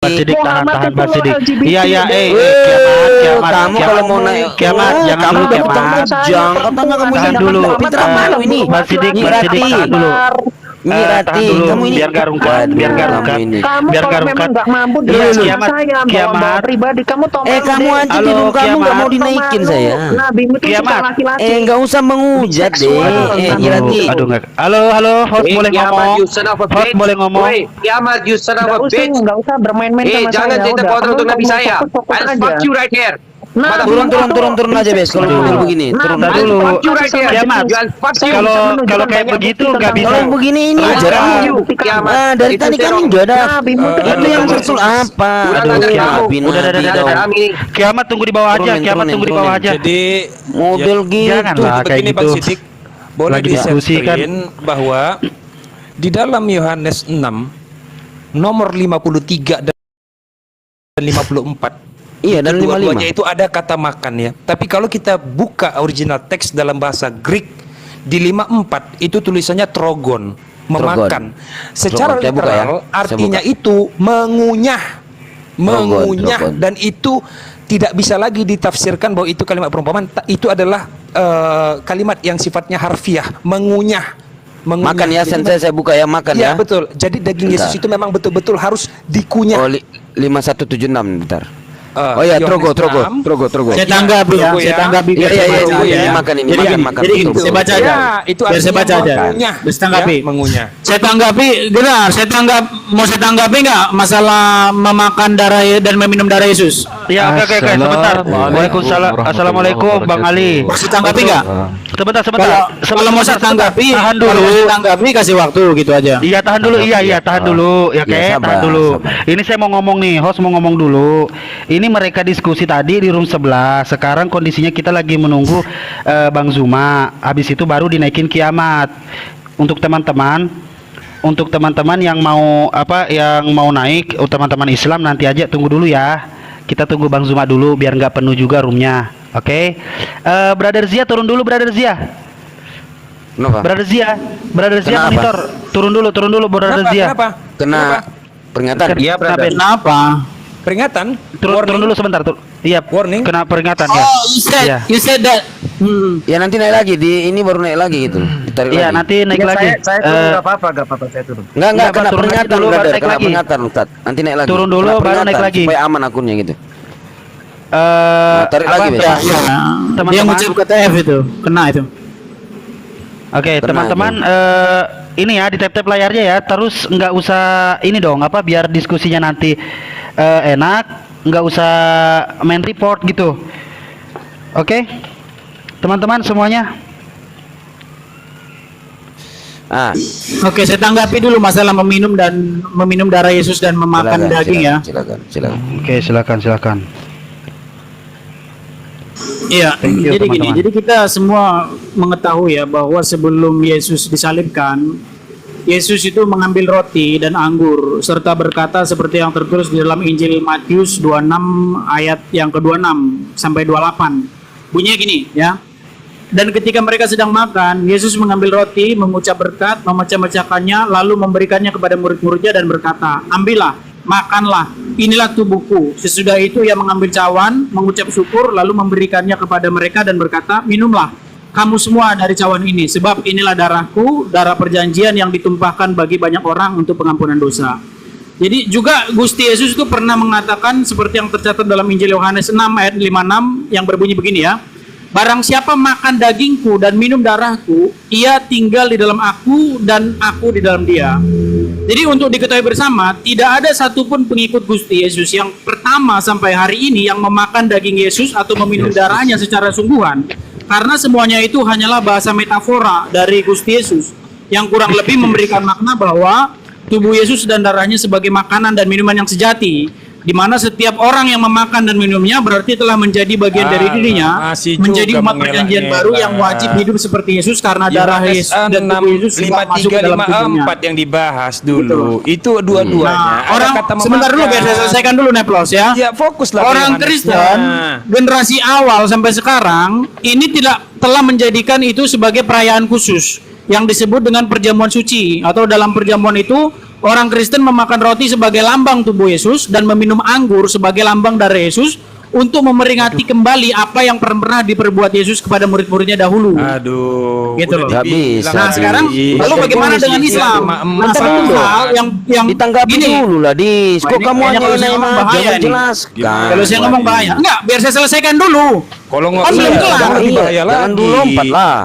Sidik, tahan Bang Sidik. LGBT. Iya, Kiamat. Kamu kalau mau naik Kiamat, jangan kamu dulu, udah Kiamat. panjang. Katanya kamu Tahan ini dulu. pinter malu ini. Bang Sidik, Mirati. tahan dulu. Mirati, Tahan dulu, kamu ini biar garungkan, biar garungkan. Kamu Biar kalau garungkan. memang nggak mampu Iya, dengan Kiamat, saya, Kiamat. bawa pribadi kamu tahu kamu aja Halo, di room kamu nggak Kiamat. mau dinaikin saya. Nabi itu Kiamat. suka laki-laki. Nggak usah menghujat deh. Mirati. Aduh, enggak. Halo, host boleh ngomong. Host boleh ngomong. Kiamat, you son of a bitch. Nggak usah bermain-main sama Jangan saya. cerita Udah, kotor untuk kamu Nabi saya. fokus I'll aja. fuck you right here. Nah, Turun aja bes kalau model begini. Turun Nah, aja. dulu. Fuck you right here. Kiamat. I'll fuck you. Kalau kayak begitu nggak bisa. Kalau begini ini aja kamu. Kiamat. Dari Itu tadi kan teror. juga ada. Nabi itu Itu yang betul apa? Udah, Kiamat tunggu di bawah aja. Turunin, Kiamat tunggu di bawah aja. Jadi Model gitu. Janganlah kayak begini Bang gitu. Sidik, boleh Lagi diskusi kan. di-screen bahwa di dalam Yohanes 6 nomor 53 dan 54. Iya, dan 55. Kedua-duanya itu ada kata makan ya. Tapi kalau kita buka original teks dalam bahasa Greek di 54 itu tulisannya trogon, memakan. Secara Trogon, saya buka ya. literal Saya artinya buka. itu mengunyah. Mengunyah Trogon. dan itu tidak bisa lagi ditafsirkan bahwa itu kalimat perumpamaan. Itu adalah kalimat yang sifatnya harfiah, mengunyah. Makan ya, Jadi, saya buka ya, makan ya. ya. Betul. Jadi daging Bentar. Yesus itu memang betul-betul harus dikunyah. Oh, 5176 bentar. Eh, Oh ya, Yohanes trogo. 6. Saya tanggapi ya, Trogo saya ya. tanggapi. Iya, biar saya iya, baca iya, ya. makan ini, Jadi makan, gini, makan, jadi betul. saya baca aja. Ya, itu Biar saya artinya baca aja. mengunyah. Bisa tanggapi. Ya, mengunyah. Saya tanggapi, mau saya tanggapi nggak masalah memakan darah dan meminum darah Yesus? Ya, oke, sebentar. Waalaikumsalam. Assalamualaikum Bang Ali. Mau saya tanggapi nggak? Sebentar. Kalau mau saya tanggapi, tahan kalau mau dulu. saya tanggapi kasih waktu gitu aja. Iya, tahan dulu. Iya, tahan dulu. Ya, Ya, tahan sabar, dulu. sabar. Ini saya mau ngomong nih, host mau ngomong dulu. Ini mereka diskusi tadi di room sebelah. Sekarang kondisinya kita lagi menunggu Bang Zuma. Habis itu baru dinaikin Kiamat. Untuk teman-teman yang mau naik, teman-teman Islam nanti aja tunggu dulu ya. Kita tunggu Bang Zuma dulu biar nggak penuh juga roomnya. Oke. Brother Zia turun dulu, Brother Zia. Kenapa? Brother Zia Kenapa? monitor. Turun dulu, Brother Zia. Kenapa? Kena peringatan. Iya, brother. Kenapa? Peringatan? Turun dulu sebentar. Iya, Warning. kena peringatan ya. Oh, Iya. you said that. Ya nanti naik lagi ini baru naik lagi gitu. Ditarik Iya, lagi. nanti naik lagi. Saya turun nggak apa-apa saya turun. Enggak Enggak, kena turun peringatan dulu, baru brother, naik kena lagi. peringatan Ustaz. Nanti naik lagi. Turun dulu, Kena baru naik peringatan, lagi. supaya aman akunnya gitu. tarik apa, lagi, Bes. teman-teman? Dia ngucap ke TF itu, kena itu. Oke, Tenang, teman-teman, ini ya di tap-tap layarnya ya. Terus nggak usah ini dong, biar diskusinya nanti enak, nggak usah main report gitu. Oke, teman-teman semuanya. Oke, saya tanggapi dulu masalah meminum darah Yesus dan memakan daging ya. Silakan. Oke, silakan. Iya, Thank you, jadi gini, teman-teman. jadi kita semua mengetahui ya bahwa sebelum Yesus disalibkan, Yesus itu mengambil roti dan anggur serta berkata seperti yang tertulis di dalam Injil Matius 26 ayat yang ke-26 sampai 28. Bunyinya gini ya. Dan ketika mereka sedang makan, Yesus mengambil roti, mengucap berkat, memecah-mecahkannya, lalu memberikannya kepada murid-muridnya dan berkata, "Ambillah, makanlah, inilah tubuhku." Sesudah itu ia mengambil cawan, mengucap syukur, lalu memberikannya kepada mereka dan berkata, "Minumlah, kamu semua dari cawan ini, sebab inilah darahku, darah perjanjian yang ditumpahkan bagi banyak orang untuk pengampunan dosa." Jadi juga Gusti Yesus itu pernah mengatakan seperti yang tercatat dalam Injil Yohanes 6 ayat 56 yang berbunyi begini ya. "Barang siapa makan dagingku dan minum darahku, ia tinggal di dalam aku dan aku di dalam dia." Jadi untuk diketahui bersama, tidak ada satupun pengikut Gusti Yesus yang pertama sampai hari ini yang memakan daging Yesus atau meminum darahnya secara sungguhan. Karena semuanya itu hanyalah bahasa metafora dari Gusti Yesus yang kurang lebih memberikan makna bahwa tubuh Yesus dan darahnya sebagai makanan dan minuman yang sejati, di mana setiap orang yang memakan dan minumnya berarti telah menjadi bagian dari dirinya, masih menjadi juga umat perjanjian baru yang wajib hidup seperti Yesus karena darah Yesus dan tubuh Yesus juga masuk ke dalam tubuhnya. 5354 yang dibahas dulu. Itu dua-duanya. Nah, Ada orang kata sebentar dulu biar saya selesaikan dulu Neplos ya. Ya, fokuslah Orang Yohanesnya. Kristen generasi awal sampai sekarang ini telah menjadikan itu sebagai perayaan khusus. yang disebut dengan perjamuan suci, atau dalam perjamuan itu orang Kristen memakan roti sebagai lambang tubuh Yesus dan meminum anggur sebagai lambang darah Yesus untuk memeringati kembali apa yang pernah diperbuat Yesus kepada murid-muridnya dahulu. Aduh, Gitu udah loh. Nggak bisa. Nah sekarang lalu bagaimana dengan Islam? Nah, satu hal yang Ditanggapi gini, dulu lah, Dis. Kok ini kamu kayaknya hanya kalau saya ngomong aja bahaya nih. menjelaskan. kalau saya ngomong bahaya, enggak, biar saya selesaikan dulu. Kalau Kan belum nggak kelar. jangan bahaya Jangan lagi. dulu lompat lah.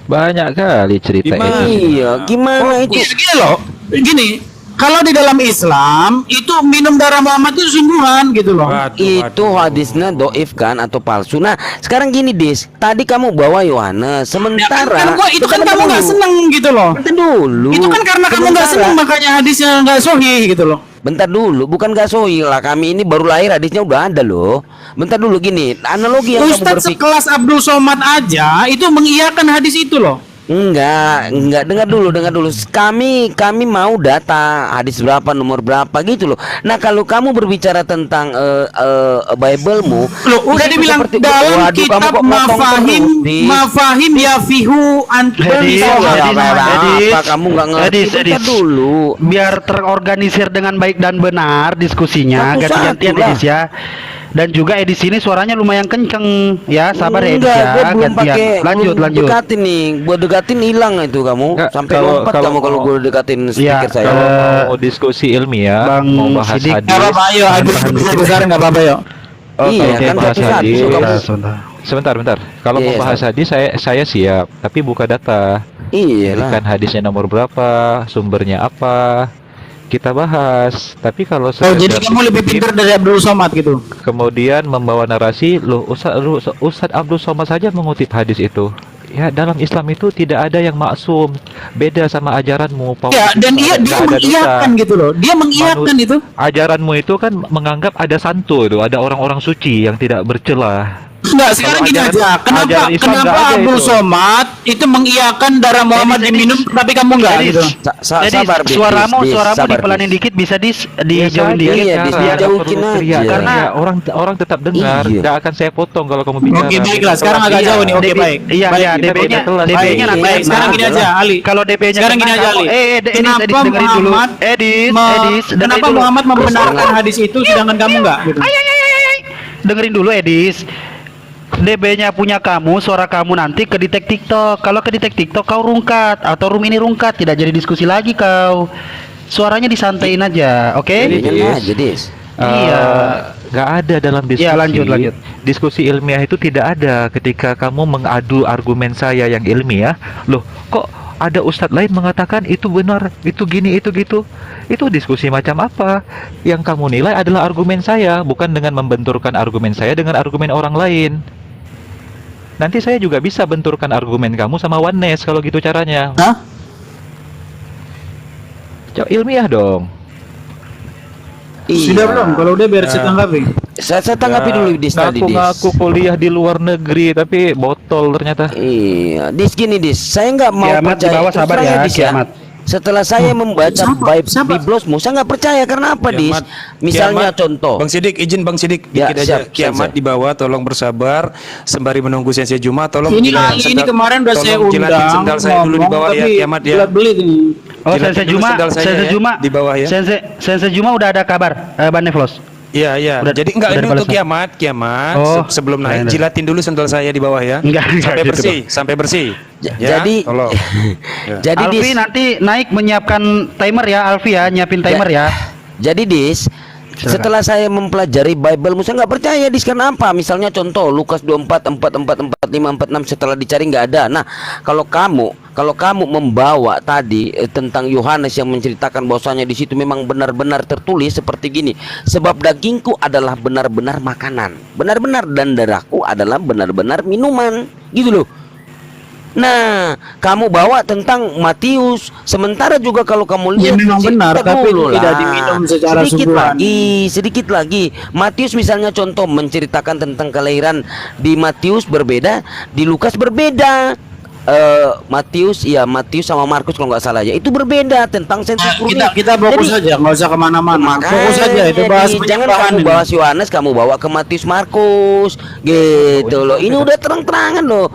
Banyak kali cerita Gimana? ini. Iya, gimana itu? Gini loh, gini. Kalau di dalam Islam itu minum darah Muhammad itu sungguhan gitu loh. Itu hadisnya doif kan atau palsu. Nah sekarang gini Dis, tadi kamu bawa Yohanes, sementara Itu kan kamu nggak seneng gitu loh. Bentar dulu. Itu kan karena kamu nggak seneng makanya hadisnya nggak sahih gitu loh. Bentar dulu, bukan gak sohih lah, kami ini baru lahir hadisnya udah ada loh. Bentar dulu gini, analogi yang kamu Ustadz berpikir. sekelas Abdul Somad aja itu mengiyakan hadis itu loh. Enggak, dengar dulu. Kami mau data hadis berapa, nomor berapa gitu loh. Nah, kalau kamu berbicara tentang Bible-mu, Loh, udah itu dibilang seperti- dalam Waduh, kamu kitab kok motong Mafahim terus, Dis? Mafahim Yafihu Edis, Apa kamu nggak ngerti? Edis, Bentar Edis. dulu. Biar terorganisir dengan baik dan benar diskusinya, Satu-satu ganti-gantian lah. Edis ya. Dan juga Edis ini suaranya lumayan kenceng ya, sabar ya Edis Enggak, ya, gua belum gantian. pakai. Lanjut, belum lanjut. Dekatin nih, gua dekatin hilang itu kamu. Enggak, Sampai kalau- lompat kalau kamu kalau mau- gua dekatin speaker saya. Kalau mau diskusi ilmiah, Bang mau bahas Sidik. hadis. Nggak apa-apa, ayo hadis besar nggak apa-apa yuk. Iya oke, kan bahas satu-satu hadis. kamu. Sebentar. Kalau Iya, mau bahas hadis saya siap, tapi buka data. Iya lah. Berikan hadisnya nomor berapa, sumbernya apa, kita bahas. Tapi kalau Oh, jadi sekedar kamu lebih pintar dari Abdul Somad gitu. kemudian membawa narasi, loh Ustadz Abdul Somad saja mengutip hadis itu. Ya, dalam Islam itu tidak ada yang maksum, beda sama ajaranmu. Ya, dan dia Nggak ada mengiyakan dosa. gitu loh. Dia mengiyakan itu. Ajaranmu itu kan menganggap ada santo itu, ada orang-orang suci yang tidak bercelah. Enggak, sekarang Kalau gini ajaran- aja. Kenapa ajaran Islam nggak ada Abdul itu. Somad itu mengiyakan darah Muhammad Edis, diminum tapi kamu enggak Edis. gitu. Edis, Sabar, Dis, suaramu Dis, sabar, dipelanin Dis. dikit, bisa Ya, dijauhin dikit. Iya, cara, dijauhin nggak perlu aja. teriak, Karena orang tetap dengar. Iya. Nggak akan saya potong kalau kamu bicara. Oke, baiklah. Sekarang agak Iya. jauh nih. Oke, DB baik. Iya, Baik, iya, kita DB-nya beda kelas. DB-nya Baik, nanti. baik. Sekarang gini aja, Ali. Kalau DB-nya Sekarang gini aja, Ali. Edis Kenapa dengerin dulu. Muhammad Edis, dengerin kenapa dulu. Muhammad membenarkan hadis itu sedangkan kamu enggak gitu? Dengerin dulu Edis. DB-nya punya kamu, suara kamu nanti ke detect TikTok. Kalau ke detect TikTok kau rungkat atau room ini rungkat, tidak jadi diskusi lagi kau. Suaranya disantain aja, oke? Iya aja, Dis. Iya. Nggak ada dalam diskusi. Iya, lanjut. Diskusi ilmiah itu tidak ada ketika kamu mengadu argumen saya yang ilmiah. Loh, kok ada ustadz lain mengatakan itu benar, itu gini, itu gitu. Itu diskusi macam apa? Yang kamu nilai adalah argumen saya, bukan dengan membenturkan argumen saya dengan argumen orang lain. Nanti saya juga bisa benturkan argumen kamu sama oneness kalau gitu caranya. Hah? Ilmiah dong. Sudah Iya. belum? Kalau udah biar saya tanggapi. Saya tanggapi dulu Dis tadi, Dis. Ngaku-ngaku kuliah di luar negeri tapi botol ternyata. Iya, Dis gini Dis, saya nggak mau Kiamat di percaya. bawah, sabar Terus ya, terang Dis kiamat. Setelah saya membaca Biblosmu, saya nggak percaya karena apa, Dis? Misalnya contoh. Bang Sidik, izin Bang Sidik Ya, dikit aja. siap, Kiamat siap. di bawah, tolong bersabar sembari menunggu sesi Jumat. Tolong Ini jilatin Ali ini sendal- kemarin udah saya tolong jilatin undang sendal saya dulu di bawah ya, tapi Kiamat ya. belit ini. Oh, Jilatin Sensei dulu Juma, sendal saya Sensei ya, Juma di bawah ya. Sensei Juma udah ada kabar, Ban Nevlos. Iya, iya. Udah- Jadi enggak udah ini untuk dibales, kiamat. Oh, Sebelum naik keren. jilatin dulu sendal saya di bawah ya. Enggak sampai gitu bersih, sampai bersih. Ya, Jadi tolong. jadi Alfi Dis, nanti naik menyiapkan timer ya, Alfi ya, nyiapin timer ya. jadi Dis, setelah saya mempelajari Bible, saya nggak percaya Dis, karena apa? Misalnya contoh Lukas 24, 4, 4, 4, 5, 4, 6 setelah dicari nggak ada. Nah, kalau kamu membawa tadi tentang Yohanes yang menceritakan bahwasanya di situ memang benar-benar tertulis seperti gini, sebab dagingku adalah benar-benar makanan, benar-benar, dan darahku adalah benar-benar minuman, gitu loh. Nah, kamu bawa tentang Matius, sementara juga kalau kamu Ya, lihat memang benar, kita tapi dulu tidak lah. diminum secara sungguhan. Sedikit lagi. Matius misalnya contoh menceritakan tentang kelahiran di Matius berbeda, di Lukas berbeda. Matius sama Markus kalau nggak salah ya, itu berbeda tentang sensus murni. Kita fokus Jadi, saja, nggak usah kemana-mana. makanya Fokus saja itu bahas jangan penyembahan kamu ini. bahas Yohanes, kamu bawa ke Matius Markus gitu loh. Ini udah terang-terangan loh.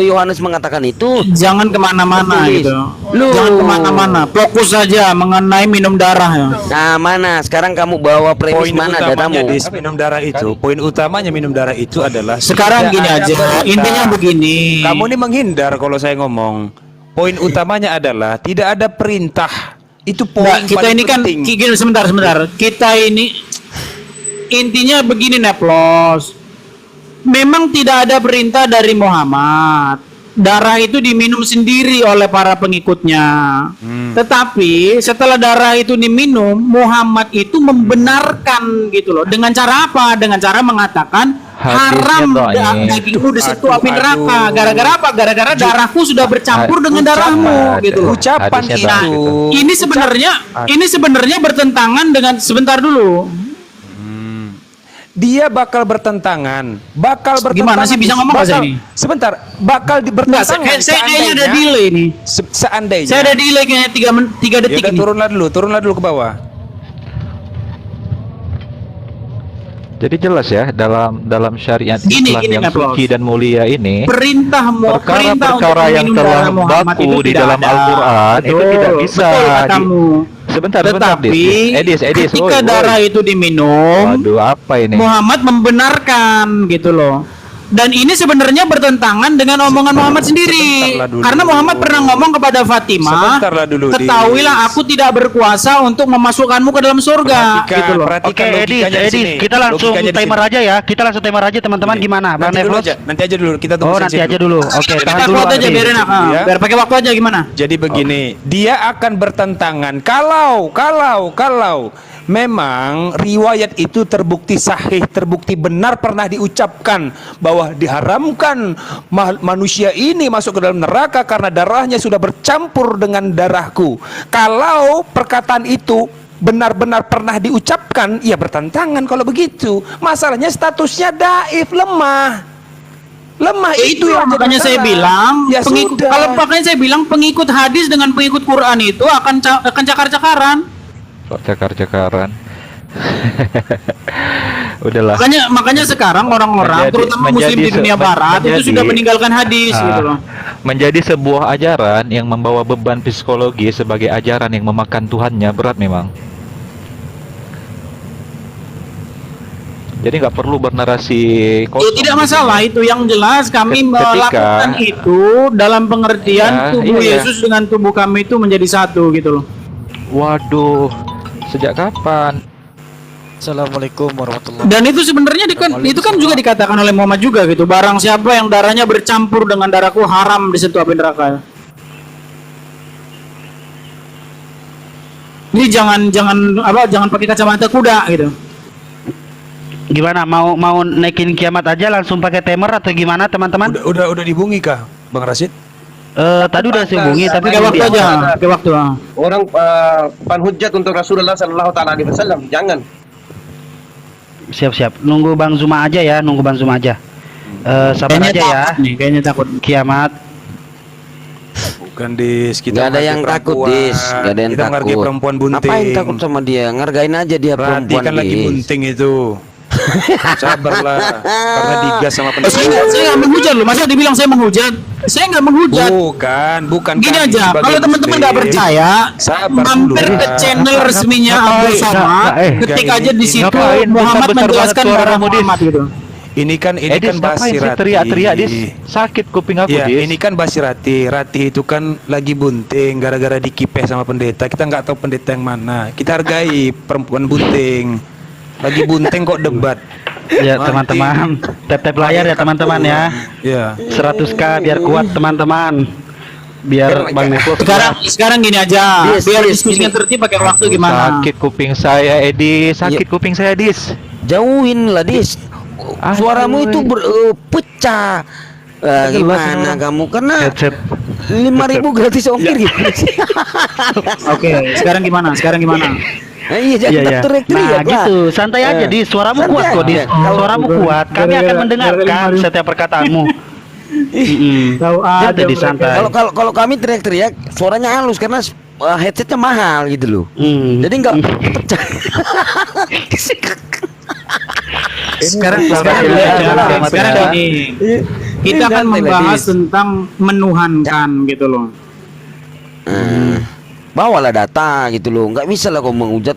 Yohanes mengatakan itu. Jangan kemana-mana Tulis. gitu. Loh. Jangan kemana-mana. Fokus saja mengenai minum darah ya. Nah, mana sekarang kamu bawa premis Poin mana utamanya datamu? minum darah itu, poin utamanya minum darah itu adalah Sekarang tidak gini ada aja, perintah. intinya begini. Kamu ini menghindar kalau saya ngomong. Poin utamanya adalah tidak ada perintah. Itu poin Nggak, kita paling ini kan penting. gini, sebentar. Kita ini intinya begini Neplos. Memang tidak ada perintah dari Muhammad. Darah itu diminum sendiri oleh para pengikutnya. Tetapi setelah darah itu diminum, Muhammad itu membenarkan gitu loh. Dengan cara apa? Dengan cara mengatakan haram dagingmu di situ api neraka. Gara-gara apa? Gara-gara darahku sudah bercampur dengan darahmu gitu loh. Ucapan Hadisnya itu. doang Ini sebenarnya bertentangan dengan, sebentar dulu. Dia bakal bertentangan. Gimana sih bisa ngomong nggak saya ini? Sebentar, bakal Enggak, bertentangan. saya kayaknya ada delay nih. Seandainya. Saya ada delay kayaknya 3 detik Yaudah, ini. turunlah dulu ke bawah. Jadi jelas ya dalam syariat Gini, Islam yang Neplos. suci dan mulia ini, Perintah untuk perkara-perkara yang meminum telah darah Muhammad itu baku di tidak dalam ada. Al-Quran itu Betul, tidak bisa betul katamu. Sebentar, Tetapi Edis, ketika woi, woi. darah itu diminum, Waduh, apa ini? Muhammad membenarkan gitu loh. Dan ini sebenarnya bertentangan dengan omongan Muhammad sendiri. Sebentarlah dulu. Karena Muhammad pernah ngomong kepada Fatimah, Sebentarlah dulu, ketahuilah Dis. aku tidak berkuasa untuk memasukkanmu ke dalam surga. Perhatikan, Gitu loh. Oke, perhatikan Edis, logikanya di sini. kita langsung Logikanya di timer sini. aja ya. Kita langsung timer aja teman-teman, gimana? Bang Nanti dulu Nevlos? aja, nanti aja dulu. Kita tunggu Oh, nanti sesi aja dulu. Oke, Kita tahan dulu. kuat aja Edis. biarin Ya. biar pakai waktu aja gimana? Jadi begini, dia akan bertentangan kalau memang riwayat itu terbukti sahih, terbukti benar pernah diucapkan bahwa diharamkan manusia ini masuk ke dalam neraka karena darahnya sudah bercampur dengan darahku. Kalau perkataan itu benar-benar pernah diucapkan, ya bertentangan kalau begitu. Masalahnya statusnya daif, lemah itu yang jadi makanya saya masalah. bilang Ya pengikut, sudah. kalau makanya saya bilang pengikut hadis dengan pengikut Quran itu akan cakar-cakaran. Kok cakar-cakaran? Udahlah. Makanya sekarang orang-orang terutama muslim di dunia barat itu sudah meninggalkan hadis gitu loh. Menjadi sebuah ajaran yang membawa beban psikologi sebagai ajaran yang memakan Tuhannya berat memang. Jadi nggak perlu bernarasi Ya, kosong. tidak masalah itu, yang jelas kami Ketika- melakukan itu dalam pengertian Ya, tubuh iya. Yesus dengan tubuh kami itu menjadi satu gitu loh. Waduh, sejak kapan? Assalamualaikum warahmatullahi Dan itu sebenarnya itu kan juga dikatakan oleh Muhammad juga gitu. Barang siapa yang darahnya bercampur dengan darahku haram disentuh api neraka. Ini jangan pakai kacamata kuda gitu. Gimana? Mau naikin kiamat aja langsung pakai timer atau gimana teman-teman? Udah dihubungi kah, Bang Rasid? Tadi udah sehubungi tapi Pakai waktu kemudian- aja, pakai waktu. Orang bukan hujat untuk Rasulullah Sallallahu Taala Alaihi Wasallam. Jangan. Siap-siap. Nunggu Bang Zuma aja ya, nunggu Bang Zuma aja. Sabar aja ya. takut nih, kayaknya takut. Kiamat. Bukan Dis, kita Gak ada menghargai yang takut, perempuan. Dis. Gak ada yang Kita menghargai takut. perempuan bunting. Ngapain takut sama dia? Ngargain aja dia perempuan, Perhatikan lagi Dis. bunting itu. Sabarlah, karena digas sama Saya nggak menghujat loh, masa dibilang saya menghujat? Saya nggak menghujat. Bukan Gini kami aja, sebagai kalau teman-teman nggak muslim. percaya, Sabar mampir dulu, ke lah. channel resminya Abdul Somad, ketik aja di situ Ngapain Muhammad besar-besar menjelaskan banget darah suaramu, Dis? Muhammad gitu. Ini kan Edis, Basir ngapain sih Rati. teriak-teriak, Dis? Sakit kuping aku, Ya, Dis. ini kan Basir Rati. Rati itu kan lagi bunting gara-gara dikipeh sama pendeta. Kita nggak tahu pendeta yang mana. Kita hargai perempuan bunting. Lagi bunting kok debat. Ya Mati. teman-teman, tap layar ya teman-teman ya. Ya. 100k biar kuat teman-teman. Biar Bang Nevlos. Sekarang gini aja, Dis, biar Dis, diskusinya gini. tertib pakai waktu gimana? Sakit kuping saya, Edis. Sakit Ya. kuping saya, Dis. Jauhin lah, Dis. Suaramu itu pecah. Gimana kamu? Karena Headset. 5.000 gratis ongkir gitu. Oke, sekarang gimana? Nah, iya, jangan Iya, iya. teriak-teriak Nah lah. gitu, santai aja di suaramu Santai kuat kok di. aja. Suaramu kuat, kami akan Gara-gara mendengarkan Mario. setiap perkataanmu. Tahu Dia ada jadi mereka. santai. Kalau kami teriak-teriak suaranya halus karena headsetnya mahal gitu loh. Jadi nggak pecah. Sekarang Selamat ya. ini kita akan Santai, membahas ladies. tentang menuhankan gitu loh. Bawalah data gitu loh, nggak bisa lah kau menghujat.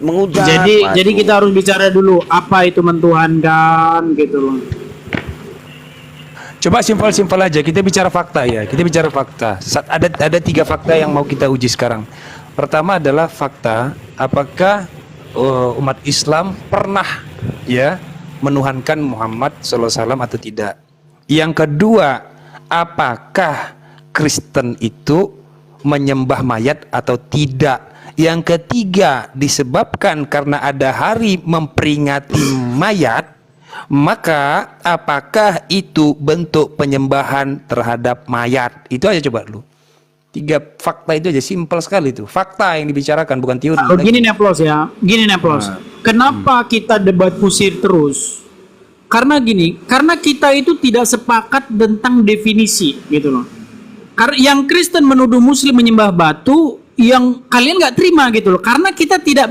Jadi kita harus bicara dulu apa itu mentuhankan gitu loh. Coba simpel-simpel aja, kita bicara fakta ya. Kita bicara fakta. Ada 3 fakta yang mau kita uji sekarang. Pertama adalah fakta, apakah umat Islam pernah ya menuhankan Muhammad SAW atau tidak. Yang kedua, apakah Kristen itu menyembah mayat atau tidak. Yang ketiga, disebabkan karena ada hari memperingati mayat, maka apakah itu bentuk penyembahan terhadap mayat? Itu aja coba dulu. 3 fakta itu aja, simpel sekali itu. Fakta yang dibicarakan, bukan teori. Oh, gini Neplos ya, gini Neplos. Kenapa kita debat kusir terus? Karena gini, karena kita itu tidak sepakat tentang definisi gitu loh. Karena yang Kristen menuduh Muslim menyembah batu, yang kalian nggak terima gitu loh. Karena kita tidak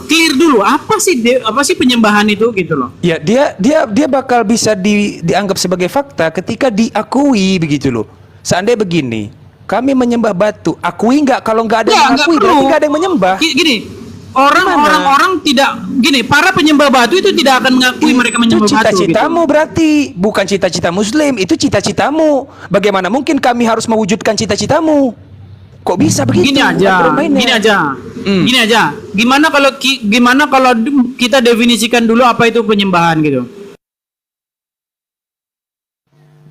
clear dulu apa sih penyembahan itu gitu loh. Ya, dia bakal bisa dianggap sebagai fakta ketika diakui begitu loh. Seandainya begini, kami menyembah batu, akui nggak? Kalau nggak ada yang nggak akui, perlu. berarti nggak ada yang menyembah. Gini, orang-orang tidak gini, para penyembah batu itu tidak akan mengakui mereka menyembah Itu batu. cita-citamu Gitu. berarti, bukan cita-cita Muslim. Itu cita-citamu. Bagaimana mungkin kami harus mewujudkan cita-citamu? Kok bisa begitu? Gini aja, gini aja. Gimana kalau kita definisikan dulu apa itu penyembahan gitu?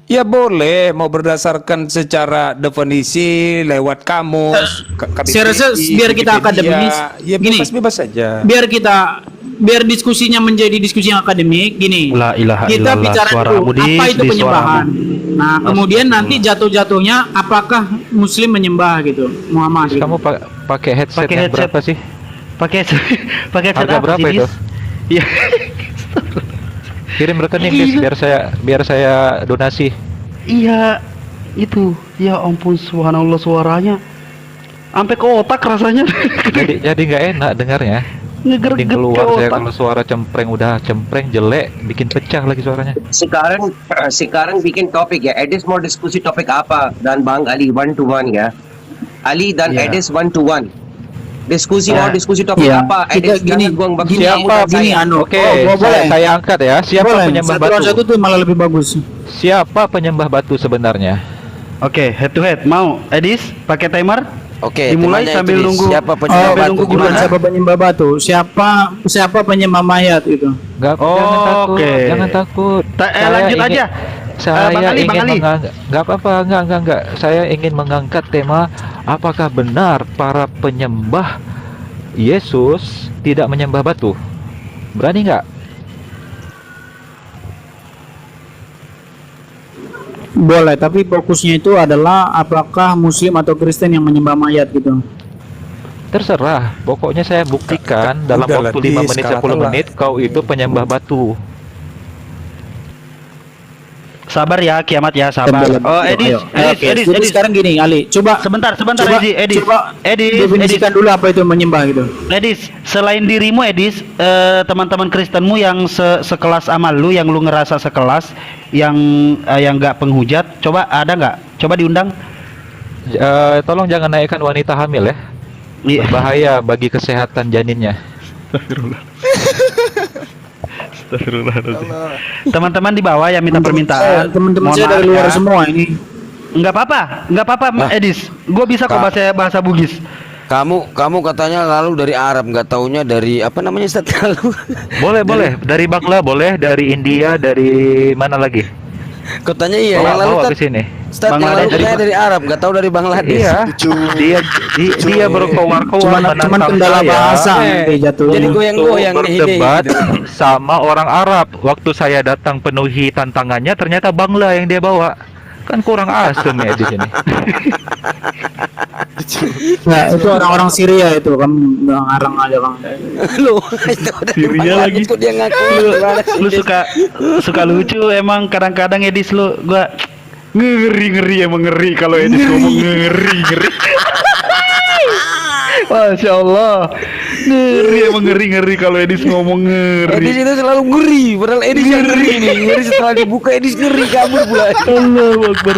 Ya boleh, mau berdasarkan secara definisi lewat kamus. Saya rasa biar kita akademis, Ya gini. bebas-bebas saja. Biar diskusinya menjadi diskusi yang akademik gini. La ilaha Kita illallah, bicara suaramu, dulu apa Dis, itu Dis, penyembahan. Nah, kemudian nanti jatuh-jatuhnya apakah Muslim menyembah gitu, Muhammad. Gitu. Kamu pakai headset Pakai yang headset. berapa sih? Pakai pakai headset Harga apa berapa sih, itu? Dis? Iya. Kirim rekening Dis, biar saya donasi. Iya, itu. Ya ampun, subhanallah suaranya. Sampai ke otak rasanya. Jadi nggak enak dengarnya. Mending Ngegerget ke keluar saya otak. kalau suara cempreng udah cempreng jelek, bikin pecah lagi suaranya. Sekarang bikin topik ya. Edis mau diskusi topik apa? Dan Bang Ali 1 to 1 ya. Ali dan Ya. Edis 1 to 1. Diskusi Ya. mau diskusi topik Ya. apa? Kita Edis gini, jangan buang waktu gini, kamu apa, dan gini, saya. anu. Oke, boleh. saya angkat ya. Siapa Boleh, penyembah satu lawan satu batu? tuh malah lebih bagus. Siapa penyembah batu sebenarnya? Oke, head to head. Mau Edis pakai timer? Oke, Dimulai temanya sambil itu, Dis. nunggu. Siapa Oh, penyembah sambil batu? nunggu Bukan gimana? siapa penyembah batu, siapa penyembah mayat itu. Jangan takut, Oke. jangan takut. Lanjut ingin- aja. Saya Bang Ali, Bang ingin Ali. mengangkat, nggak apa-apa, enggak. Saya ingin mengangkat tema apakah benar para penyembah Yesus tidak menyembah batu? Berani nggak? Boleh, tapi fokusnya itu adalah apakah Muslim atau Kristen yang menyembah mayat gitu. Terserah. Pokoknya saya buktikan dalam Udahlah, waktu 5 Dis, menit kalah 10 telah. menit kau itu penyembah batu. Sabar ya, kiamat ya, sabar. Oh, Edis, Edis. Jadi sekarang gini, Ali, coba Sebentar, coba, Edis. coba Edis, definisikan dulu apa itu menyembah gitu. Edis, selain dirimu Edis, teman-teman Kristenmu yang sekelas sama lu, yang lu ngerasa sekelas, yang nggak penghujat, coba ada nggak? Coba diundang. Tolong jangan naikkan wanita hamil ya. Iya. Berbahaya bagi kesehatan janinnya. Teman-teman di bawah yang minta permintaan. Teman-teman mohon saya dari maaf luar ya. semua ini. Nggak apa-apa, Edis. Gue bisa kok bahasa Bugis. Kamu katanya lalu dari Arab, nggak taunya dari apa namanya Ustaz? Boleh. Dari Bangla boleh, dari India, dari mana lagi? Katanya iya, yang lalu Bawa Ustaz. ke sini. Ustaz, yang Bangladesh lalu katanya dari Arab, nggak tahu dari Bangladesh. Iya. Dia berkoar-koar Cuman kendala bahasa nanti jatuh. Jadi goyang-goyang nih ini. berdebat sama orang Arab. Waktu saya datang penuhi tantangannya, ternyata Bangla yang dia bawa. Kan kurang asem ya di sini. Nah, itu orang-orang Syria itu kamu ngarang aja Kang. Lu itu Syria lagi. Kok dia ngaku Lu suka lucu emang kadang-kadang Edis lu. Gua Ngeri emang ngeri kalau Edis ngomong ngeri. Masya Allah, ngeri kalau Edis ngomong ngeri. Edis itu selalu ngeri, padahal Edis yang ngeri nih. Ngeri setelah dibuka Edis ngeri kabur pula. Allahu Akbar,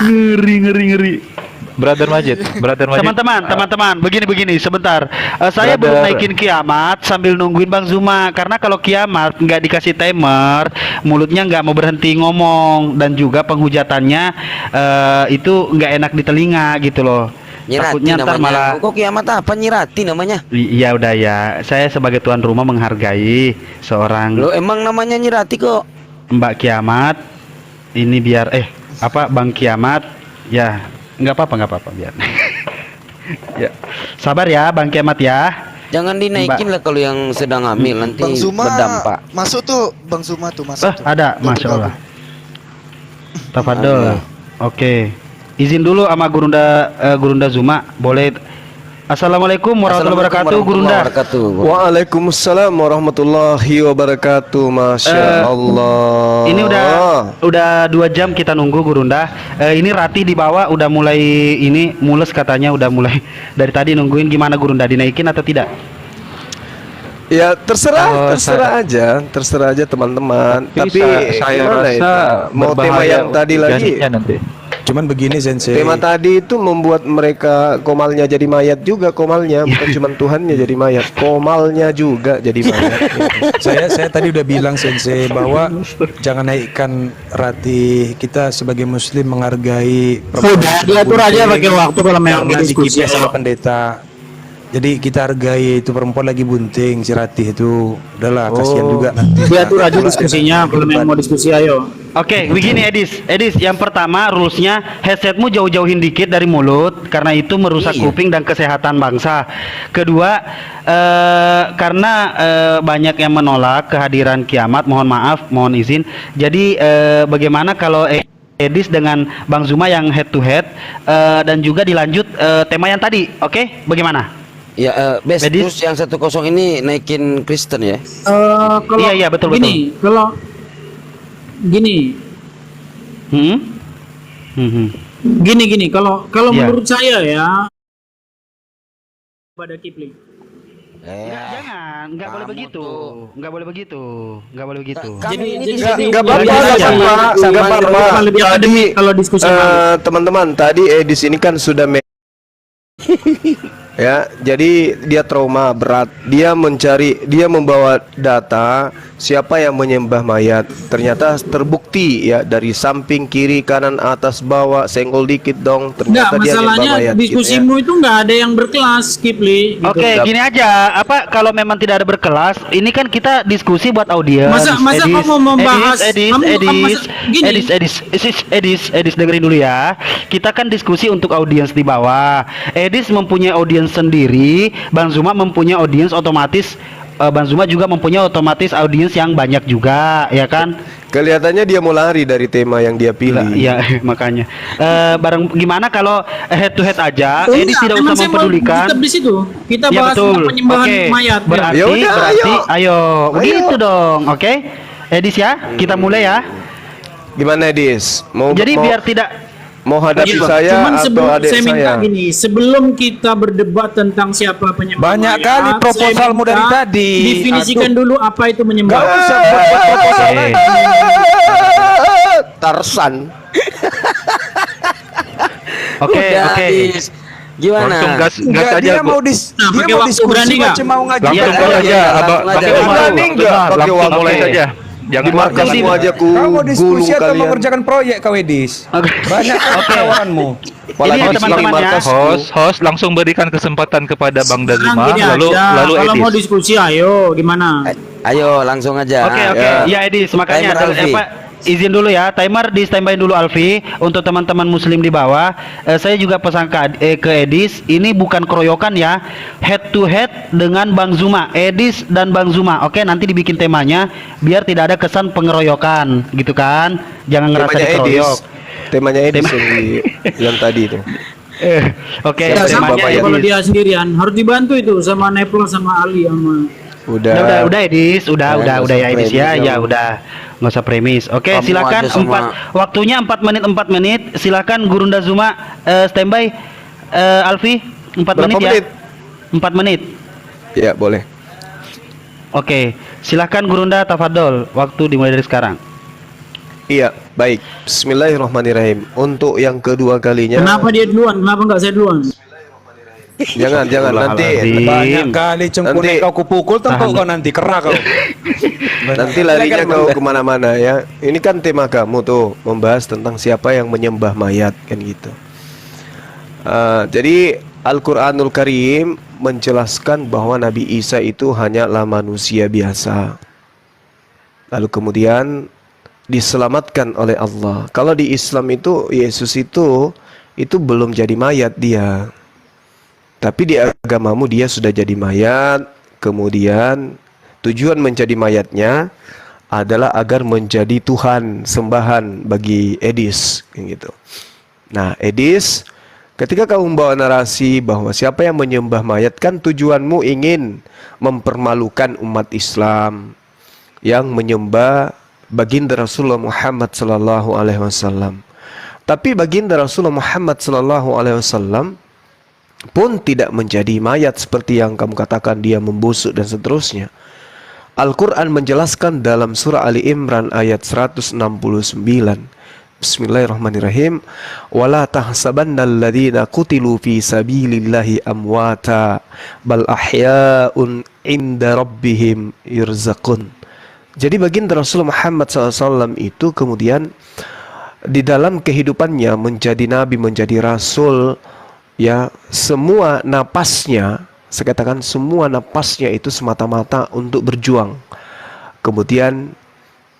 ngeri. Brother Majid. Teman-teman, begini, sebentar. Saya belum naikin kiamat sambil nungguin Bang Zuma, karena kalau kiamat nggak dikasih timer, mulutnya nggak mau berhenti ngomong, dan juga penghujatannya itu nggak enak di telinga gitu loh. Nyirati Takutnya ntar namanya. malah. Kok kiamat apa Nyirati namanya? Iya udah ya, saya sebagai tuan rumah menghargai seorang Lo emang namanya Nyirati kok. Mbak Kiamat. Ini biar Bang Kiamat ya. Nggak apa-apa biar. Ya. Sabar ya Bang Kiamat ya. Jangan dinaikin lah kalau yang sedang hamil nanti Bang Zuma berdampak. masuk tuh, Bang Zuma tuh masuk tuh. Ada, Tuh, Masya Allah. bergabung. Tafadol. Oke. Izin dulu sama Gurunda Zuma, boleh. Assalamualaikum warahmatullahi wabarakatuh, Gurunda. Waalaikumsalam warahmatullahi wabarakatuh. Masya Allah. Ini udah 2 jam kita nunggu Gurunda. Ini Rati di bawah udah mulai ini mules katanya, udah mulai dari tadi nungguin. Gimana Gurunda, dinaikin atau tidak? Ya terserah aja teman-teman. Tapi saya gimana rasa itu? Mau tema yang tadi lagi. nanti. Cuman begini Sensei. Tema tadi itu membuat mereka komalnya jadi mayat juga, komalnya bukan cuma Tuhannya jadi mayat, komalnya juga jadi mayat. saya tadi udah bilang Sensei bahwa jangan naikkan Rati. Kita sebagai muslim menghargai Udah diatur aja pakai waktu kalau memang yang diskusi diskusi sama pendeta. Jadi kita hargai itu perempuan lagi bunting si Ratih itu. Udahlah kasihan juga nanti. Diatur aja diskusinya kalau memang mau diskusi ayo. Oke, begini Edis, yang pertama rulesnya headsetmu jauh-jauhin dikit dari mulut karena itu merusak kuping dan kesehatan bangsa. Kedua, karena banyak yang menolak kehadiran kiamat, mohon izin. Jadi bagaimana kalau Edis dengan Bang Zuma yang head to head dan juga dilanjut tema yang tadi, oke? Bagaimana? Ya, best Edis? terus yang 10 ini naikin Kristen ya. Kalau Iya, betul. Kalau gini, kalau Iya. menurut saya ya pada Kipling. Jangan, nggak boleh begitu. Jadi Nggak apa-apa. Lebih akademik kalau diskusi. Teman-teman, tadi Edis ini kan sudah ya, jadi dia trauma berat. Dia membawa data siapa yang menyembah mayat. Ternyata terbukti ya dari samping, kiri, kanan, atas, bawah, senggol dikit dong. Ternyata dia nyembah masalahnya mayat. diskusimu itu nggak ada yang berkelas, Kipli. Gitu. Oke, gini aja. Kalau memang tidak ada berkelas, ini kan kita diskusi buat audiens. Masa Edis, kamu mau membahas? Edis, dengerin dulu ya. Kita kan diskusi untuk audiens di bawah. Edis mempunyai audiens sendiri, Bang Zuma mempunyai audiens otomatis. Bang Zuma juga mempunyai otomatis audiens yang banyak juga, ya kan? Kelihatannya dia mau lari dari tema yang dia pilih. Iya, makanya. Gimana kalau head to head aja? Edis tidak usah mempedulikan. Tetap di situ. Kita Ya, bahas betul. tentang penyembahan Oke. mayat. Berarti, Yaudah, ayo, begitu dong, oke? Edis ya, kita mulai ya. Gimana Edis? Jadi biar tidak mau hadapi saya Cuman atau sebelum adik saya minta saya? gini, sebelum kita berdebat tentang siapa penyembah Banyak mayat, kali saya proposalmu minta dari tadi. Definisikan dulu apa itu menyembah. Gak usah buat proposal lagi. Tarsan. Oke. Gimana? Langsung gas Enggak, aja. dia mau Nah, dia pakai mau waktu diskusi berani nggak? macam mau ngaji. Langsung Iya, gas iya, aja. langsung aja. Berani nggak pakai Langsung waktu? mulai saja. Jangan Di markasmu aja ku Kau mau diskusi gulung atau kalian. mengerjakan proyek kau Edis? Oke. Banyak tawaranmu. Apalagi Ini di teman-teman ya. markas host langsung berikan kesempatan kepada Bang Sekarang Dazuma, gini lalu aja, kalau mau Edis. diskusi ayo gimana? Ayo langsung aja. Oke. Ya Edis, makanya Timer, Alfi. izin dulu ya, timer di standby dulu Alfi untuk teman-teman muslim di bawah. Saya juga pesan ke Edis, ini bukan keroyokan ya, head to head dengan Bang Zuma, Edis dan Bang Zuma. Oke, nanti dibikin temanya biar tidak ada kesan pengeroyokan, gitu kan? Jangan ngerasa Temanya Edis. dikeroyok. Temanya Edis yang tadi itu. Oke, Ya, Siapa sama yang temanya Bapak kalau Edis. dia sendirian harus dibantu itu sama Nepal sama Ali sama Udah Edis, udah nggak usah ya Edis ya, premis ya dong. udah nggak usah premis. Oke, Kamu silakan aja sama- waktunya 4 menit. Silakan Gurunda Zuma standby. Alfi 4 Berapa menit ya. menit? 4 menit. Ya, boleh. Oke, silakan Gurunda tafadhol. Waktu dimulai dari sekarang. Iya, baik. Bismillahirrahmanirrahim. Untuk yang kedua kalinya. Kenapa dia duluan? Kenapa nggak saya duluan? Jangan nanti Astagfirullahaladzim. Banyak kali cengkunek Nanti- kau kupukul tentu kau nanti kera kau. nanti larinya kau kemana-mana ya. Ini kan tema kamu tuh membahas tentang siapa yang menyembah mayat kan gitu. Jadi Al-Quranul Karim menjelaskan bahwa Nabi Isa itu hanyalah manusia biasa. Lalu kemudian diselamatkan oleh Allah. Kalau di Islam itu Yesus itu belum jadi mayat dia. Tapi di agamamu dia sudah jadi mayat. Kemudian tujuan menjadi mayatnya adalah agar menjadi Tuhan sembahan bagi Edis gitu. Nah, Edis, ketika kamu membawa narasi bahwa siapa yang menyembah mayat, kan tujuanmu ingin mempermalukan umat Islam yang menyembah baginda Rasulullah Muhammad sallallahu alaihi wasallam. Tapi baginda Rasulullah Muhammad sallallahu alaihi wasallam pun tidak menjadi mayat seperti yang kamu katakan dia membusuk dan seterusnya. Al-Quran menjelaskan dalam surah Ali Imran ayat 169. Bismillahirrahmanirrahim. Wala tahsabannal ladzina qutilu fi sabilillahi amwata bal ahya'un 'inda rabbihim yurzaqun. Jadi baginda Rasulullah Muhammad SAW itu kemudian di dalam kehidupannya menjadi nabi, menjadi rasul, ya, semua napasnya, saya katakan semua napasnya itu semata-mata untuk berjuang. Kemudian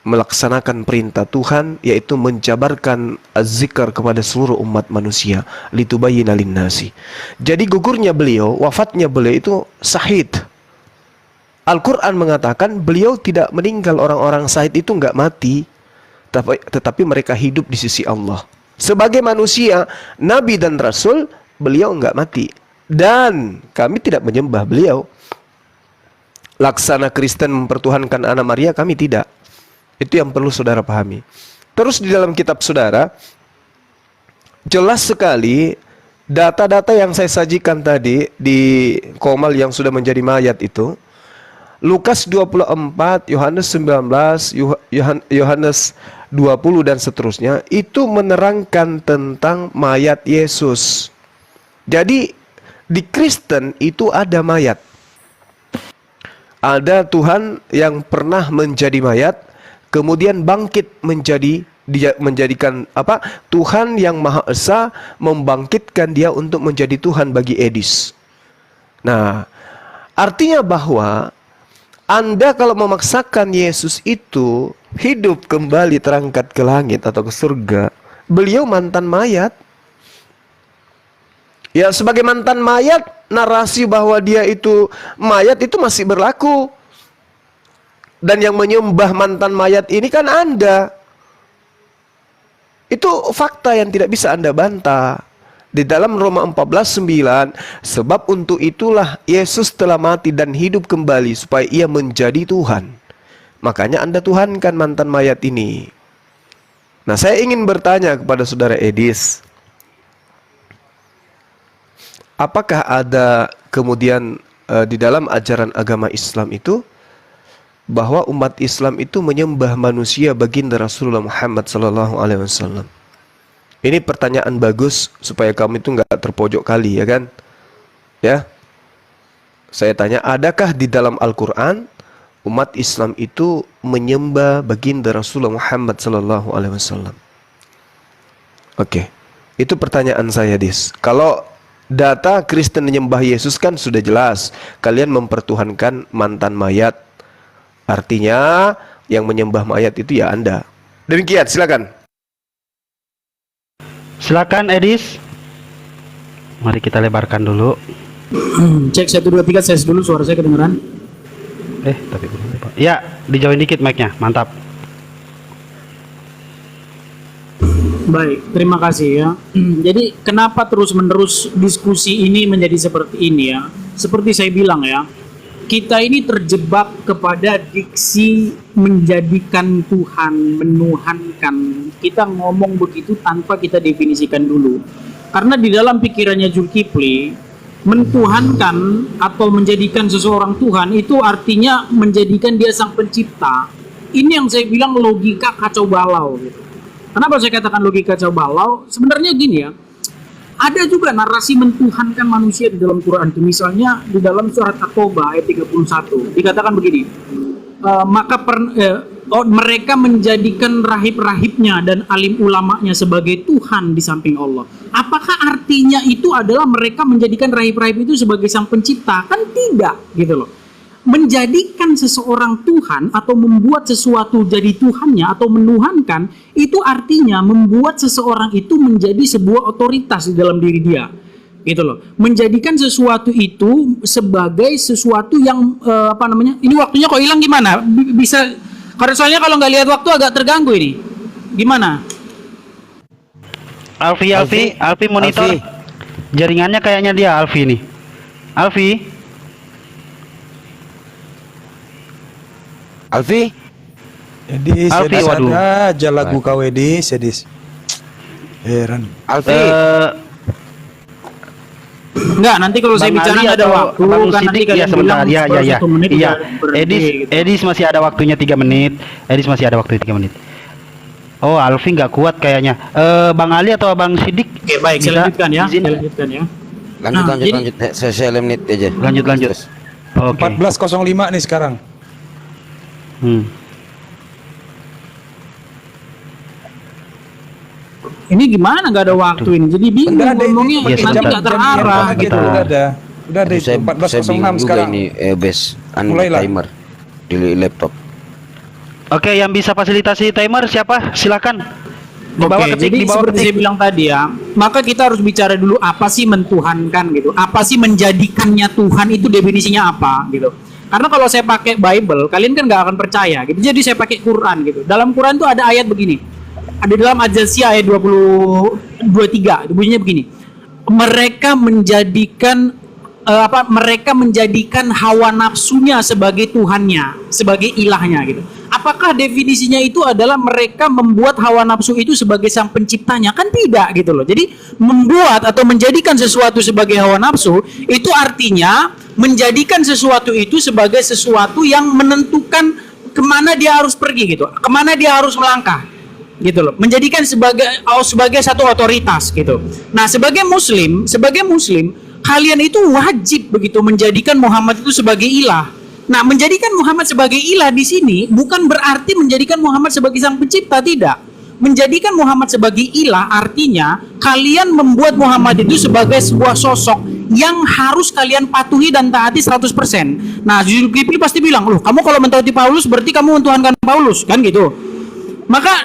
melaksanakan perintah Tuhan, yaitu menjabarkan az-zikr kepada seluruh umat manusia, litubayyina linnasi. Jadi gugurnya beliau, wafatnya beliau itu syahid. Al-Quran mengatakan beliau tidak meninggal, orang-orang syahid itu enggak mati, tetapi mereka hidup di sisi Allah. Sebagai manusia, nabi dan rasul, beliau enggak mati. Dan kami tidak menyembah beliau. Laksana Kristen mempertuhankan anak Maria, kami tidak. Itu yang perlu saudara pahami. Terus di dalam kitab saudara, jelas sekali data-data yang saya sajikan tadi di Komal yang sudah menjadi mayat itu. Lukas 24, Yohanes 19, Yohanes 20 dan seterusnya, itu menerangkan tentang mayat Yesus. Jadi di Kristen itu ada mayat. Ada Tuhan yang pernah menjadi mayat, kemudian bangkit menjadikan apa? Tuhan yang Maha Esa membangkitkan dia untuk menjadi Tuhan bagi Edis. Nah, artinya bahwa Anda kalau memaksakan Yesus itu hidup kembali terangkat ke langit atau ke surga, beliau mantan mayat. Ya, sebagai mantan mayat, narasi bahwa dia itu mayat itu masih berlaku. Dan yang menyembah mantan mayat ini kan Anda. Itu fakta yang tidak bisa Anda bantah. Di dalam Roma 14:9, sebab untuk itulah Yesus telah mati dan hidup kembali supaya ia menjadi Tuhan. Makanya Anda tuhankan mantan mayat ini. Nah, saya ingin bertanya kepada saudara Edis, apakah ada kemudian di dalam ajaran agama Islam itu bahwa umat Islam itu menyembah manusia baginda Rasulullah Muhammad SAW? Ini pertanyaan bagus supaya kamu itu nggak terpojok kali, ya kan? Ya, saya tanya, adakah di dalam Al-Quran umat Islam itu menyembah baginda Rasulullah Muhammad SAW? Oke, itu pertanyaan saya, Dis. Kalau data Kristen menyembah Yesus kan sudah jelas, kalian mempertuhankan mantan mayat. Artinya yang menyembah mayat itu ya Anda. Demikian, silakan. Silakan Edis. Mari kita lebarkan dulu. Cek 1 2 3 tes dulu, suara saya kedengeran. Tapi belum. Ya, dijauhin dikit mic-nya. Mantap. Baik, terima kasih ya. Jadi kenapa terus-menerus diskusi ini menjadi seperti ini ya? Seperti saya bilang ya, kita ini terjebak kepada diksi menjadikan Tuhan, menuhankan. Kita ngomong begitu tanpa kita definisikan dulu. Karena di dalam pikirannya Zulkifli, mentuhankan atau menjadikan seseorang Tuhan itu artinya menjadikan dia sang pencipta. Ini yang saya bilang logika kacau balau gitu. Kenapa saya katakan logika kacau balau? Sebenarnya gini ya, ada juga narasi mentuhankan manusia di dalam Quran itu. Misalnya di dalam surat At-Taubah ayat 31 dikatakan begini, mereka menjadikan rahib-rahibnya dan alim ulamanya sebagai Tuhan di samping Allah. Apakah artinya itu adalah mereka menjadikan rahib-rahib itu sebagai sang pencipta? Kan tidak gitu loh. Menjadikan seseorang Tuhan atau membuat sesuatu jadi Tuhannya atau menuhankan, itu artinya membuat seseorang itu menjadi sebuah otoritas di dalam diri dia, gitu loh. Menjadikan sesuatu itu sebagai sesuatu yang ini waktunya kok hilang gimana? Bisa, karena soalnya kalau nggak lihat waktu agak terganggu ini. Gimana? Alfi monitor. Alfi. Jaringannya kayaknya dia Alfi nih. Alfi, Edis, Alfi, Edis waduh. ada aja lagu kau Edis. Heran. Alfi, Enggak, nanti kalau saya Bang bicara Ali nggak ada atau waktu, Bang kan nanti Sidik, kalian ya sebentar, bilang ya, baru ya. 1 menit Iya, udah berhenti, gitu. Edis masih ada waktunya 3 menit. Edis masih ada waktu 3 menit. Oh, Alfi nggak kuat kayaknya. Bang Ali atau Bang Sidik? Oke, baik, bisa saya lanjutkan ya. izin? Saya lanjutkan ya. lanjut. jadi- Saya menit aja. Lanjut. Oke. 14.05 nih sekarang. Ini gimana nggak ada waktu ini? Jadi bingung Enggak ada ngomongnya, Iya, nanti sebentar. nggak terarah Sebentar. gitu. Udah ada. Udah ada Aduh, itu saya 14.06 bingung juga sekarang. ini bes Mulailah. timer di laptop. Oke, yang bisa fasilitasi timer siapa? Silakan. Di bawah Oke, ketik, jadi di bawah seperti ketik. saya bilang tadi ya, maka kita harus bicara dulu apa sih mentuhankan gitu. Apa sih menjadikannya Tuhan itu definisinya apa gitu. Karena kalau saya pakai Bible, kalian kan nggak akan percaya gitu. Jadi saya pakai Quran gitu. Dalam Quran tuh ada ayat begini. Ada dalam Az-Zasiyah ayat 23, bunyinya begini. Mereka menjadikan mereka menjadikan hawa nafsunya sebagai Tuhannya, sebagai ilahnya gitu. Apakah definisinya itu adalah mereka membuat hawa nafsu itu sebagai sang penciptanya? Kan tidak gitu loh. Jadi membuat atau menjadikan sesuatu sebagai hawa nafsu itu artinya menjadikan sesuatu itu sebagai sesuatu yang menentukan kemana dia harus pergi gitu, kemana dia harus melangkah gitu loh, menjadikan sebagai satu otoritas gitu. Nah, sebagai muslim kalian itu wajib begitu menjadikan Muhammad itu sebagai ilah. Nah, menjadikan Muhammad sebagai ilah di sini bukan berarti menjadikan Muhammad sebagai sang pencipta, tidak. Menjadikan Muhammad sebagai ilah artinya kalian membuat Muhammad itu sebagai sebuah sosok yang harus kalian patuhi dan taati 100%. Nah, Zulkifli pasti bilang, "Loh, kamu kalau mentaati Paulus berarti kamu mentuhankan Paulus." Kan gitu. Maka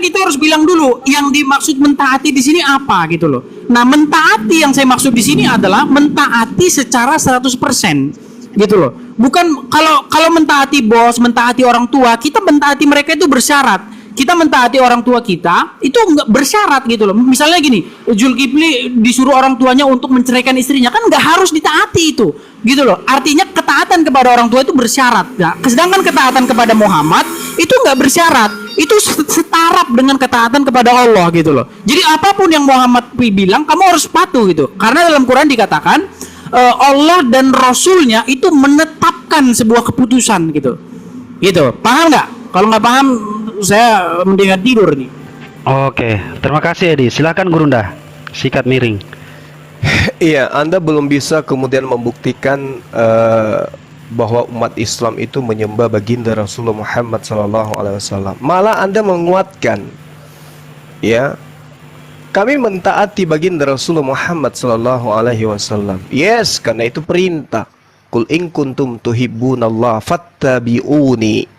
kita harus bilang dulu yang dimaksud mentaati di sini apa gitu loh. Nah, mentaati yang saya maksud di sini adalah mentaati secara 100% gitu loh. Bukan kalau mentaati bos, mentaati orang tua, kita mentaati mereka itu bersyarat. Kita mentaati orang tua kita itu nggak bersyarat gitu loh. Misalnya gini, Zulkifli disuruh orang tuanya untuk menceraikan istrinya, kan nggak harus ditaati itu, gitu loh. Artinya ketaatan kepada orang tua itu bersyarat. Nah, sedangkan ketaatan kepada Muhammad itu nggak bersyarat, itu setaraf dengan ketaatan kepada Allah gitu loh. Jadi apapun yang Muhammad bilang, kamu harus patuh gitu. Karena dalam Quran dikatakan Allah dan Rasulnya itu menetapkan sebuah keputusan gitu. Gitu, paham nggak? Kalau nggak paham, saya mendingan tidur nih. Oke, terima kasih Edi. Silakan Gurunda. Sikat miring. Iya, Anda belum bisa kemudian membuktikan bahwa umat Islam itu menyembah baginda Rasulullah Muhammad SAW. Malah Anda menguatkan, ya, kami mentaati baginda Rasulullah Muhammad SAW. Yes, karena itu perintah. Qul in kuntum tuhibbunallah fattabi'uni.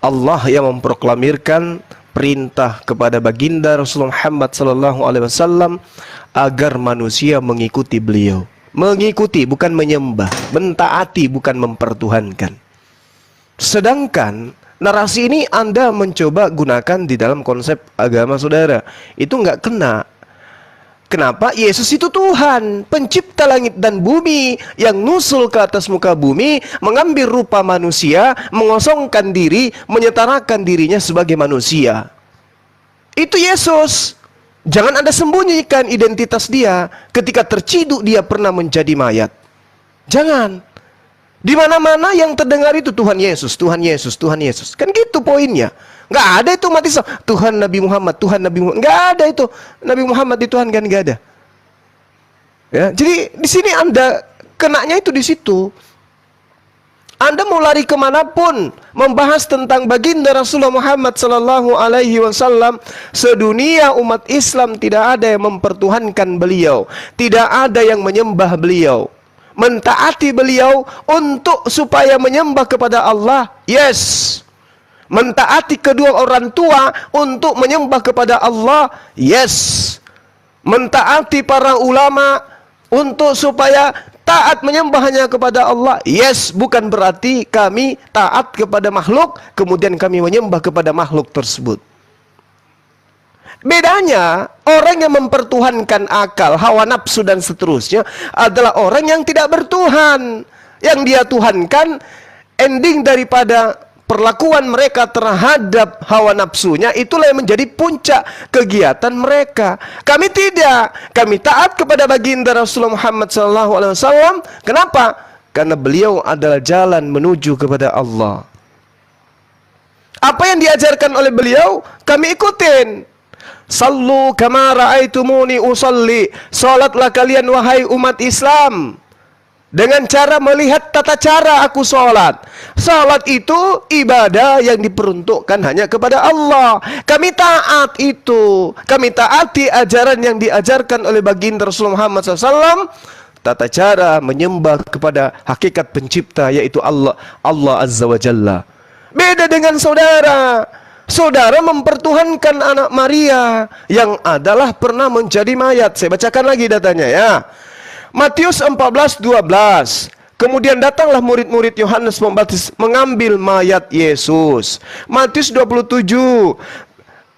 Allah yang memproklamirkan perintah kepada baginda Rasulullah Muhammad SAW agar manusia mengikuti beliau. Mengikuti bukan menyembah, mentaati bukan mempertuhankan. Sedangkan narasi ini Anda mencoba gunakan di dalam konsep agama saudara, itu nggak kena. Kenapa? Yesus itu Tuhan, pencipta langit dan bumi, yang nusul ke atas muka bumi, mengambil rupa manusia, mengosongkan diri, menyetarakan dirinya sebagai manusia. Itu Yesus. Jangan Anda sembunyikan identitas dia ketika terciduk dia pernah menjadi mayat. Jangan. Di mana-mana yang terdengar itu Tuhan Yesus, Tuhan Yesus, Tuhan Yesus. Kan gitu poinnya. Nggak ada itu umat Islam. Tuhan Nabi Muhammad, Tuhan Nabi Muhammad. Nggak ada itu. Nabi Muhammad di Tuhan kan nggak ada. Ya, jadi di sini Anda kenanya itu di situ. Anda mau lari kemanapun membahas tentang baginda Rasulullah Muhammad Sallallahu Alaihi Wasallam, sedunia umat Islam tidak ada yang mempertuhankan beliau, tidak ada yang menyembah beliau, mentaati beliau untuk supaya menyembah kepada Allah. Yes. Mentaati kedua orang tua untuk menyembah kepada Allah. Yes. Mentaati para ulama untuk supaya taat menyembahnya kepada Allah. Yes, bukan berarti kami taat kepada makhluk kemudian kami menyembah kepada makhluk tersebut. Bedanya, orang yang mempertuhankan akal, hawa nafsu dan seterusnya adalah orang yang tidak bertuhan. Yang dia tuhankan ending daripada perlakuan mereka terhadap hawa nafsunya, itulah yang menjadi puncak kegiatan mereka. Kami tidak, kami taat kepada baginda Rasulullah Muhammad SAW. Kenapa? Karena beliau adalah jalan menuju kepada Allah. Apa yang diajarkan oleh beliau, kami ikutin. Sallu kama ra'aitumuni usalli. Salatlah kalian wahai umat Islam dengan cara melihat tata cara aku sholat. Sholat itu ibadah yang diperuntukkan hanya kepada Allah. Kami taat itu. Kami taati ajaran yang diajarkan oleh baginda Rasulullah Muhammad SAW. Tata cara menyembah kepada hakikat pencipta, yaitu Allah, Allah Azza wa Jalla. Beda dengan saudara. Saudara mempertuhankan anak Maria yang adalah pernah menjadi mayat. Saya bacakan lagi datanya ya. Matius 14:12. Kemudian datanglah murid-murid Yohanes Pembaptis mengambil mayat Yesus. Matius 27.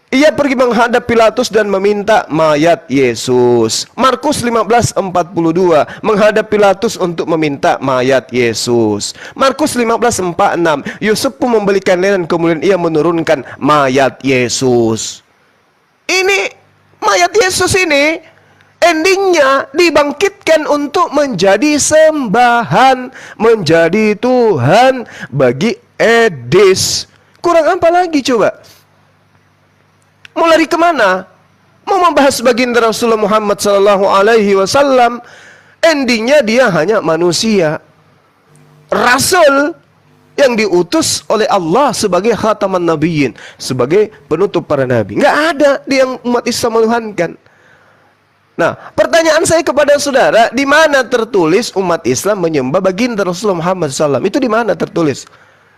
Ia pergi menghadap Pilatus dan meminta mayat Yesus. Markus 15:42. Menghadap Pilatus untuk meminta mayat Yesus. Markus 15:46. Yusuf pun membelikan linen, kemudian ia menurunkan mayat Yesus. Ini mayat Yesus ini endingnya dibangkitkan untuk menjadi sembahan, menjadi Tuhan bagi Edis. Kurang apa lagi coba? Mau lari kemana? Mau membahas baginda Rasulullah Muhammad Sallallahu Alaihi Wasallam, endingnya dia hanya manusia, rasul yang diutus oleh Allah sebagai khataman nabiyyin, sebagai penutup para nabi. Nggak ada yang umat Islam meluhankan. Nah, pertanyaan saya kepada saudara, di mana tertulis umat Islam menyembah baginda Rasulullah Muhammad SAW? Itu di mana tertulis?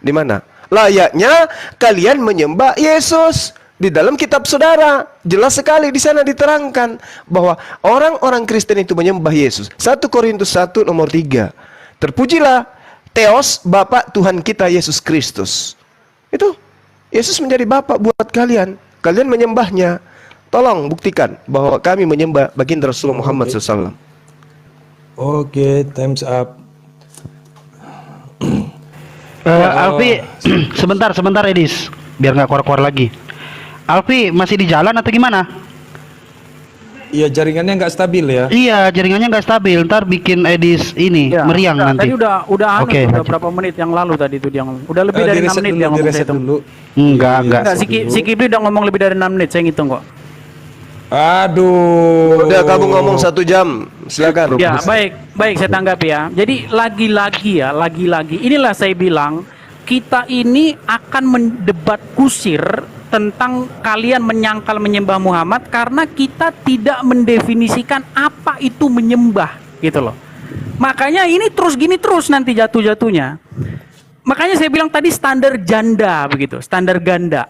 Di mana? Layaknya kalian menyembah Yesus. Di dalam kitab saudara, jelas sekali di sana diterangkan bahwa orang-orang Kristen itu menyembah Yesus. 1 Korintus 1 nomor 3. Terpujilah Theos, Bapa Tuhan kita Yesus Kristus. Itu, Yesus menjadi Bapa buat kalian. Kalian menyembahnya. Tolong buktikan bahwa kami menyembah baginda Rasulullah Muhammad SAW. Oke, time's up. Alfi, sebentar Edis, biar nggak keluar-keluar lagi. Alfi masih di jalan atau gimana? Iya, jaringannya nggak stabil ya. Iya, jaringannya nggak stabil. Ntar bikin Edis ini meriang nanti. Tadi udah Oke. udah berapa menit yang lalu tadi itu dia ngomong. Udah lebih dari 6 menit dia ngomong saya hitung. dulu. Enggak. Si Kibli udah ngomong lebih dari 6 menit, saya ngitung kok. Aduh. Udah kamu ngomong 1 jam. Silakan. Ya, baik saya tanggapi ya. Jadi lagi-lagi inilah saya bilang kita ini akan mendebat kusir tentang kalian menyangkal menyembah Muhammad karena kita tidak mendefinisikan apa itu menyembah gitu loh. Makanya ini terus gini terus nanti jatuh-jatuhnya. Makanya saya bilang tadi standar janda begitu, standar ganda.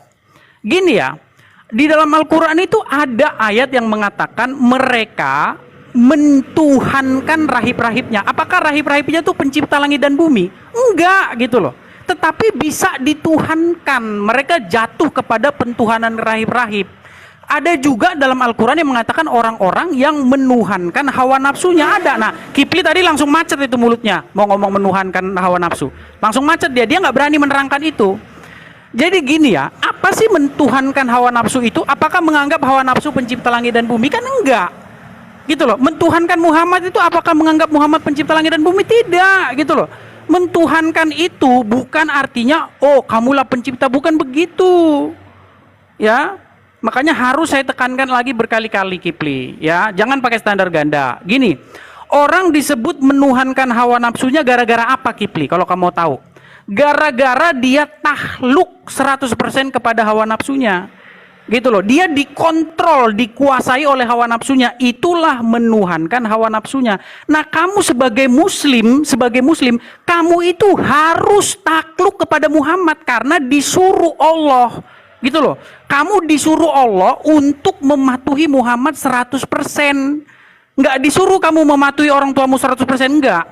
Gini ya, di dalam Al-Quran itu ada ayat yang mengatakan mereka mentuhankan rahib-rahibnya. Apakah rahib-rahibnya itu pencipta langit dan bumi? Enggak gitu loh. Tetapi bisa dituhankan. Mereka jatuh kepada pentuhanan rahib-rahib. Ada juga dalam Al-Quran yang mengatakan orang-orang yang menuhankan hawa nafsunya ada. Nah, Kipli tadi langsung macet itu mulutnya, mau ngomong menuhankan hawa nafsu. Langsung macet dia nggak berani menerangkan itu. Jadi gini ya, apa sih mentuhankan hawa nafsu itu? Apakah menganggap hawa nafsu pencipta langit dan bumi? Kan enggak. Gitu loh. Mentuhankan Muhammad itu apakah menganggap Muhammad pencipta langit dan bumi? Tidak, gitu loh. Mentuhankan itu bukan artinya, oh kamulah pencipta, bukan begitu. Ya. Makanya harus saya tekankan lagi berkali-kali Kipli, ya, jangan pakai standar ganda. Gini, orang disebut menuhankan hawa nafsunya gara-gara apa Kipli? Kalau kamu mau tahu, gara-gara dia takluk 100% kepada hawa nafsunya, gitu loh. Dia dikontrol, dikuasai oleh hawa nafsunya. Itulah menuhankan hawa nafsunya. Nah, kamu sebagai muslim, kamu itu harus takluk kepada Muhammad karena disuruh Allah. Gitu loh, kamu disuruh Allah untuk mematuhi Muhammad 100%. Nggak disuruh kamu mematuhi orang tuamu 100%, enggak.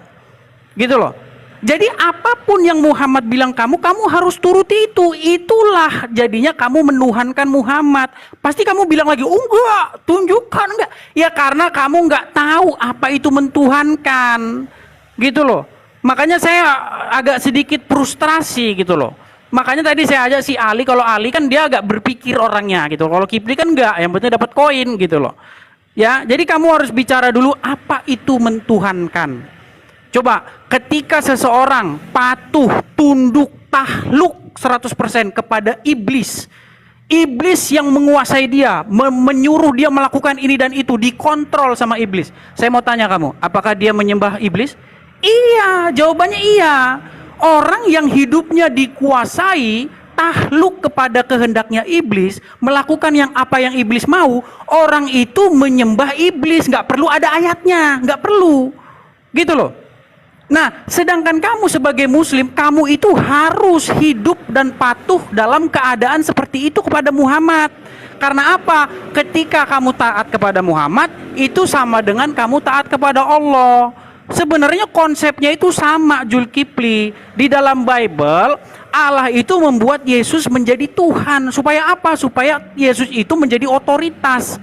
Gitu loh. Jadi apapun yang Muhammad bilang kamu harus turuti itu. Itulah jadinya kamu menuhankan Muhammad. Pasti kamu bilang lagi, enggak, tunjukkan, enggak. Ya karena kamu nggak tahu apa itu mentuhankan. Gitu loh. Makanya saya agak sedikit frustrasi gitu loh. Makanya tadi saya ajak si Ali, kalau Ali kan dia agak berpikir orangnya gitu. Kalau Kipli kan enggak, yang penting dapat koin gitu loh. Ya, jadi kamu harus bicara dulu apa itu mentuhankan. Coba, ketika seseorang patuh, tunduk, takluk 100% kepada iblis. Iblis yang menguasai dia, menyuruh dia melakukan ini dan itu, dikontrol sama iblis. Saya mau tanya kamu, apakah dia menyembah iblis? Iya, jawabannya iya. Orang yang hidupnya dikuasai, takluk kepada kehendaknya iblis, melakukan apa yang iblis mau, orang itu menyembah iblis, nggak perlu ada ayatnya, nggak perlu, gitu loh. Nah, sedangkan kamu sebagai muslim, kamu itu harus hidup dan patuh dalam keadaan seperti itu kepada Muhammad. Karena apa? Ketika kamu taat kepada Muhammad, itu sama dengan kamu taat kepada Allah. Sebenarnya konsepnya itu sama, Zulkifli. Di dalam Bible, Allah itu membuat Yesus menjadi Tuhan. Supaya apa? Supaya Yesus itu menjadi otoritas.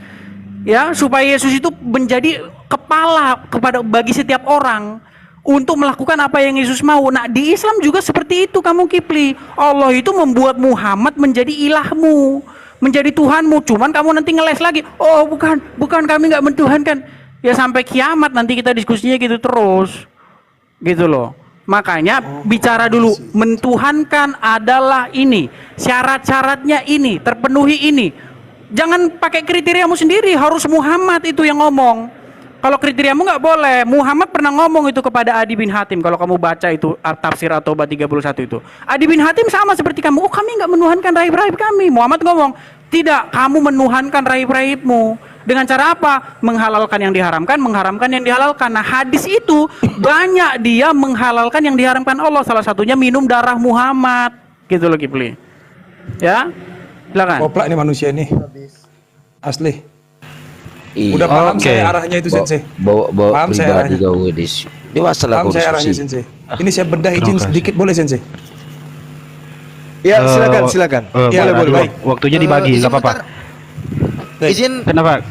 Ya, supaya Yesus itu menjadi kepala bagi setiap orang untuk melakukan apa yang Yesus mau. Nah, di Islam juga seperti itu kamu Kifli. Allah itu membuat Muhammad menjadi ilahmu, menjadi Tuhanmu. Cuman kamu nanti ngeles lagi. Oh, bukan kami nggak mentuhankan. Ya sampai kiamat nanti kita diskusinya gitu terus. Gitu loh. Makanya bicara dulu, mentuhankan adalah ini, syarat-syaratnya ini, terpenuhi ini. Jangan pakai kriteriamu sendiri, harus Muhammad itu yang ngomong. Kalau kriteriamu nggak boleh. Muhammad pernah ngomong itu kepada Adi bin Hatim. Kalau kamu baca itu tafsir At-Taubah 31 itu. Adi bin Hatim sama seperti kamu. Oh, kami nggak menuhankan raib-raib kami. Muhammad ngomong, tidak, kamu menuhankan raib-raibmu. Dengan cara apa? Menghalalkan yang diharamkan, mengharamkan yang dihalalkan. Nah, hadis itu banyak dia menghalalkan yang diharamkan Allah. Salah satunya minum darah Muhammad. Gitu loh Kifli. Ya, silakan. Koplak nih manusia ini. Asli. Iya. Udah paham saya arahnya itu Sensei. Bawa Paham saya pribadi arahnya. kau Wedis. Dewasa lah Paham kau saya arahnya diskusi. Sensei. Ini saya bedah izin sedikit boleh Sensei? Ya, silakan. Ya, Boleh. baik. Waktunya dibagi, nggak apa-apa. Izin Kenapa?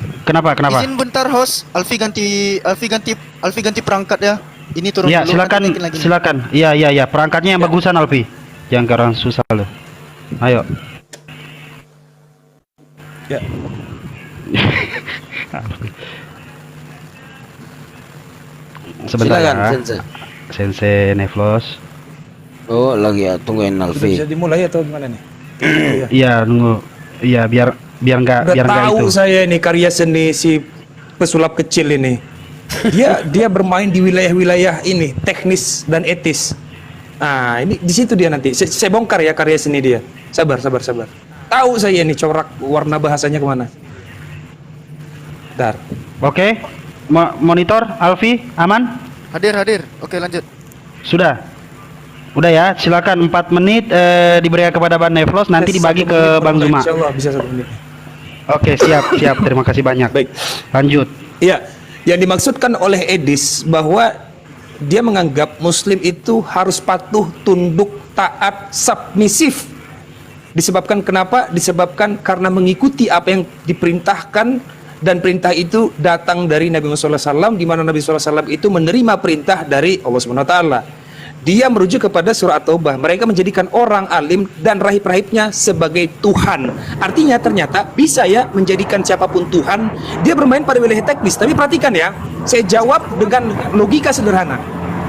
izin bentar host. Alfi ganti perangkat ya. Ini turun Ya, dulu. silakan, nanti naikin lagi. silakan. Iya. Perangkatnya yang bagusan Alfi. Jangan karena susah loh. Ayo. Ya. Sebentar Silakan, ya. Sensei. Sensei Nevlos. Oh, lagi ya, tungguin Sudah Alfi. bisa dimulai atau gimana nih? Iya, nunggu. Iya, biar Udah nggak tahu itu. saya ini karya seni si pesulap kecil ini. Dia bermain di wilayah-wilayah ini, teknis dan etis. Nah, ini di situ dia nanti. Saya bongkar ya karya seni dia. Sabar. Tahu saya ini corak warna bahasanya kemana. Bentar. Oke. Monitor Alfi aman? Hadir. Oke, lanjut. Sudah. Udah ya, silakan 4 menit diberikan kepada Bang Nevlos, nanti dibagi ke Bang Zuma. Insyaallah bisa 1 menit. Oke, siap. Terima kasih banyak. Baik. Lanjut. Iya, yang dimaksudkan oleh Edis bahwa dia menganggap Muslim itu harus patuh, tunduk, taat, submisif Disebabkan kenapa? Disebabkan karena mengikuti apa yang diperintahkan, dan perintah itu datang dari Nabi Muhammad SAW, di mana Nabi SAW itu menerima perintah dari Allah SWT. Dia merujuk kepada surah At-Taubah. Mereka menjadikan orang alim dan rahib-rahibnya sebagai Tuhan. Artinya ternyata bisa ya menjadikan siapapun Tuhan. Dia bermain pada wilayah teknis. Tapi perhatikan ya, saya jawab dengan logika sederhana.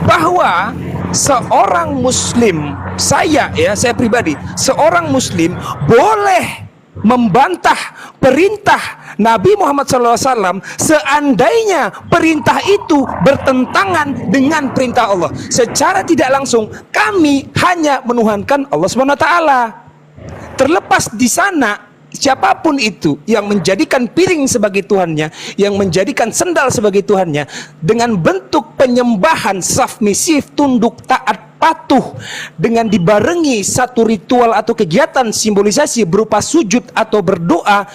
Bahwa seorang muslim, saya pribadi, seorang muslim boleh membantah perintah Nabi Muhammad SAW seandainya perintah itu bertentangan dengan perintah Allah. Secara tidak langsung kami hanya menuhankan Allah SWT. Terlepas di sana, siapapun itu yang menjadikan piring sebagai Tuhannya, yang menjadikan sendal sebagai Tuhannya, dengan bentuk penyembahan submisif, tunduk, taat, patuh, dengan dibarengi satu ritual atau kegiatan simbolisasi berupa sujud atau berdoa,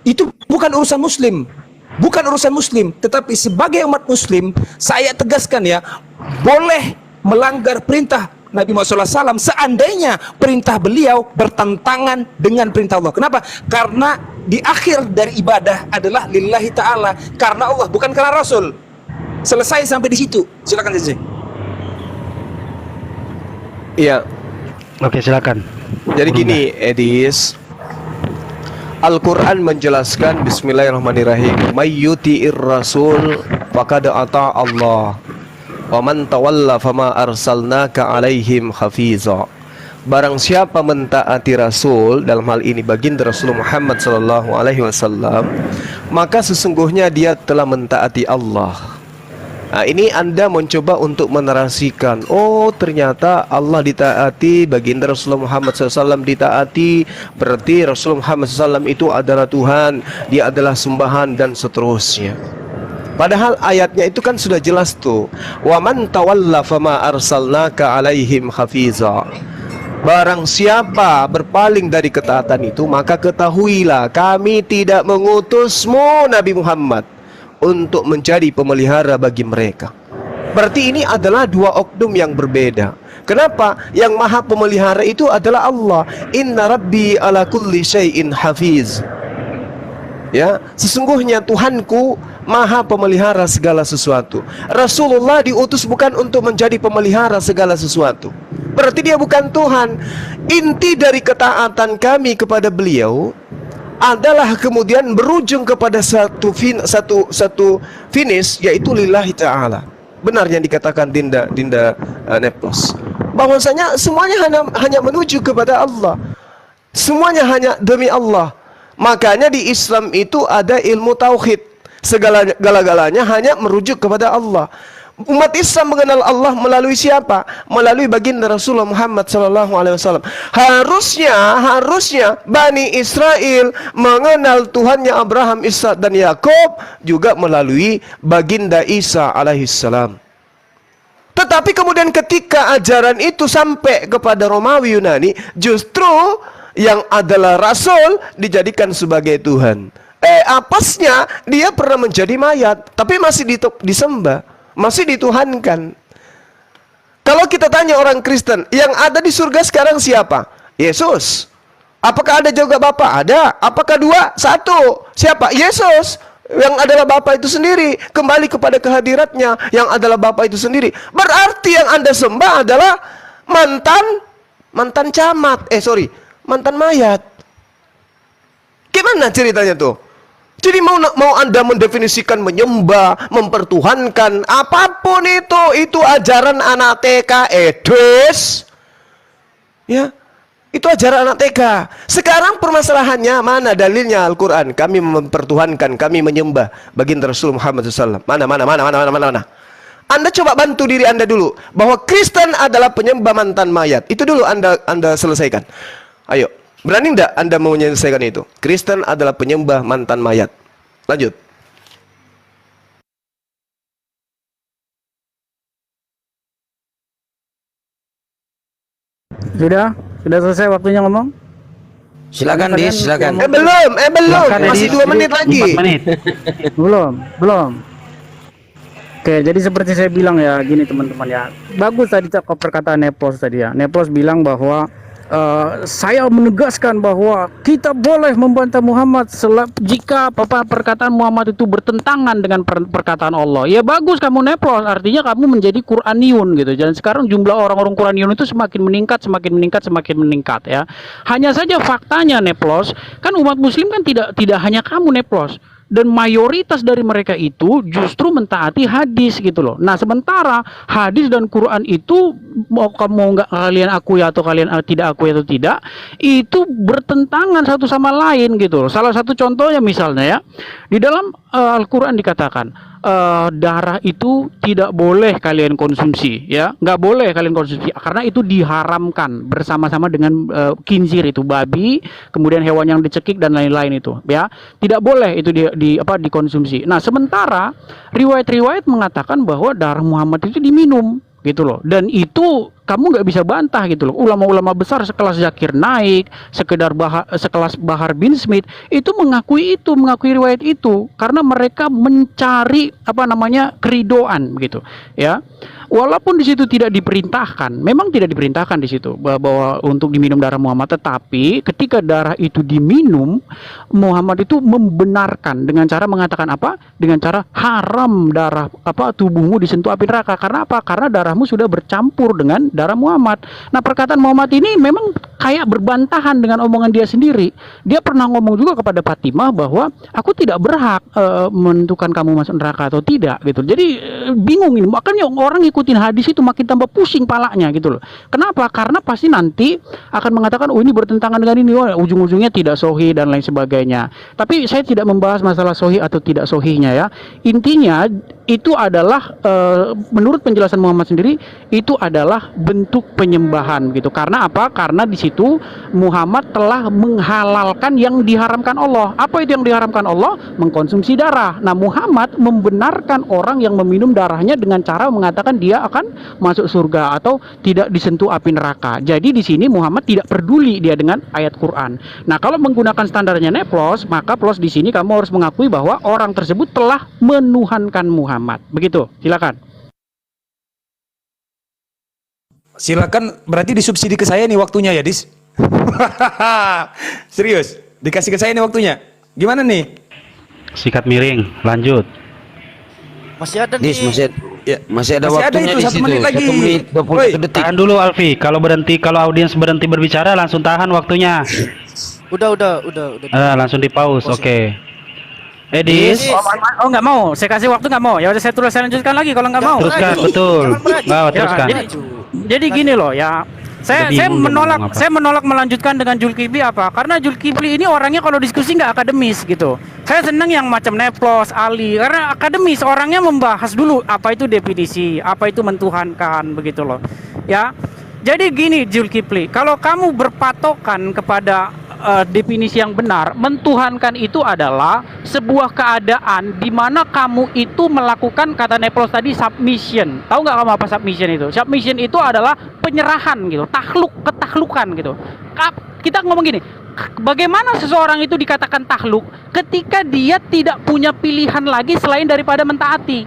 itu bukan urusan muslim. Bukan urusan muslim. Tetapi sebagai umat muslim, saya tegaskan ya, boleh melanggar perintah Nabi Muhammad SAW seandainya perintah beliau bertentangan dengan perintah Allah. Kenapa? Karena di akhir dari ibadah adalah lillahi ta'ala, karena Allah, bukan karena Rasul. Selesai sampai di situ. Silakan saja. Iya. Oke, silakan. Jadi gini, Edis, Al-Quran menjelaskan bismillahirrahmanirrahim, mayyuti'ir rasul faqad ata Allah wa man tawalla fama arsalnaka alaihim hafiza. Barang siapa mentaati Rasul, dalam hal ini baginda Rasulullah Muhammad sallallahu alaihi wasallam, maka sesungguhnya dia telah mentaati Allah. Nah, ini Anda mencoba untuk menarasikan, oh ternyata Allah ditaati, baginda Rasulullah Muhammad SAW ditaati, berarti Rasulullah Muhammad SAW itu adalah Tuhan, dia adalah sembahan, dan seterusnya. Padahal ayatnya itu kan sudah jelas tuh, wa man tawalla fama arsalnaka alaihim hafiza. Barang siapa berpaling dari ketaatan itu, maka ketahuilah kami tidak mengutusmu Nabi Muhammad untuk menjadi pemelihara bagi mereka. Berarti ini adalah dua oknum yang berbeda. Kenapa? Yang maha pemelihara itu adalah Allah. Inna rabbi ala kulli syai'in hafiz. Ya, sesungguhnya Tuhanku maha pemelihara segala sesuatu. Rasulullah diutus bukan untuk menjadi pemelihara segala sesuatu. Berarti dia bukan Tuhan. Inti dari ketaatan kami kepada beliau adalah kemudian berujung kepada satu finish, yaitu lillahi ta'ala. Benar yang dikatakan Dinda Neplos, bahwasanya semuanya hanya menuju kepada Allah, semuanya hanya demi Allah. Makanya di Islam itu ada ilmu tauhid, segala-galanya hanya merujuk kepada Allah. Umat Islam mengenal Allah melalui siapa? Melalui baginda Rasulullah Muhammad SAW. Harusnya Bani Israel mengenal Tuhannya Abraham, Ishak, dan Yakub juga melalui baginda Isa alaihissalam. Tetapi kemudian ketika ajaran itu sampai kepada Romawi Yunani, justru yang adalah Rasul dijadikan sebagai Tuhan. Apesnya dia pernah menjadi mayat, tapi masih disembah, masih dituhankan. Kalau kita tanya orang Kristen, yang ada di surga sekarang siapa? Yesus. Apakah ada juga Bapa? Ada. Apakah dua? Satu. Siapa? Yesus. Yang adalah Bapa itu sendiri. Kembali kepada kehadiratnya, yang adalah Bapa itu sendiri. Berarti yang Anda sembah adalah mantan camat. Mantan mayat. Gimana ceritanya tuh? Jadi mau Anda mendefinisikan menyembah, mempertuhankan, apapun itu ajaran anak TK, Edis. Ya, itu ajaran anak TK. Sekarang permasalahannya mana dalilnya Al-Quran? Kami mempertuhankan, kami menyembah baginda Rasul Muhammad SAW. Mana? Anda coba bantu diri Anda dulu bahwa Kristen adalah penyembah mantan mayat. Itu dulu Anda selesaikan. Ayo. Berani enggak Anda mau menyelesaikan itu? Kristen adalah penyembah mantan mayat. Lanjut. Sudah selesai waktunya ngomong? Silakan Dis, silakan. Belum. Masih 2 menit lagi. 4 menit. Belum. Oke, jadi seperti saya bilang ya, gini teman-teman ya. Bagus tadi perkataan Neplos tadi ya. Neplos bilang bahwa saya menegaskan bahwa kita boleh membantah Muhammad jika perkataan Muhammad itu bertentangan dengan perkataan Allah. Ya bagus kamu neplos, artinya kamu menjadi Quraniun gitu. Dan sekarang jumlah orang-orang Quraniun itu semakin meningkat ya. Hanya saja faktanya neplos, kan umat muslim kan tidak hanya kamu neplos. Dan mayoritas dari mereka itu justru mentaati hadis gitu loh. Nah sementara hadis dan Quran itu mau nggak kalian akui atau kalian tidak akui atau tidak, itu bertentangan satu sama lain gitu loh. Salah satu contohnya misalnya ya, di dalam Al-Quran dikatakan darah itu tidak boleh kalian konsumsi ya, nggak boleh kalian konsumsi karena itu diharamkan bersama-sama dengan khinzir itu babi, kemudian hewan yang dicekik dan lain-lain itu ya, tidak boleh itu dikonsumsi. Nah sementara riwayat-riwayat mengatakan bahwa darah Muhammad itu diminum gitu loh, dan itu kamu nggak bisa bantah gitu loh. Ulama-ulama besar sekelas Zakir Naik, sekelas Bahar bin Smith itu mengakui riwayat itu karena mereka mencari keridoan gitu ya. Walaupun di situ tidak diperintahkan, memang tidak diperintahkan di situ bahwa untuk diminum darah Muhammad, tetapi ketika darah itu diminum, Muhammad itu membenarkan dengan cara mengatakan apa? Dengan cara haram darah tubuhmu disentuh api neraka. Karena apa? Karena darahmu sudah bercampur dengan darah Muhammad. Nah, perkataan Muhammad ini memang kayak berbantahan dengan omongan dia sendiri. Dia pernah ngomong juga kepada Fatimah bahwa aku tidak berhak menentukan kamu masuk neraka atau tidak gitu. Jadi bingung ini. Makanya orang ikutin hadis itu makin tambah pusing palanya gitu loh. Kenapa? Karena pasti nanti akan mengatakan oh ini bertentangan dengan ini, ujung-ujungnya tidak sahih dan lain sebagainya. Tapi saya tidak membahas masalah sahih atau tidak sahihnya ya. Intinya itu adalah menurut penjelasan Muhammad sendiri itu adalah bentuk penyembahan gitu. Karena apa? Karena di situ Muhammad telah menghalalkan yang diharamkan Allah. Apa itu yang diharamkan Allah? Mengkonsumsi darah. Nah, Muhammad membenarkan orang yang meminum darahnya dengan cara mengatakan dia akan masuk surga atau tidak disentuh api neraka. Jadi di sini Muhammad tidak peduli dia dengan ayat Quran. Nah, kalau menggunakan standarnya Neplos, maka Plos di sini kamu harus mengakui bahwa orang tersebut telah menuhankan Muhammad. Begitu. Silakan. Silakan, berarti disubsidi ke saya nih waktunya ya, Dis. Serius, dikasih ke saya nih waktunya. Gimana nih? Sikat miring, lanjut. Masih ada Dis, nih. masih ada Masih ada waktunya itu, di 1 situ. menit lagi. 1 menit 21 Woi, detik. Tahan dulu Alfi, kalau audiens berhenti berbicara langsung tahan waktunya. Udah. Langsung di pause, oke. Edis, Oh nggak mau, saya kasih waktu nggak mau. Ya udah saya lanjutkan lagi kalau nggak mau. teruskan, betul. Teruskan. Jadi gini loh ya. Saya menolak melanjutkan dengan Zulkifli apa? Karena Zulkifli ini orangnya kalau diskusi nggak akademis gitu. Saya senang yang macam Neplos, Ali, karena akademis orangnya membahas dulu apa itu definisi, apa itu mentuhankan begitu loh. Ya. Jadi gini Zulkifli, kalau kamu berpatokan kepada definisi yang benar, mentuhankan itu adalah sebuah keadaan di mana kamu itu melakukan, kata Neplos tadi, submission. Tahu nggak kamu apa submission itu? Submission itu adalah penyerahan gitu, ketaklukan gitu. Kita ngomong gini, bagaimana seseorang itu dikatakan takluk ketika dia tidak punya pilihan lagi selain daripada mentaati.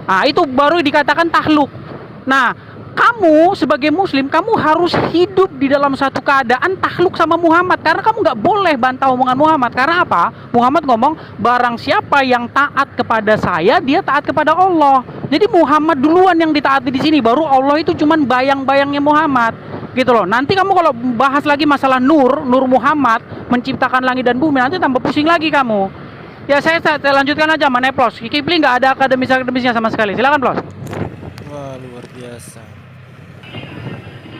Nah, itu baru dikatakan takluk. Nah, kamu sebagai muslim, kamu harus hidup di dalam satu keadaan takluk sama Muhammad. Karena kamu nggak boleh bantah omongan Muhammad. Karena apa? Muhammad ngomong, barang siapa yang taat kepada saya, dia taat kepada Allah. Jadi Muhammad duluan yang ditaati di sini, baru Allah itu cuman bayang-bayangnya Muhammad. Gitu loh. Nanti kamu kalau bahas lagi masalah Nur Muhammad menciptakan langit dan bumi, nanti tambah pusing lagi kamu. Ya saya lanjutkan aja mana Plos. Kifli nggak ada akademisnya sama sekali. Silakan Plos. Wah, luar biasa.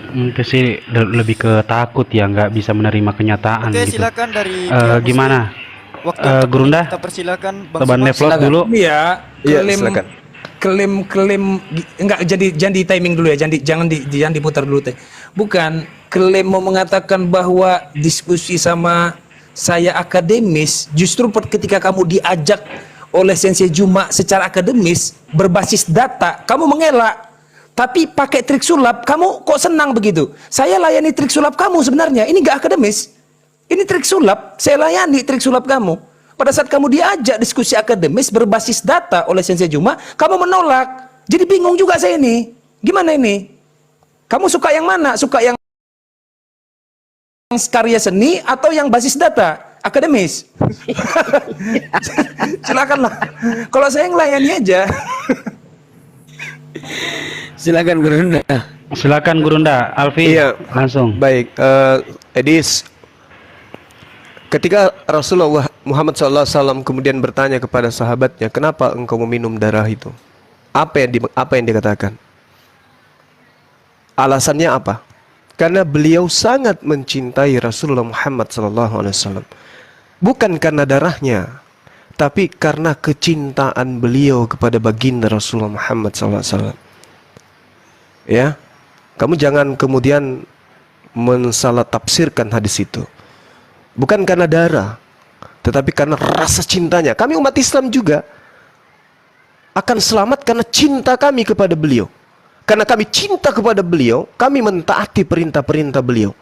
Itu sih lebih ke takut ya, nggak bisa menerima kenyataan. Oke, gitu. silakan dari Gimana? waktu Gerunda? kita persilakan Bang Teban Simak. Neplos dulu. Iya, Iya, silakan. klaim enggak, jangan di timing dulu ya, jangan diputar dulu teh. Bukan klaim mau mengatakan bahwa diskusi sama saya akademis, justru ketika kamu diajak oleh Sensei Juma secara akademis berbasis data, kamu mengelak. Tapi pakai trik sulap, kamu kok senang begitu? Saya layani trik sulap kamu sebenarnya, ini nggak akademis. Ini trik sulap, saya layani trik sulap kamu. Pada saat kamu diajak diskusi akademis berbasis data oleh Sensei Juma, kamu menolak. Jadi bingung juga saya ini. Gimana ini? Kamu suka yang mana? Suka yang karya seni atau yang basis data akademis? Silakanlah. Kalau saya ngelayani aja. Silakan Gurunda. Silakan Gurunda, Alfi. Iya. Langsung. Baik, Edis. Ketika Rasulullah Muhammad SAW kemudian bertanya kepada sahabatnya, kenapa engkau meminum darah itu? Apa yang dikatakan? Alasannya apa? Karena beliau sangat mencintai Rasulullah Muhammad SAW. Bukan karena darahnya, tapi karena kecintaan beliau kepada baginda Rasulullah Muhammad SAW. Ya, kamu jangan kemudian mensalah tafsirkan hadis itu. Bukan karena darah, tetapi karena rasa cintanya. Kami umat Islam juga akan selamat karena cinta kami kepada beliau. Karena kami cinta kepada beliau, kami mentaati perintah-perintah beliau.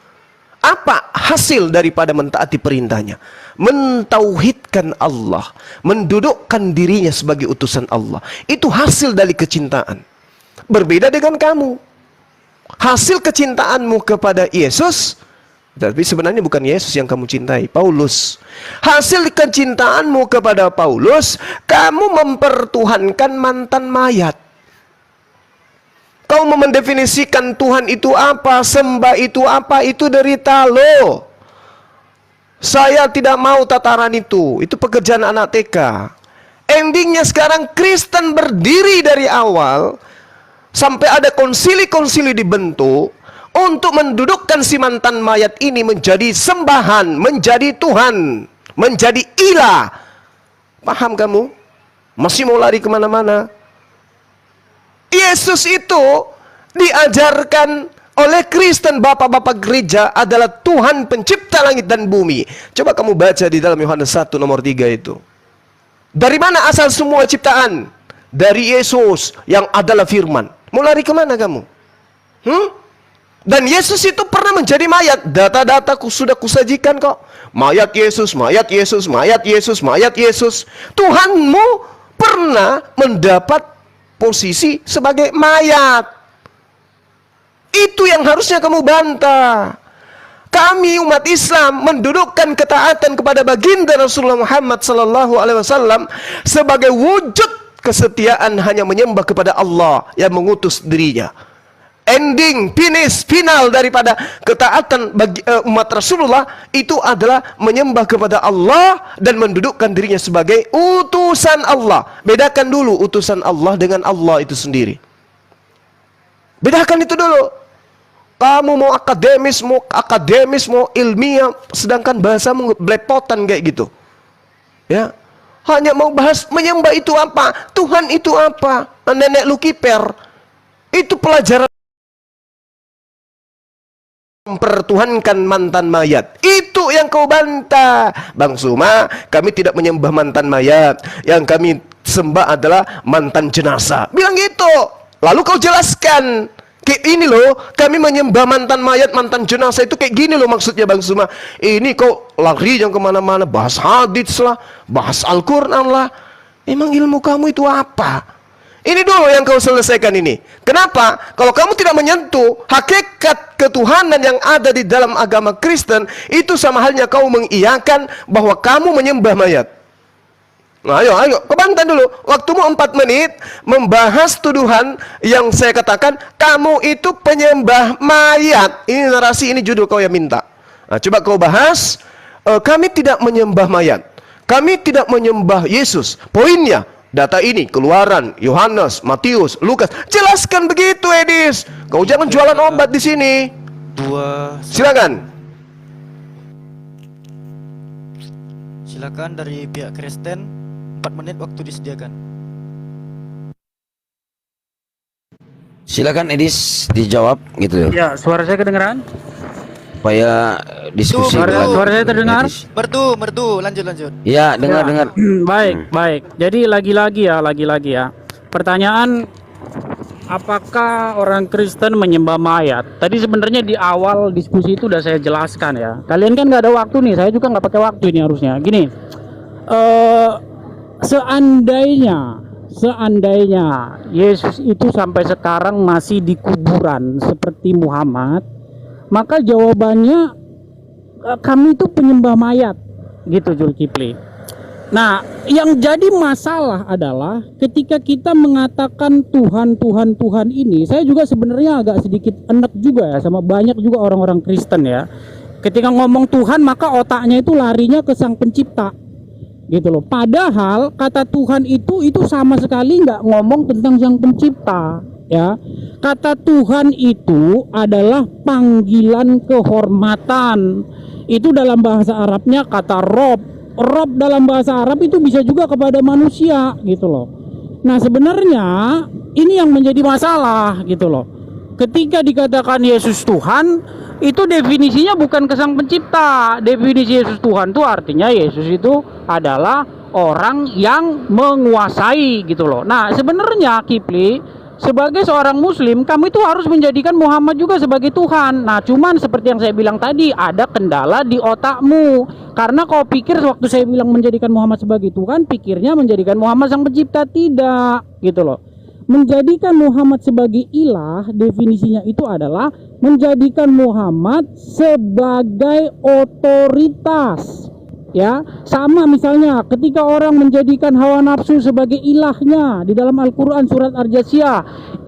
Apa hasil daripada mentaati perintahnya? Mentauhidkan Allah, mendudukkan dirinya sebagai utusan Allah. Itu hasil dari kecintaan. Berbeda dengan kamu. Hasil kecintaanmu kepada Yesus, tapi sebenarnya bukan Yesus yang kamu cintai, Paulus. Hasil kecintaanmu kepada Paulus, kamu mempertuhankan mantan mayat. Kau mendefinisikan Tuhan itu apa, sembah itu apa, itu derita lo. Saya tidak mau tataran itu pekerjaan anak TK. Endingnya sekarang Kristen berdiri dari awal, sampai ada konsili-konsili dibentuk, untuk mendudukkan si mantan mayat ini menjadi sembahan, menjadi Tuhan, menjadi ilah. Paham kamu? Masih mau lari kemana-mana? Yesus itu diajarkan oleh Kristen, bapak-bapak gereja adalah Tuhan pencipta langit dan bumi. Coba kamu baca di dalam Yohanes 1 nomor 3 itu. Dari mana asal semua ciptaan? Dari Yesus yang adalah firman. Mau lari kemana kamu? Dan Yesus itu pernah menjadi mayat. Data-data sudah kusajikan kok. Mayat Yesus, mayat Yesus, mayat Yesus, mayat Yesus. Tuhanmu pernah mendapat posisi sebagai mayat. Itu yang harusnya kamu bantah. Kami umat Islam mendudukkan ketaatan kepada baginda Rasulullah Muhammad SAW sebagai wujud kesetiaan hanya menyembah kepada Allah yang mengutus dirinya. Ending, finish, final daripada ketaatan bagi umat Rasulullah itu adalah menyembah kepada Allah dan mendudukkan dirinya sebagai utusan Allah. Bedakan dulu utusan Allah dengan Allah itu sendiri. Bedakan itu dulu. Kamu mau akademis, mau ilmiah, sedangkan bahasamu belepotan kayak gitu. Ya, hanya mau bahas menyembah itu apa, Tuhan itu apa, nenek lu kiper. Itu pelajaran. Mempertuhankan mantan mayat. Itu yang kau bantah. Bang Suma, kami tidak menyembah mantan mayat. Yang kami sembah adalah mantan jenazah. Bilang gitu. Lalu kau jelaskan. Kayak ini loh, kami menyembah mantan mayat, mantan jenazah itu kayak gini loh maksudnya Bang Suma. Ini kau lari yang kemana-mana, bahas hadits lah, bahas Al-Quran lah. Emang ilmu kamu itu apa? Ini dulu yang kau selesaikan ini. Kenapa? Kalau kamu tidak menyentuh hakikat ketuhanan yang ada di dalam agama Kristen, itu sama halnya kau mengiyakan bahwa kamu menyembah mayat. Nah, ayo, kebantah dulu. Waktumu 4 menit membahas tuduhan yang saya katakan kamu itu penyembah mayat. Ini narasi, ini judul kau yang minta. Nah, coba kau bahas. Kami tidak menyembah mayat. Kami tidak menyembah Yesus. Poinnya. Data ini, Keluaran, Yohanes, Matius, Lukas. Jelaskan begitu, Edis. Kau jangan jualan obat di sini. Silakan. Silakan dari pihak Kristen, 4 menit waktu disediakan. Silakan Edis dijawab gitu. Ya, suara saya kedengeran? Supaya diskusi Suara saya terdengar? Merdu, lanjut. Ya, dengar. Baik. Jadi lagi-lagi ya. Pertanyaan, apakah orang Kristen menyembah mayat? Tadi sebenarnya di awal diskusi itu udah saya jelaskan ya. Kalian kan nggak ada waktu nih, saya juga nggak pakai waktu ini harusnya. Gini, seandainya Yesus itu sampai sekarang masih di kuburan seperti Muhammad, maka jawabannya kami itu penyembah mayat, gitu Zulkifli. Nah, yang jadi masalah adalah ketika kita mengatakan Tuhan, Tuhan, Tuhan ini, saya juga sebenarnya agak sedikit enek juga ya sama banyak juga orang-orang Kristen ya. Ketika ngomong Tuhan maka otaknya itu larinya ke Sang Pencipta, gitu loh. Padahal kata Tuhan itu sama sekali nggak ngomong tentang Sang Pencipta, ya. Kata Tuhan itu adalah panggilan kehormatan. Itu dalam bahasa Arabnya kata Rob. Rob dalam bahasa Arab itu bisa juga kepada manusia, gitu loh. Nah sebenarnya ini yang menjadi masalah, gitu loh. Ketika dikatakan Yesus Tuhan, itu definisinya bukan ke Sang Pencipta. Definisi Yesus Tuhan itu artinya Yesus itu adalah orang yang menguasai, gitu loh. Nah sebenarnya Kifli, sebagai seorang muslim, kamu itu harus menjadikan Muhammad juga sebagai Tuhan. Nah cuman seperti yang saya bilang tadi, ada kendala di otakmu. Karena kau pikir waktu saya bilang menjadikan Muhammad sebagai Tuhan, pikirnya menjadikan Muhammad Sang Pencipta. Tidak, gitu loh. Menjadikan Muhammad sebagai ilah, definisinya itu adalah menjadikan Muhammad sebagai otoritas. Ya, sama misalnya ketika orang menjadikan hawa nafsu sebagai ilahnya di dalam Al-Quran surat Ar-Jasiyah,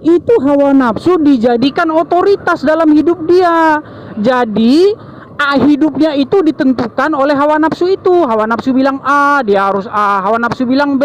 itu hawa nafsu dijadikan otoritas dalam hidup dia. Jadi hidupnya itu ditentukan oleh hawa nafsu itu. Hawa nafsu bilang A, dia harus A. Hawa nafsu bilang B,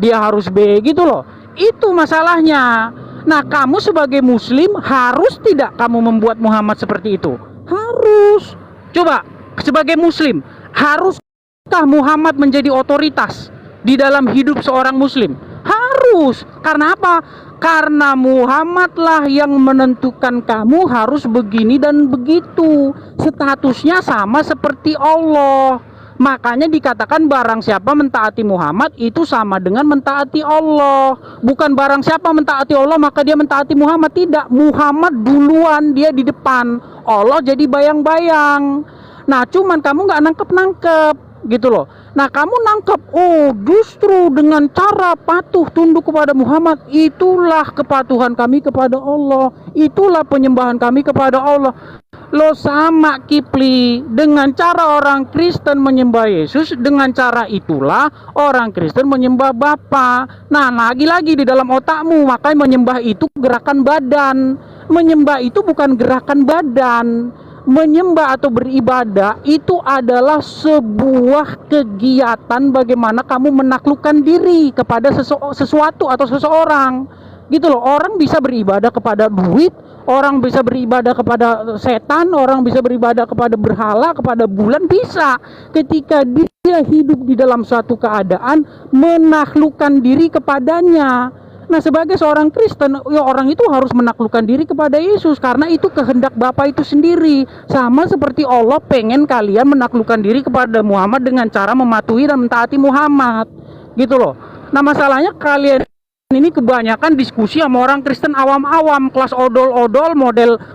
dia harus B, gitu loh. Itu masalahnya. Nah kamu sebagai muslim harus tidak kamu membuat Muhammad seperti itu? Harus. Coba sebagai muslim, haruskah Muhammad menjadi otoritas di dalam hidup seorang muslim? Harus. Karena apa? Karena Muhammadlah yang menentukan kamu harus begini dan begitu. Statusnya sama seperti Allah. Makanya dikatakan barang siapa mentaati Muhammad itu sama dengan mentaati Allah. Bukan barang siapa mentaati Allah maka dia mentaati Muhammad. Tidak, Muhammad duluan, dia di depan, Allah jadi bayang-bayang. Nah cuman kamu nggak nangkep, gitu loh. Nah kamu nangkep, oh justru dengan cara patuh tunduk kepada Muhammad, itulah kepatuhan kami kepada Allah, itulah penyembahan kami kepada Allah. Lo sama Kifli, dengan cara orang Kristen menyembah Yesus, dengan cara itulah orang Kristen menyembah Bapa. Nah lagi-lagi di dalam otakmu, makanya menyembah itu gerakan badan. Menyembah itu bukan gerakan badan. Menyembah atau beribadah itu adalah sebuah kegiatan bagaimana kamu menaklukkan diri kepada sesuatu atau seseorang, gitu loh. Orang bisa beribadah kepada duit, orang bisa beribadah kepada setan, orang bisa beribadah kepada berhala, kepada bulan, bisa. Ketika dia hidup di dalam suatu keadaan menaklukkan diri kepadanya. Nah sebagai seorang Kristen, ya orang itu harus menaklukkan diri kepada Yesus karena itu kehendak Bapa itu sendiri. Sama seperti Allah pengen kalian menaklukkan diri kepada Muhammad dengan cara mematuhi dan mentaati Muhammad, gitu loh. Nah masalahnya kalian ini kebanyakan diskusi sama orang Kristen awam-awam, kelas odol-odol,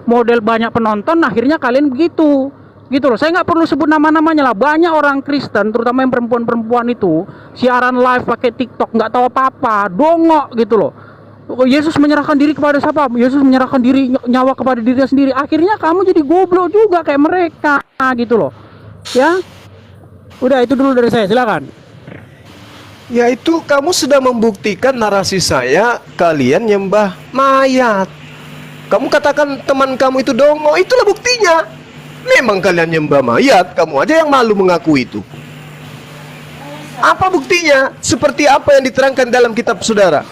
model banyak penonton, akhirnya kalian begitu. Gitu loh, saya nggak perlu sebut nama-namanya lah. Banyak orang Kristen, terutama yang perempuan-perempuan itu, siaran live pakai TikTok, nggak tahu apa-apa, dongok gitu loh. Yesus menyerahkan diri kepada siapa? Yesus menyerahkan diri nyawa kepada dirinya sendiri. Akhirnya kamu jadi goblok juga kayak mereka, gitu loh. Ya, udah itu dulu dari saya, silakan. Yaitu kamu sudah membuktikan narasi saya, kalian nyembah mayat. Kamu katakan teman kamu itu dongo, itulah buktinya. Memang kalian nyembah mayat, kamu aja yang malu mengaku itu. Apa buktinya? Seperti apa yang diterangkan dalam kitab saudara.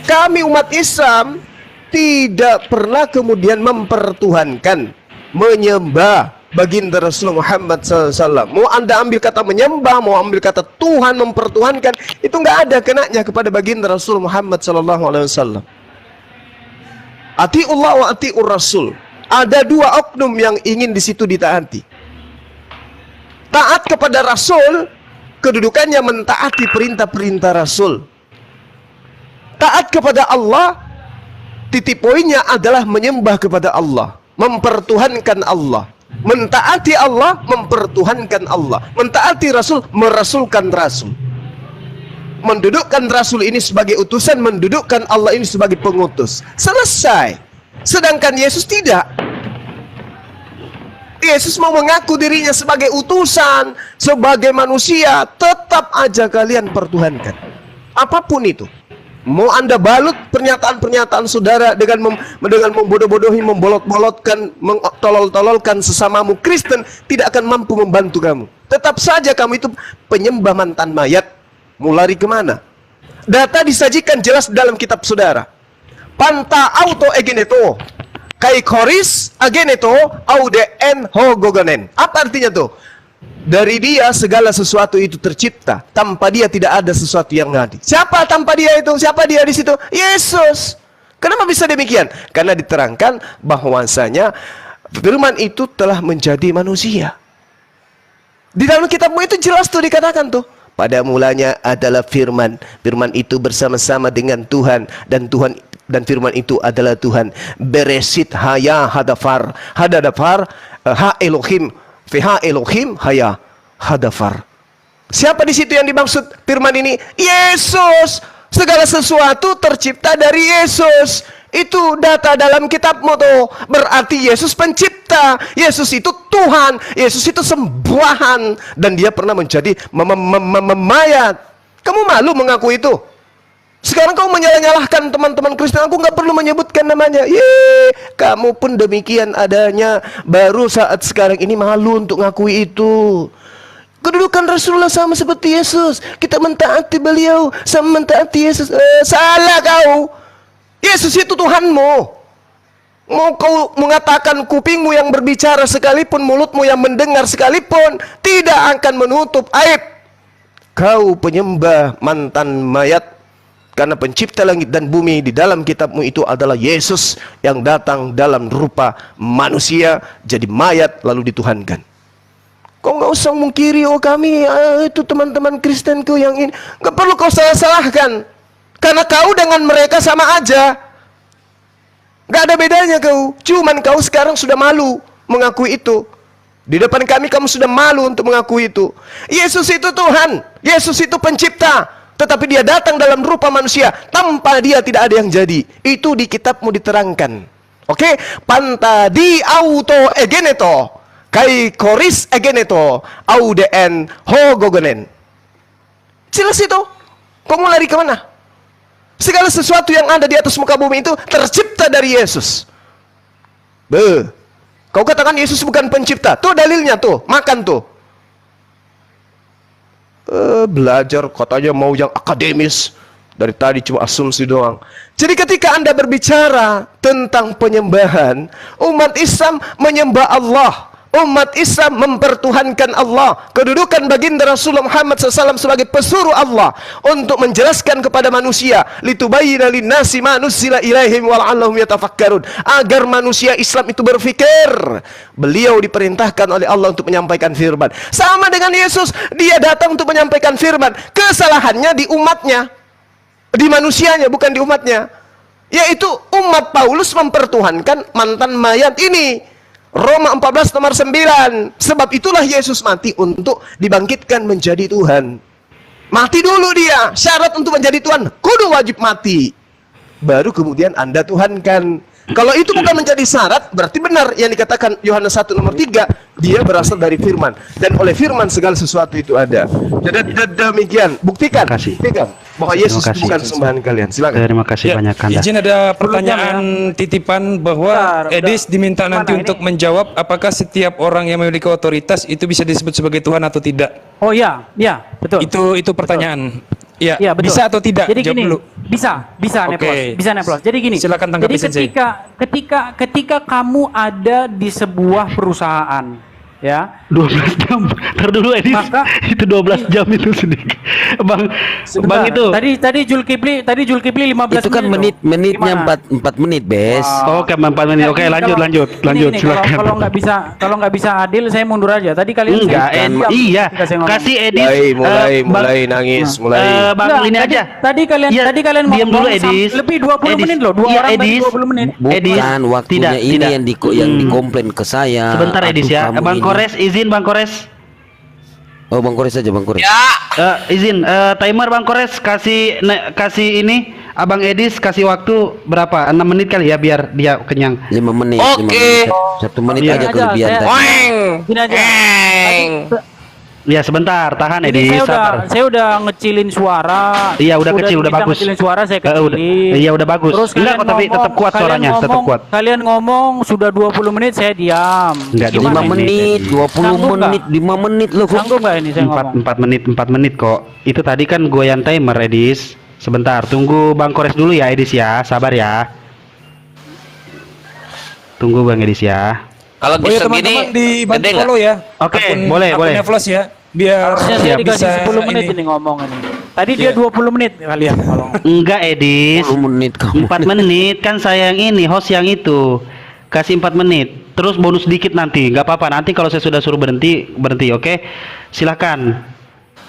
Kami umat Islam tidak pernah kemudian mempertuhankan, menyembah baginda Rasulullah Muhammad SAW. Mau anda ambil kata menyembah, mau ambil kata Tuhan mempertuhankan, itu nggak ada kenanya kepada baginda Rasulullah Muhammad SAW. Atiullah wa atiur Rasul. Ada dua oknum yang ingin di situ ditaati. Taat kepada Rasul, kedudukannya mentaati perintah-perintah Rasul. Taat kepada Allah, titik poinnya adalah menyembah kepada Allah, mempertuhankan Allah. Mentaati Allah, mempertuhankan Allah. Mentaati Rasul, merasulkan Rasul. Mendudukkan Rasul ini sebagai utusan, mendudukkan Allah ini sebagai pengutus. Selesai. Sedangkan Yesus tidak. Yesus mau mengaku dirinya sebagai utusan, sebagai manusia, tetap aja kalian pertuhankan. Apapun itu. Mau Anda balut pernyataan-pernyataan saudara dengan membodoh-bodohi, membolot-bolotkan, mentolol-tololkan sesamamu Kristen, tidak akan mampu membantu kamu. Tetap saja kamu itu penyembah mantan mayat. Mau lari kemana? Data disajikan jelas dalam kitab saudara. Panta auto egeneto, kai koris ageneto, aude en hogoganen. Apa artinya tuh? Dari dia segala sesuatu itu tercipta. Tanpa dia tidak ada sesuatu yang ada. Siapa tanpa dia itu? Siapa dia di situ? Yesus. Kenapa bisa demikian? Karena diterangkan bahwasanya firman itu telah menjadi manusia. Di dalam kitabmu itu jelas tuh dikatakan tuh. Pada mulanya adalah firman. Firman itu bersama-sama dengan Tuhan. Dan firman itu adalah Tuhan. Beresit haya hadafar. Hadadafar ha Elohim. Fiha Elohim haya hadafar. Siapa di situ yang dimaksud firman ini? Yesus. Segala sesuatu tercipta dari Yesus. Itu data dalam kitabmu tuh. Berarti Yesus pencipta. Yesus itu Tuhan. Yesus itu sembahan. Dan dia pernah menjadi mayat. Kamu malu mengaku itu? Sekarang kau menyalah-nyalahkan teman-teman Kristen. Aku nggak perlu menyebutkan namanya. Kamu pun demikian adanya. Baru saat sekarang ini malu untuk ngakui itu. Kedudukan Rasulullah sama seperti Yesus. Kita mentaati beliau sama mentaati Yesus. Salah kau. Yesus itu Tuhanmu. Mau kau mengatakan kupingmu yang berbicara sekalipun, mulutmu yang mendengar sekalipun, tidak akan menutup aib. Kau penyembah mantan mayat. Karena pencipta langit dan bumi di dalam kitabmu itu adalah Yesus yang datang dalam rupa manusia, jadi mayat lalu dituhankan. Kau nggak usah mengkiri, oh kami itu teman-teman Kristenku yang ini. Nggak perlu kau salah-salahkan. Karena kau dengan mereka sama aja. Nggak ada bedanya kau. Cuman kau sekarang sudah malu mengakui itu. Di depan kami kamu sudah malu untuk mengakui itu. Yesus itu Tuhan. Yesus itu pencipta. Tetapi dia datang dalam rupa manusia. Tanpa dia tidak ada yang jadi. Itu di kitabmu diterangkan. Oke? Panta di auto egeneto. Kai koris egeneto. Auden hogogonen. Jelas itu. Kau mau lari kemana? Segala sesuatu yang ada di atas muka bumi itu tercipta dari Yesus. Kau katakan Yesus bukan pencipta. Tuh dalilnya tuh. Makan tuh. Belajar katanya mau yang akademis. Dari tadi cuma asumsi doang. Jadi ketika Anda berbicara tentang penyembahan, umat Islam menyembah Allah. Umat Islam mempertuhankan Allah. Kedudukan baginda Rasulullah Muhammad SAW sebagai pesuruh Allah untuk menjelaskan kepada manusia, litubayyina linnasi ma nuzzila ilaihim wal'allahum yatafakkarun, agar manusia Islam itu berfikir. Beliau diperintahkan oleh Allah untuk menyampaikan firman. Sama dengan Yesus, dia datang untuk menyampaikan firman. Kesalahannya di umatnya, di manusianya, bukan di umatnya. Yaitu umat Paulus mempertuhankan mantan mayat ini. Roma 14 nomor 9. Sebab itulah Yesus mati untuk dibangkitkan menjadi Tuhan. Mati dulu dia. Syarat untuk menjadi Tuhan, kudu wajib mati. Baru kemudian Anda tuhankan. Kalau itu bukan menjadi syarat, berarti benar yang dikatakan Yohanes 1 nomor 3. Dia berasal dari firman. Dan oleh firman segala sesuatu itu ada. Jadi demikian. Buktikan. Buktikan bahwa Yesus bukan sembahan kalian. Silakan. Terima kasih banyak Anda. Izin ada pertanyaan titipan bahwa Edis diminta nanti untuk menjawab apakah setiap orang yang memiliki otoritas itu bisa disebut sebagai Tuhan atau tidak. Oh iya, betul. Itu pertanyaan. Iya, betul. bisa atau tidak? Jadi jawab gini, dulu. bisa Neplos. Jadi gini. Silakan tanggapi Jadi ketika kamu ada di sebuah perusahaan, ya. 12 jam. Ntar dulu Edis. Itu 12 jam itu sedikit. Bang itu. Tadi Julkipli 15 itu kan menitnya 4 menit, Bes. Oke, 4 menit. Oke, lanjut. Gini, Silakan. Kalau nggak bisa adil, saya mundur aja. Tadi kalian iya. Kasih Edis. Mulai nangis, mulai. Bang, ini aja. Tadi kalian diam dulu ngomong Edis. lebih 20 menit loh. Dua orang tadi 20 menit. Bukan waktunya ini yang dikomplain ke saya. Sebentar Edis ya. Bang Kores, izin Bang Kores. Oh, Bang Kores aja, Bang Kores. Izin timer Bang Kores kasih ini Abang Edis kasih waktu berapa? 6 menit kali ya biar dia kenyang. 5 menit. Oke. 1 menit Iya. aja kelebihan tadi. Gini aja. Ya sebentar, tahan Ini Edis, sabar. saya udah ngecilin suara. Iya, udah kecil, udah bisa bagus. Ngecilin suara saya Udah. kecilin. Iya, udah bagus. Terus Enggak kok, tapi tetap kuat suaranya, tetap kuat. Kalian ngomong sudah 20 menit saya diam. Enggak, 5 Gimana ini? menit, 20 Sanggup nggak? menit, 5 menit loh kok. Sanggup nggak ini saya ngomong? 4 menit kok. Itu tadi kan goyang timer Edis. Sebentar, tunggu Bang Kores dulu ya Edis ya. Sabar ya. Tunggu Bang Edis ya. Oh Kalau ya segini teman-teman dibantu gede nggak? follow ya. Oke, boleh, boleh. Flash ya. Biar Harusnya saya dikasih bisa 10 menit ini ngomong ini. Tadi dia 20 menit kalian kalau. Enggak Edis. 10 menit kamu. 4 menit kan saya yang ini host yang itu. Kasih 4 menit. Terus bonus dikit nanti. Nggak apa-apa. Nanti kalau saya sudah suruh berhenti, oke? Silakan.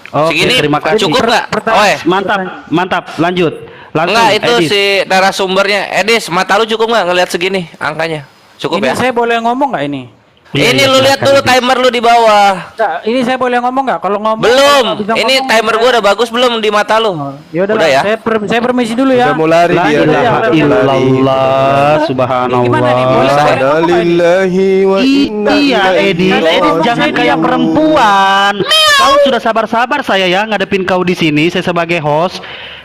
Oke, Segini terima kasih. cukup nggak? Oi, Mantap, mantap. Lanjut. Langsung enggak itu Edis. si narasumbernya. Edis, mata lu cukup nggak ngelihat segini angkanya? Cukup Ini ya? saya boleh ngomong nggak ini? Iya, Ini iya, lu lihat silakan, dulu Edis. timer lu di bawah. Nggak, ini saya boleh ngomong nggak? Kalau ngomong Belum. kalau bisa Ini ngomong, timer gua udah bagus belum di mata lu? Ya udah Udah ya? Saya permisi dulu ya. Udah mau lari La dia. ilaha Udah mau lari. illallah, subhanallah. Gimana nih? Boleh saya ngomong nggak ini? Innalillahi wa inna Iya ilaihi Edis, raji'un. jangan kayak perempuan. Kau sudah sabar-sabar saya ya ngadepin kau di sini. Saya sebagai host.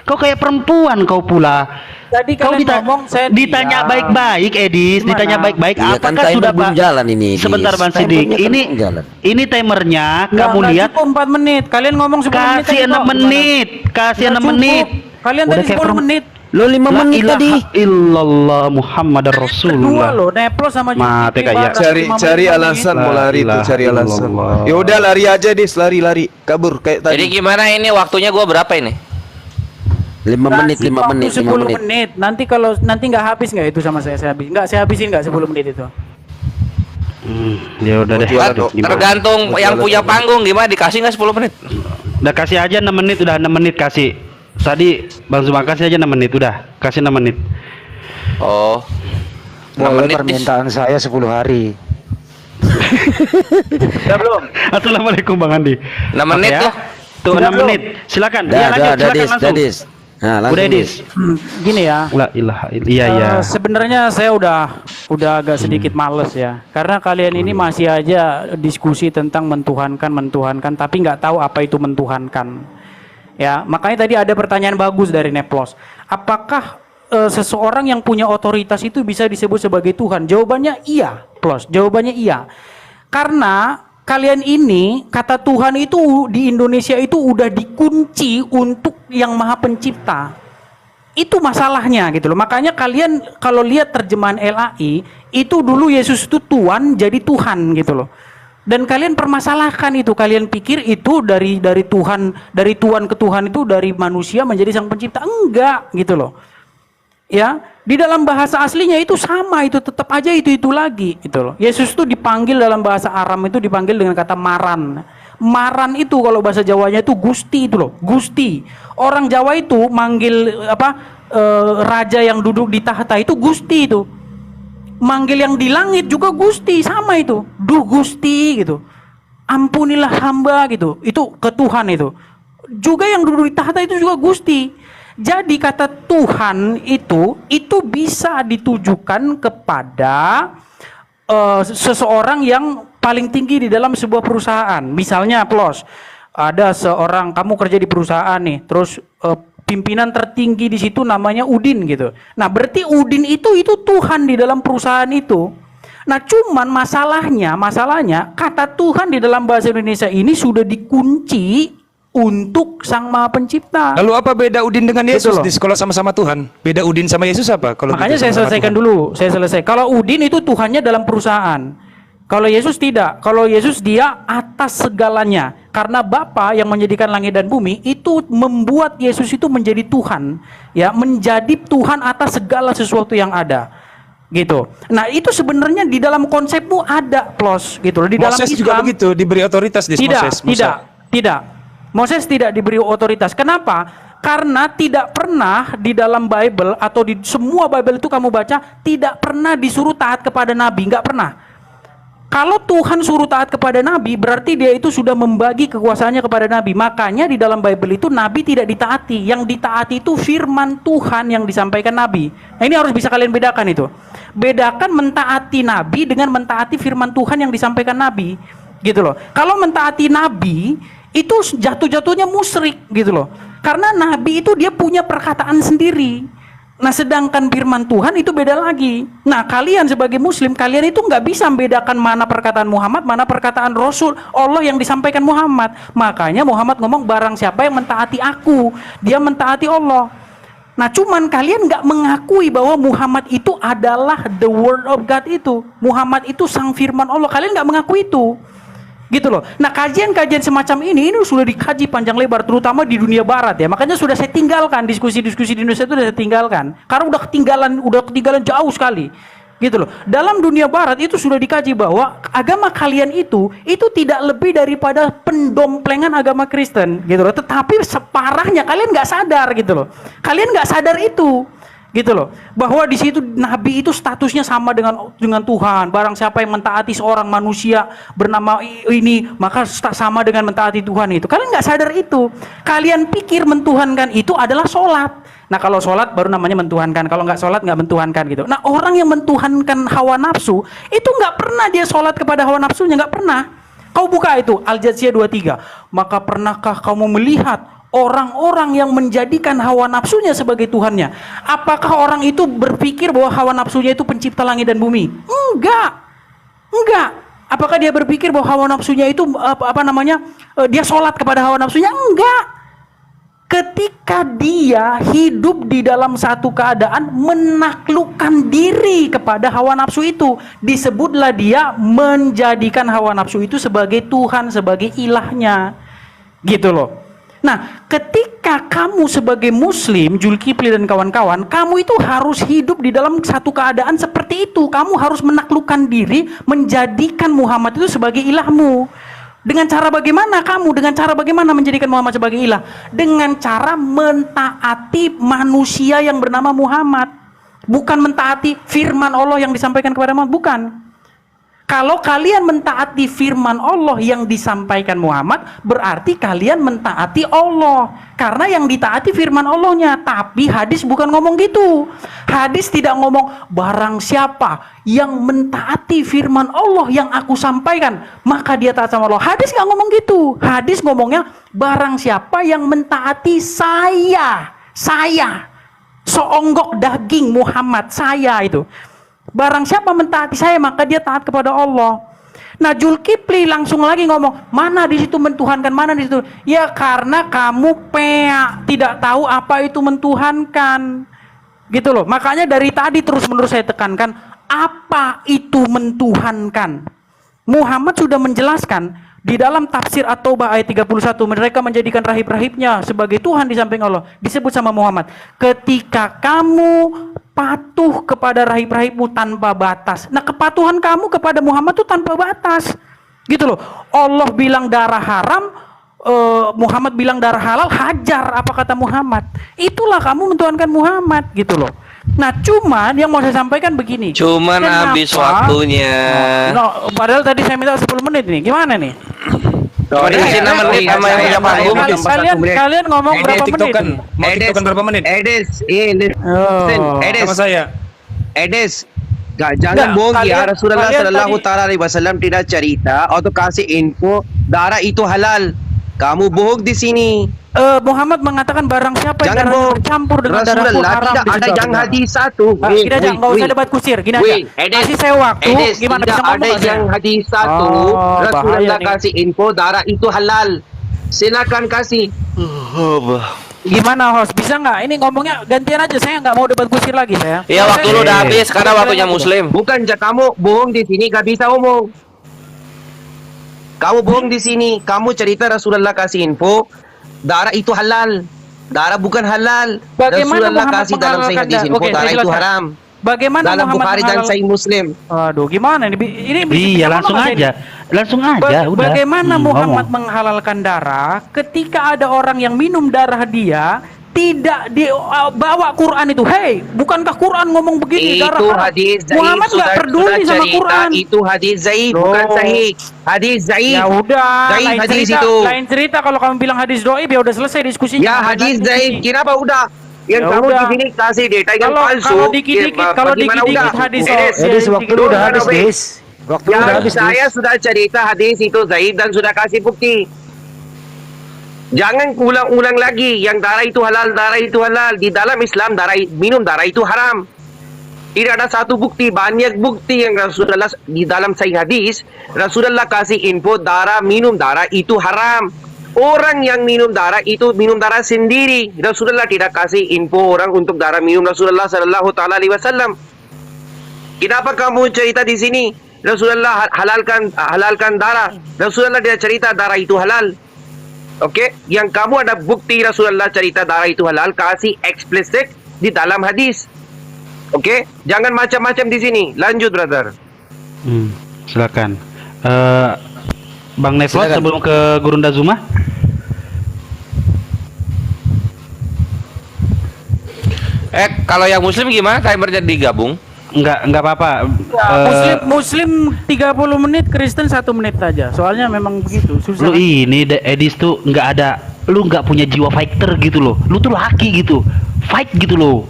Kau kayak perempuan kau pula. Tadi Kau kalian ngomong saya ditanya diam. baik-baik Edis, Gimana? ditanya baik-baik. Iya kan Apakah timer sudah belum jalan ini, Edis. Sebentar Bang Sidik. Timernya kan Ini belum jalan. ini timernya. Nggak, Kamu nggak lihat. cukup 4 menit. Kalian ngomong 10 menit. Kasih aja 6 kok. menit. Kasih Nggak 6 menit. cukup. Kalian Udah tadi kayak 10 menit. Lo 5 La menit ilaha tadi. illallah Muhammadar Kedua Rasulullah. loh, Neplos sama Mati JKT, kayak. Baras, Cari 5 menit cari lagi. alasan mau La lari tuh, ilaha cari alasan. illallah. Ya udah lari aja Dis, lari kabur kayak Jadi tadi. gimana ini waktunya gua berapa ini? 5 menit, Kasih 5 waktu menit, 5 10 menit. menit. Nanti kalau nanti nggak habis nggak itu sama saya habis. Nggak saya habisin nggak 10 menit itu. Ya udah deh. Jualan, Aduh, Dok. gimana? Tergantung Mau yang jualan punya apa? panggung gimana dikasih nggak 10 menit? Udah kasih aja 6 menit, udah 6 menit kasih. Tadi Bang Zuma kasih aja 6 menit, udah. Kasih 6 menit. Oh. 6 Boleh menit Dis. permintaan saya 10 hari. Udah belum? Assalamualaikum Bang Andi. 6 menit Oke ya. tuh. Tuh 6 menit. Silakan. Dah, Ya lanjut, dah, silakan Dis, langsung. Dis. Nah, langsung Udah Dis. Dis. Gini ya. La ilaha illallah. Iya iya. Sebenarnya saya udah agak sedikit males ya, karena kalian ini masih aja diskusi tentang mentuhankan, tapi nggak tahu apa itu mentuhankan. Ya, makanya tadi ada pertanyaan bagus dari Neplos. Apakah seseorang yang punya otoritas itu bisa disebut sebagai Tuhan? Jawabannya iya, Plos. Jawabannya iya. Karena kalian ini kata Tuhan itu di Indonesia itu udah dikunci untuk yang Maha Pencipta. Itu masalahnya gitu loh. Makanya kalian kalau lihat terjemahan LAI itu dulu Yesus itu Tuhan jadi Tuhan gitu loh. Dan kalian permasalahkan itu, kalian pikir itu dari Tuhan, dari Tuhan ke Tuhan itu dari manusia menjadi sang pencipta. Enggak gitu loh. Ya, di dalam bahasa aslinya itu sama, itu tetap aja itu lagi gitu loh. Yesus itu dipanggil dalam bahasa Aram itu dipanggil dengan kata maran. Maran itu kalau bahasa Jawanya itu Gusti itu loh, Gusti. Orang Jawa itu manggil raja yang duduk di tahta itu Gusti itu. Manggil yang di langit juga Gusti, sama itu. Duh Gusti gitu. Ampunilah hamba gitu. Itu ke Tuhan itu. Juga yang duduk di tahta itu juga Gusti. Jadi kata Tuhan itu bisa ditujukan kepada seseorang yang paling tinggi di dalam sebuah perusahaan. Misalnya Plos, ada seorang kamu kerja di perusahaan nih, terus pimpinan tertinggi di situ namanya Udin gitu. Nah, berarti Udin itu Tuhan di dalam perusahaan itu. Nah, cuman masalahnya kata Tuhan di dalam bahasa Indonesia ini sudah dikunci untuk Sang Maha Pencipta. Lalu apa beda Udin dengan Gitu Yesus loh. di sekolah sama-sama Tuhan? Beda Udin sama Yesus apa? Kalau Makanya gitu saya sama-sama selesaikan Tuhan. dulu. Saya selesai. Kalau Udin itu Tuhannya dalam perusahaan. Kalau Yesus tidak. Kalau Yesus dia atas segalanya. Karena Bapa yang menjadikan langit dan bumi itu membuat Yesus itu menjadi Tuhan, ya, menjadi Tuhan atas segala sesuatu yang ada. Gitu. Nah, itu sebenarnya di dalam konsepmu ada Plos gitu loh. Di dalam Moses Islam juga begitu, diberi otoritas di Moses. Musa. tidak. Moses tidak diberi otoritas. Kenapa? Karena tidak pernah di dalam Bible atau di semua Bible itu kamu baca tidak pernah disuruh taat kepada nabi, nggak pernah. Kalau Tuhan suruh taat kepada Nabi, berarti dia itu sudah membagi kekuasaannya kepada Nabi. Makanya di dalam Bible itu Nabi tidak ditaati. Yang ditaati itu firman Tuhan yang disampaikan Nabi. Nah, ini harus bisa kalian bedakan itu. Bedakan mentaati Nabi dengan mentaati firman Tuhan yang disampaikan Nabi. Gitu loh. Kalau mentaati Nabi, itu jatuh-jatuhnya musyrik gitu loh. Karena Nabi itu dia punya perkataan sendiri. Nah, sedangkan firman Tuhan itu beda lagi. Nah, kalian sebagai muslim, kalian itu nggak bisa membedakan mana perkataan Muhammad, mana perkataan Rasul Allah yang disampaikan Muhammad. Makanya Muhammad ngomong, barang siapa yang mentaati aku, dia mentaati Allah. Nah, cuman kalian nggak mengakui bahwa Muhammad itu adalah the word of God itu. Muhammad itu sang firman Allah. Kalian nggak mengaku itu. Gitu loh. Nah, kajian-kajian semacam ini sudah dikaji panjang lebar, terutama di dunia barat ya. Makanya sudah saya tinggalkan diskusi-diskusi di Indonesia itu, sudah saya tinggalkan. Karena udah ketinggalan jauh sekali. Gitu loh. Dalam dunia barat itu sudah dikaji bahwa agama kalian itu tidak lebih daripada pendomplengan agama Kristen, gitu loh. Tetapi separahnya kalian nggak sadar gitu loh. Kalian nggak sadar itu. Gitu loh, bahwa di situ Nabi itu statusnya sama dengan Tuhan. Barang siapa yang mentaati seorang manusia bernama ini, maka sama dengan mentaati Tuhan itu. Kalian nggak sadar itu. Kalian pikir mentuhankan itu adalah sholat. Nah, kalau sholat baru namanya mentuhankan. Kalau nggak sholat nggak mentuhankan gitu. Nah, orang yang mentuhankan hawa nafsu itu nggak pernah dia sholat kepada hawa nafsunya, nggak pernah. Kau buka itu Al-Jathiyah 23. Maka pernahkah kamu melihat orang-orang yang menjadikan hawa nafsunya sebagai Tuhannya? Apakah orang itu berpikir bahwa hawa nafsunya itu pencipta langit dan bumi? Enggak. Apakah dia berpikir bahwa hawa nafsunya itu dia sholat kepada hawa nafsunya? Enggak. Ketika dia hidup di dalam satu keadaan menaklukkan diri kepada hawa nafsu itu, disebutlah dia menjadikan hawa nafsu itu sebagai Tuhan, sebagai ilahnya. Gitu loh. Nah, ketika kamu sebagai muslim, Zulkifli dan kawan-kawan, kamu itu harus hidup di dalam satu keadaan seperti itu. Kamu harus menaklukkan diri, menjadikan Muhammad itu sebagai ilahmu. Dengan cara bagaimana kamu? Dengan cara bagaimana menjadikan Muhammad sebagai ilah? Dengan cara mentaati manusia yang bernama Muhammad. Bukan mentaati firman Allah yang disampaikan kepada Muhammad, bukan. Kalau kalian mentaati firman Allah yang disampaikan Muhammad, berarti kalian mentaati Allah. Karena yang ditaati firman Allahnya. Tapi hadis bukan ngomong gitu. Hadis tidak ngomong, barang siapa yang mentaati firman Allah yang aku sampaikan, maka dia taat sama Allah. Hadis gak ngomong gitu. Hadis ngomongnya, barang siapa yang mentaati saya. Seonggok daging Muhammad, saya itu. Barang siapa mentaati saya, maka dia taat kepada Allah. Nah, Zulkifli langsung lagi ngomong, mana di situ mentuhankan, mana di situ? Ya karena kamu tidak tahu apa itu mentuhankan. Gitu loh. Makanya dari tadi terus-menerus saya tekankan, apa itu mentuhankan? Muhammad sudah menjelaskan di dalam tafsir At-Taubah ayat 31, mereka menjadikan rahib-rahibnya sebagai Tuhan di samping Allah. Disebut sama Muhammad, ketika kamu patuh kepada rahib-rahibmu tanpa batas. Nah, kepatuhan kamu kepada Muhammad itu tanpa batas. Gitu loh. Allah bilang darah haram, Muhammad bilang darah halal, hajar. Apa kata Muhammad? Itulah kamu mentuhankan Muhammad, gitu loh. Nah, cuman yang mau saya sampaikan begini. Cuman habis waktunya. Padahal tadi saya minta 10 menit nih. Gimana nih? Kalian ngomong berapa menit? Mau tiktokan berapa menit? Sama saya. Jangan bohong ya. Rasulullah sallallahu taala alaihi wasallam tidak cerita atau kasih info darah itu halal. Kamu bohong di sini. Muhammad mengatakan barang siapa yang darahnya bercampur dengan darahku haram. Tidak ada yang hadis satu. Tidak aja, nggak usah debat kusir. Gini aja. Kasih saya waktu. Gimana bisa ngomong? Ada yang hadis satu. Rasulullah kasih info darah itu halal. Silakan kasih. Gimana host? Bisa nggak? Ini ngomongnya gantian aja. Saya nggak mau debat kusir lagi saya. Iya, waktu lu udah habis. Karena waktunya Muslim. Bukan, kamu bohong di sini gak bisa ngomong. Kamu bohong di sini. Kamu cerita Rasulullah kasih info darah itu halal. Darah bukan halal. Bagaimana Rasulullah Muhammad kasih dalam hadis info darah itu haram. Bagaimana dalam Muhammad Bukhari dan Sahih Muslim. Aduh, gimana ini? Iya, langsung aja. Udah. Bagaimana Muhammad menghalalkan darah ketika ada orang yang minum darah dia tidak dibawa Quran itu. Hei, bukankah Quran ngomong begini? Darah Itu haram. hadis zaif. Muhammad nggak peduli sama cerita. Quran. Itu hadis zaif, Loh. bukan sahih. Hadis zaif. Ya udah, Zaif lain hadis cerita. itu. Lain cerita kalau kamu bilang hadis doib ya udah selesai diskusinya. Ya Ngapain hadis lagi zaif. diskusi? Kenapa udah? Yang Ya kamu udah. di sini kasih data yang palsu. Kalau dikit-dikit, kalau Bagaimana dikit-dikit udah? hadis Edis, waktu lu udah habis, Dis. Waktu lu udah Ya, habis, saya Dis. sudah cerita hadis itu zaif dan sudah kasih bukti. Jangan ulang-ulang lagi yang darah itu halal, darah itu halal. Di dalam Islam minum darah itu haram. Tidak ada satu bukti, banyak bukti yang Rasulullah di dalam sahih hadis, Rasulullah kasih info minum darah itu haram. Orang yang minum darah itu minum darah sendiri. Rasulullah tidak kasih info orang untuk darah minum Rasulullah sallallahu taala alaihi wasallam. Kenapa kamu cerita di sini? Rasulullah halalkan darah. Rasulullah dia cerita darah itu halal. Okey, yang kamu ada bukti Rasulullah cerita darah itu halal, kasih explicit di dalam hadis. Okey, jangan macam-macam di sini. Lanjut, brother. Silakan. Bang Neflot Silakan. sebelum ke Gurunda Zuma. Kalau yang muslim gimana? Timernya digabung? Enggak apa-apa. Muslim 30 menit, Kristen 1 menit saja. Soalnya memang begitu, susah. Lu ini Edis tuh nggak ada, lu nggak punya jiwa fighter gitu loh. Lu tuh laki gitu, fight gitu loh.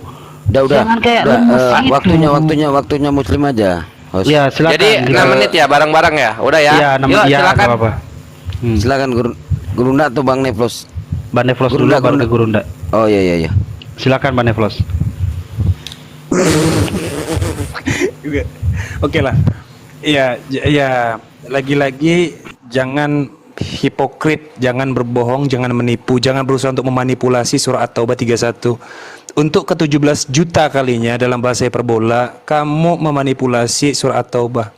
Udah. Jangan kayak Udah, lemes gitu. Waktunya muslim aja. Host. Ya silakan. Jadi 6 menit ya bareng-bareng ya? Udah ya? Iya 6 Yuk, ya, silakan. nggak apa-apa. Silakan Gurunda atau Bang Neflos. Bang Neflos dulu baru ke Gurunda. Oh iya. Silakan Bang Neflos. Oke lah. Ya, lagi-lagi jangan hipokrit, jangan berbohong, jangan menipu, jangan berusaha untuk memanipulasi surah At-Taubah 31. Untuk ke-17 juta kalinya dalam bahasa hiperbola, kamu memanipulasi surah At-Taubah.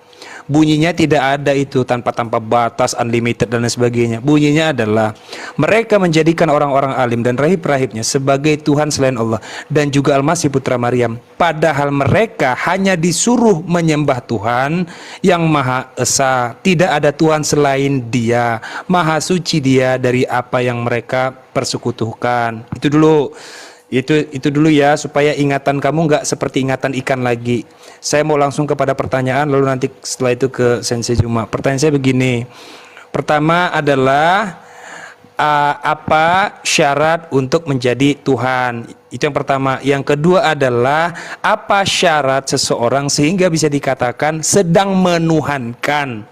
Bunyinya tidak ada itu tanpa batas, unlimited dan lain sebagainya. Bunyinya adalah mereka menjadikan orang-orang alim dan rahib-rahibnya sebagai Tuhan selain Allah dan juga Al-Masih putra Maryam. Padahal mereka hanya disuruh menyembah Tuhan yang Maha Esa. Tidak ada Tuhan selain Dia. Maha suci Dia dari apa yang mereka persekutukan. Itu dulu ya, supaya ingatan kamu nggak seperti ingatan ikan lagi. Saya mau langsung kepada pertanyaan, lalu nanti setelah itu ke Sensei Juma. Pertanyaan saya begini. Pertama adalah apa syarat untuk menjadi Tuhan? Itu yang pertama. Yang kedua adalah apa syarat seseorang sehingga bisa dikatakan sedang menuhankan?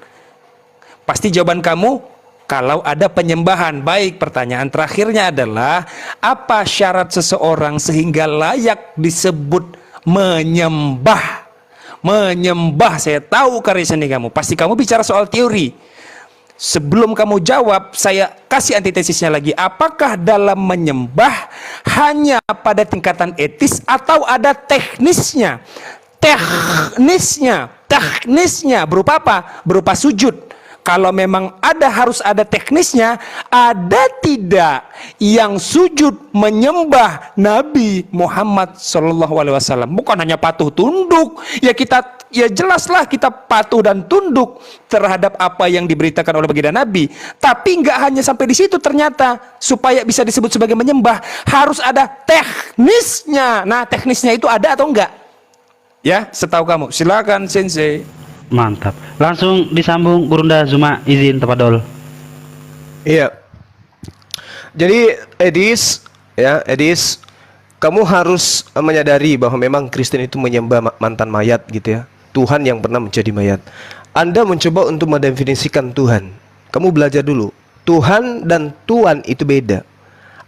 Pasti jawaban kamu kalau ada penyembahan. Baik, pertanyaan terakhirnya adalah apa syarat seseorang sehingga layak disebut menyembah? Menyembah, saya tahu karya seni kamu. Pasti kamu bicara soal teori. Sebelum kamu jawab, saya kasih antitesisnya lagi. Apakah dalam menyembah hanya pada tingkatan etis atau ada teknisnya? Teknisnya berupa apa? Berupa sujud. Kalau memang harus ada teknisnya, ada tidak yang sujud menyembah Nabi Muhammad SAW? Bukan hanya patuh tunduk. Ya jelaslah kita patuh dan tunduk terhadap apa yang diberitakan oleh baginda Nabi. Tapi nggak hanya sampai di situ ternyata. Supaya bisa disebut sebagai menyembah, harus ada teknisnya. Nah, teknisnya itu ada atau enggak? Ya, setahu kamu. Silakan Sensei. Mantap. Langsung disambung Gurunda Zuma, izin Tapadol. Iya. Jadi Edis, kamu harus menyadari bahwa memang Kristen itu menyembah mantan mayat gitu ya. Tuhan yang pernah menjadi mayat. Anda mencoba untuk mendefinisikan Tuhan. Kamu belajar dulu. Tuhan dan Tuan itu beda.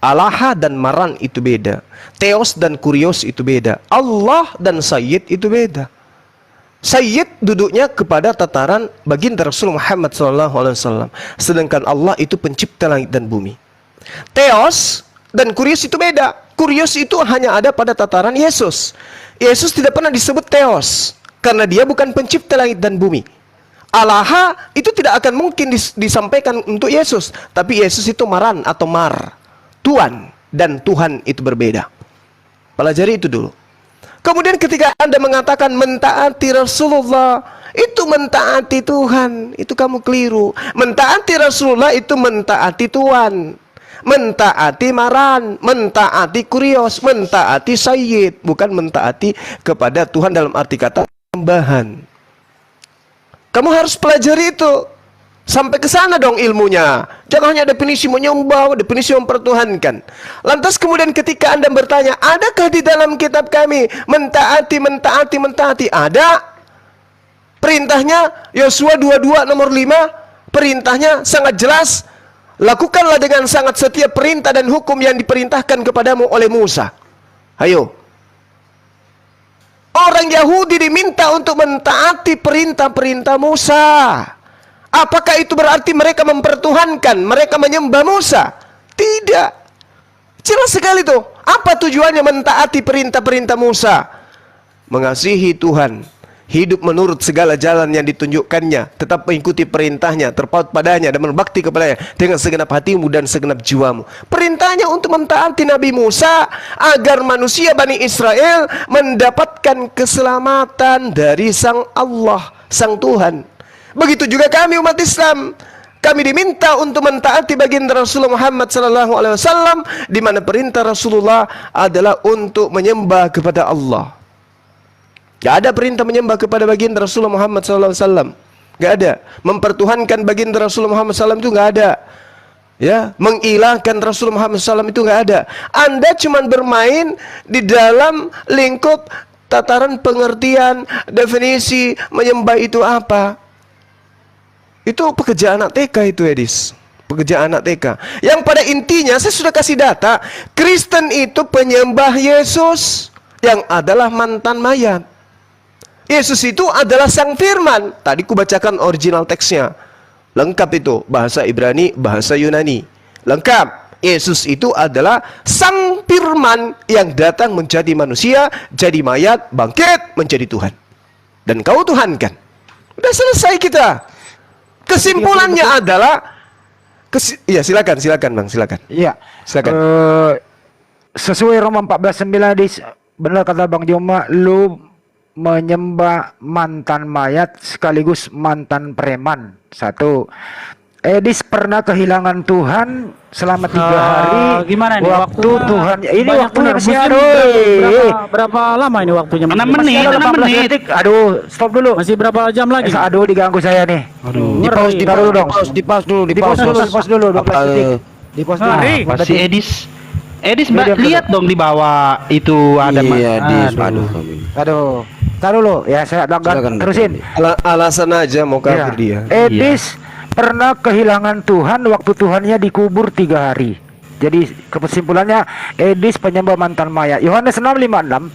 Alaha dan Maran itu beda. Theos dan Kurios itu beda. Allah dan Sayyid itu beda. Sayyid duduknya kepada tataran baginda Rasul Muhammad SAW. Sedangkan Allah itu pencipta langit dan bumi. Theos dan Kurios itu beda. Kurios itu hanya ada pada tataran Yesus. Yesus tidak pernah disebut Theos karena dia bukan pencipta langit dan bumi. Alaha itu tidak akan mungkin disampaikan untuk Yesus. Tapi Yesus itu Maran atau Mar. Tuan dan Tuhan itu berbeda. Pelajari itu dulu. Kemudian ketika Anda mengatakan mentaati Rasulullah, itu mentaati Tuhan, itu kamu keliru. Mentaati Rasulullah itu mentaati Tuhan. Mentaati Maran, mentaati Kurios, mentaati Sayyid, bukan mentaati kepada Tuhan dalam arti kata penyembahan. Kamu harus pelajari itu. Sampai ke sana dong ilmunya. Jangan hanya definisi menyembah, definisi mempertuhankan. Lantas kemudian ketika Anda bertanya, adakah di dalam kitab kami mentaati? Ada. Perintahnya Yosua 22 nomor 5, perintahnya sangat jelas. Lakukanlah dengan sangat setia perintah dan hukum yang diperintahkan kepadamu oleh Musa. Ayo. Orang Yahudi diminta untuk mentaati perintah-perintah Musa. Apakah itu berarti mereka mempertuhankan, mereka menyembah Musa? Tidak. Jelas sekali tuh. Apa tujuannya mentaati perintah-perintah Musa? Mengasihi Tuhan, hidup menurut segala jalan yang ditunjukkannya, tetap mengikuti perintahnya, terpaut padanya dan berbakti kepadanya dengan segenap hatimu dan segenap jiwamu. Perintahnya untuk mentaati Nabi Musa agar manusia Bani Israel mendapatkan keselamatan dari Sang Allah, Sang Tuhan. Begitu juga kami umat Islam, kami diminta untuk mentaati baginda Rasulullah Muhammad SAW, di mana perintah Rasulullah adalah untuk menyembah kepada Allah. Gak ada perintah menyembah kepada baginda Rasulullah Muhammad SAW. Gak ada. Mempertuhankan baginda Rasulullah Muhammad SAW itu gak ada. Ya, mengilahkan Rasulullah Muhammad SAW itu gak ada. Anda cuma bermain di dalam lingkup tataran pengertian, definisi menyembah itu apa. Itu pekerjaan anak TK itu, Edis. Pekerjaan anak TK. Yang pada intinya saya sudah kasih data, Kristen itu penyembah Yesus yang adalah mantan mayat. Yesus itu adalah Sang Firman. Tadi ku bacakan original teksnya. Lengkap itu, bahasa Ibrani, bahasa Yunani. Lengkap. Yesus itu adalah Sang Firman yang datang menjadi manusia, jadi mayat, bangkit, menjadi Tuhan. Dan kau Tuhankan. Udah selesai kita. Kesimpulannya adalah iya, silakan Bang, silakan. Iya. Silakan. Sesuai Roma 14:9, benar kata Bang Joma, lu menyembah mantan mayat sekaligus mantan preman. Satu. Edis pernah kehilangan Tuhan selama 3 hari. Gimana nih waktu Tuhan? Ini waktunya masih berapa lama ini waktunya? 6 menit, 6 menit. Aduh, stop dulu. Masih berapa jam lagi? Aduh, diganggu saya nih. Di pause dulu dong. Di pause dulu. 12 detik. Di pause dulu. Masih Edis lihat dong di bawah itu ada. Iya, Aduh. Taruh lo, ya saya terusin. Alasan aja mau kabur dia. Edis pernah kehilangan Tuhan waktu Tuhannya dikubur 3 hari. Jadi kesimpulannya Edis penyembah mantan mayat. Yohanes 6:56,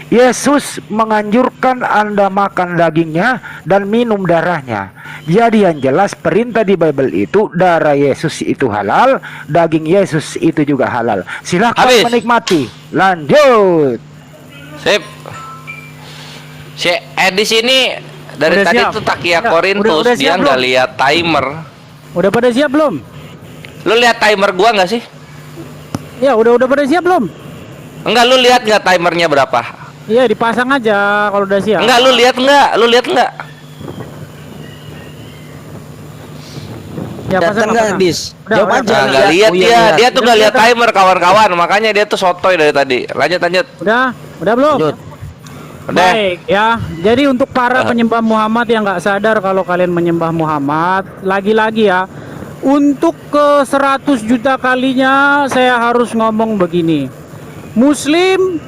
Yesus menganjurkan Anda makan dagingnya dan minum darahnya. Jadi yang jelas perintah di Bible itu darah Yesus itu halal, daging Yesus itu juga halal. Silahkan menikmati. Lanjut. Sip. Si Edis ini dari udah tadi siap. tuh Takia Udah Korintus dia siap nggak belum? lihat timer. Udah pada siap belum? Lu lihat timer gua nggak sih? Ya, udah pada siap belum? Enggak, lu lihat nggak timernya berapa? Iya, dipasang aja kalau udah siap. Enggak, lu lihat nggak? Lu lihat nggak? Ya, pasang, nggak, pasang. Dis? Udah, Jawab udah, aja. Nah, nggak lihat dia tuh nggak lihat Udah, timer kawan-kawan, makanya dia tuh sotoy dari tadi. Lanjut. Udah belum? Lanjut. Udah. Baik ya. Jadi untuk para penyembah Muhammad yang nggak sadar kalau kalian menyembah Muhammad, lagi-lagi ya, untuk ke 100 juta kalinya saya harus ngomong begini. Muslim,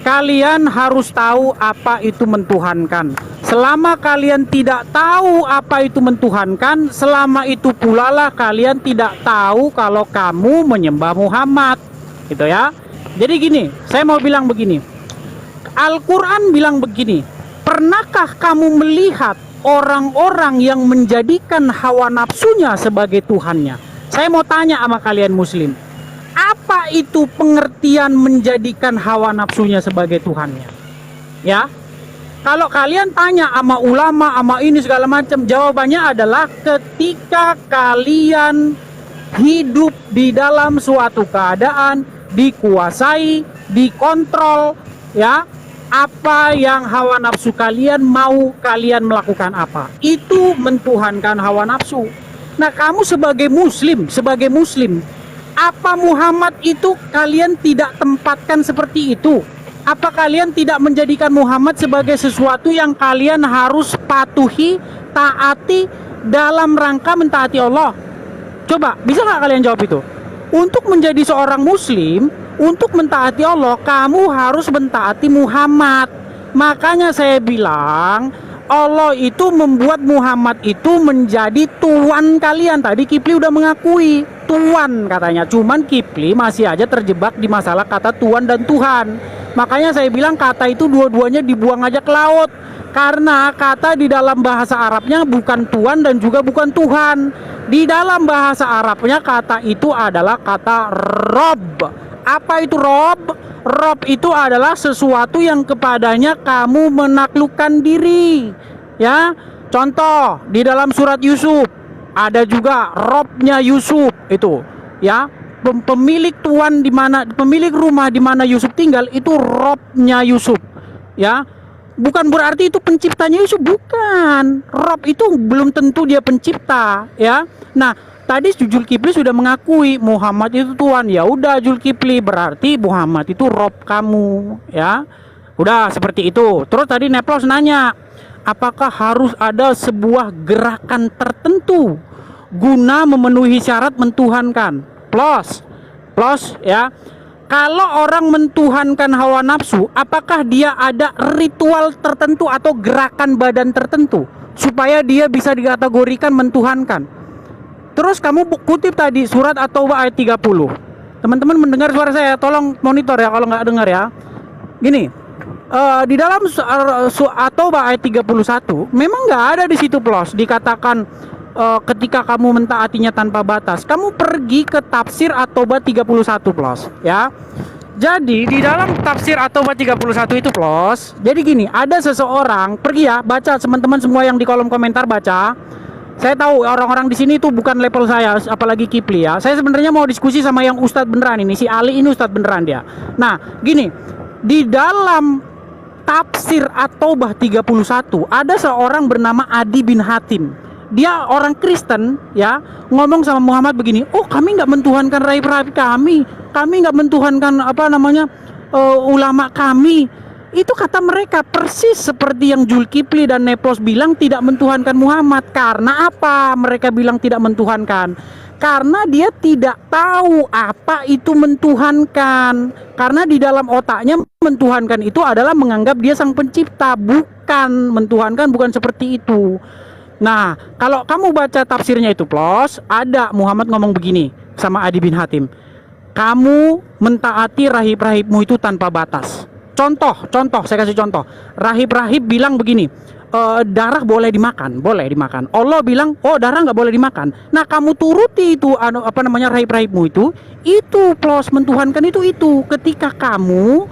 kalian harus tahu apa itu mentuhankan. Selama kalian tidak tahu apa itu mentuhankan, selama itu pula lah kalian tidak tahu kalau kamu menyembah Muhammad. Gitu ya. Jadi gini, saya mau bilang begini. Al-Quran bilang begini, pernahkah kamu melihat orang-orang yang menjadikan hawa nafsunya sebagai Tuhannya? Saya mau tanya sama kalian Muslim, apa itu pengertian menjadikan hawa nafsunya sebagai Tuhannya? Ya, kalau kalian tanya sama ulama, sama ini segala macam, jawabannya adalah ketika kalian hidup di dalam suatu keadaan dikuasai, dikontrol, ya, apa yang hawa nafsu kalian mau kalian melakukan apa, itu mentuhankan hawa nafsu. Nah, kamu sebagai muslim, apa Muhammad itu kalian tidak tempatkan seperti itu? Apa kalian tidak menjadikan Muhammad sebagai sesuatu yang kalian harus patuhi, taati dalam rangka mentaati Allah? Coba, bisa nggak kalian jawab itu? Untuk menjadi seorang muslim, untuk mentaati Allah, kamu harus mentaati Muhammad. Makanya saya bilang, Allah itu membuat Muhammad itu menjadi tuan kalian. Tadi Kipli udah mengakui tuan katanya. Cuman Kipli masih aja terjebak di masalah kata tuan dan Tuhan. Makanya saya bilang kata itu dua-duanya dibuang aja ke laut. Karena kata di dalam bahasa Arabnya bukan tuan dan juga bukan Tuhan. Di dalam bahasa Arabnya kata itu adalah kata Rob. Apa itu Rob? Rob itu adalah sesuatu yang kepadanya kamu menaklukkan diri. Ya, contoh di dalam surat Yusuf ada juga Robnya Yusuf itu. Ya, pemilik tuan di mana, pemilik rumah di mana Yusuf tinggal itu Robnya Yusuf. Ya, bukan berarti itu penciptanya Yusuf, bukan. Rob itu belum tentu dia pencipta. Ya, nah. Tadi Zulkifli sudah mengakui Muhammad itu tuan. Ya udah Zulkifli, berarti Muhammad itu Rob kamu, ya. Udah seperti itu. Terus tadi Neplos nanya, apakah harus ada sebuah gerakan tertentu guna memenuhi syarat mentuhankan? Plus ya. Kalau orang mentuhankan hawa nafsu, apakah dia ada ritual tertentu atau gerakan badan tertentu supaya dia bisa dikategorikan mentuhankan? Terus kamu kutip tadi surat At-Taubah ayat 30. Teman-teman mendengar suara saya, tolong monitor ya kalau nggak dengar ya. Gini, di dalam At-Taubah ayat 31 memang nggak ada di situ plus dikatakan ketika kamu mentaatinya tanpa batas. Kamu pergi ke tafsir At-Taubah 31 plus ya. Jadi di dalam tafsir At-Taubah 31 itu plus, jadi gini, ada seseorang, pergi ya, baca teman-teman semua yang di kolom komentar baca. Saya tahu orang-orang di sini itu bukan level saya, apalagi Kipli ya. Saya sebenarnya mau diskusi sama yang Ustadz beneran ini, si Ali ini Ustadz beneran dia. Nah, gini, di dalam tafsir At-Taubah 31 ada seorang bernama Adi bin Hatim. Dia orang Kristen ya, ngomong sama Muhammad begini, oh kami nggak mentuhankan rahib-rahib kami nggak mentuhankan ulama kami. Itu kata mereka persis seperti yang Zulkifli dan Neplos bilang tidak mentuhankan Muhammad. Karena apa mereka bilang tidak mentuhankan? Karena dia tidak tahu apa itu mentuhankan. Karena di dalam otaknya mentuhankan itu adalah menganggap dia sang pencipta. Bukan mentuhankan, bukan seperti itu. Nah, kalau kamu baca tafsirnya itu plus, ada Muhammad ngomong begini sama Adi bin Hatim, kamu mentaati rahib-rahibmu itu tanpa batas. Contoh, saya kasih contoh. Rahib-rahib bilang begini, darah boleh dimakan. Allah bilang, oh darah nggak boleh dimakan. Nah kamu turuti itu, rahib-rahibmu itu plus mentuhankan itu. Ketika kamu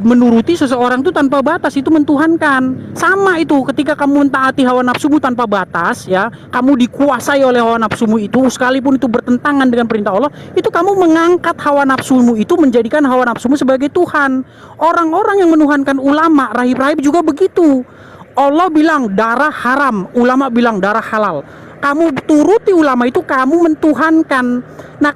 menuruti seseorang itu tanpa batas, itu mentuhankan. Sama itu, ketika kamu mentaati hawa nafsumu tanpa batas, ya, kamu dikuasai oleh hawa nafsumu itu, sekalipun itu bertentangan dengan perintah Allah, itu kamu mengangkat hawa nafsumu itu, menjadikan hawa nafsumu sebagai Tuhan. Orang-orang yang menuhankan ulama, rahib-rahib juga begitu. Allah bilang darah haram, ulama bilang darah halal. Kamu turuti ulama itu, kamu mentuhankan. Nah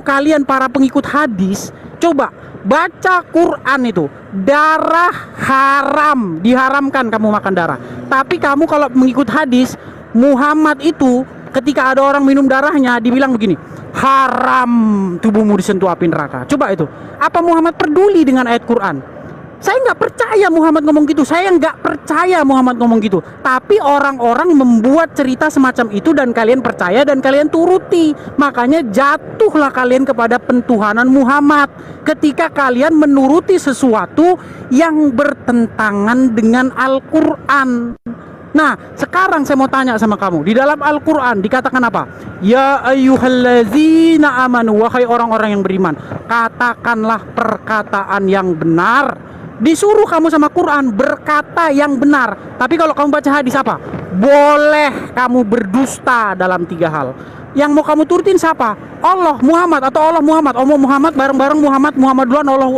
kalian para pengikut hadis, coba baca Quran itu, darah haram, diharamkan kamu makan darah. Tapi kamu kalau mengikut hadis, Muhammad itu ketika ada orang minum darahnya dibilang begini, haram tubuhmu disentuh api neraka. Coba itu, apa Muhammad peduli dengan ayat Quran? Saya nggak percaya Muhammad ngomong gitu. Tapi orang-orang membuat cerita semacam itu dan kalian percaya dan kalian turuti. Makanya jatuhlah kalian kepada pentuhanan Muhammad ketika kalian menuruti sesuatu yang bertentangan dengan Al-Quran. Nah, sekarang saya mau tanya sama kamu. Di dalam Al-Quran dikatakan apa? Ya ayyuhallazina amanu, wahai orang-orang yang beriman, katakanlah perkataan yang benar. Disuruh kamu sama Quran berkata yang benar. Tapi kalau kamu baca hadis apa? Boleh kamu berdusta dalam 3 hal. Yang mau kamu turutin siapa? Allah, Muhammad, atau Allah, Muhammad. Muhammad bareng-bareng, Muhammad duluan, Allah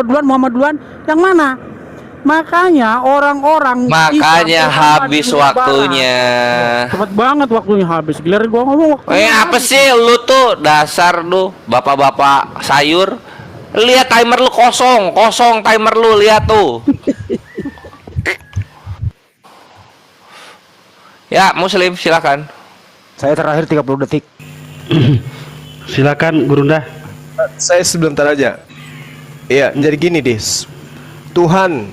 duluan, Muhammad duluan. Yang mana? Makanya orang-orang Makanya Islam habis di waktunya. Barat. Cepet banget waktunya habis. Giliran gua ngomong waktunya Apa habis. sih lu tuh dasar lu bapak-bapak sayur. Lihat timer lu kosong timer lu, lihat tuh. Ya, Muslim silakan. Saya terakhir 30 detik. Silakan Gurunda. Saya sebentar aja. Iya, jadi gini, Dis. Tuhan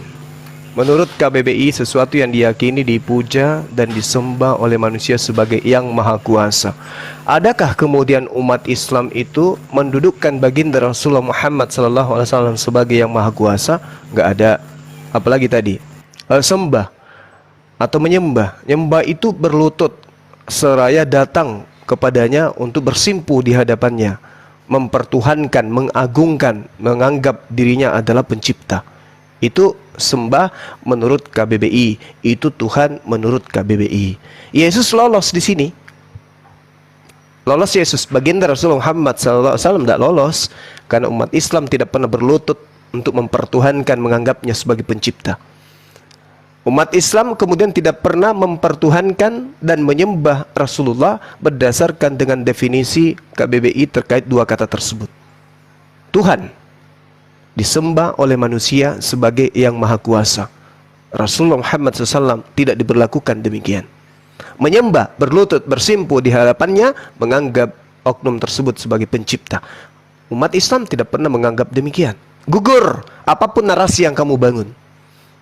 menurut KBBI sesuatu yang diyakini, dipuja dan disembah oleh manusia sebagai yang maha kuasa. Adakah kemudian umat Islam itu mendudukkan baginda Rasulullah Muhammad SAW sebagai yang maha kuasa? Nggak ada. Apalagi tadi sembah atau menyembah. Nyembah itu berlutut seraya datang kepadanya untuk bersimpuh di hadapannya, mempertuhankan, mengagungkan, menganggap dirinya adalah pencipta. Itu sembah menurut KBBI, itu Tuhan menurut KBBI. Yesus lolos di sini. Lolos Yesus, baginda Rasulullah Muhammad SAW tidak lolos karena umat Islam tidak pernah berlutut untuk mempertuhankan, menganggapnya sebagai pencipta. Umat Islam kemudian tidak pernah mempertuhankan dan menyembah Rasulullah berdasarkan dengan definisi KBBI terkait dua kata tersebut. Tuhan disembah oleh manusia sebagai yang maha kuasa. Rasulullah Muhammad SAW tidak diberlakukan demikian. Menyembah, berlutut, bersimpuh di hadapannya, menganggap oknum tersebut sebagai pencipta. Umat Islam tidak pernah menganggap demikian. Gugur apapun narasi yang kamu bangun.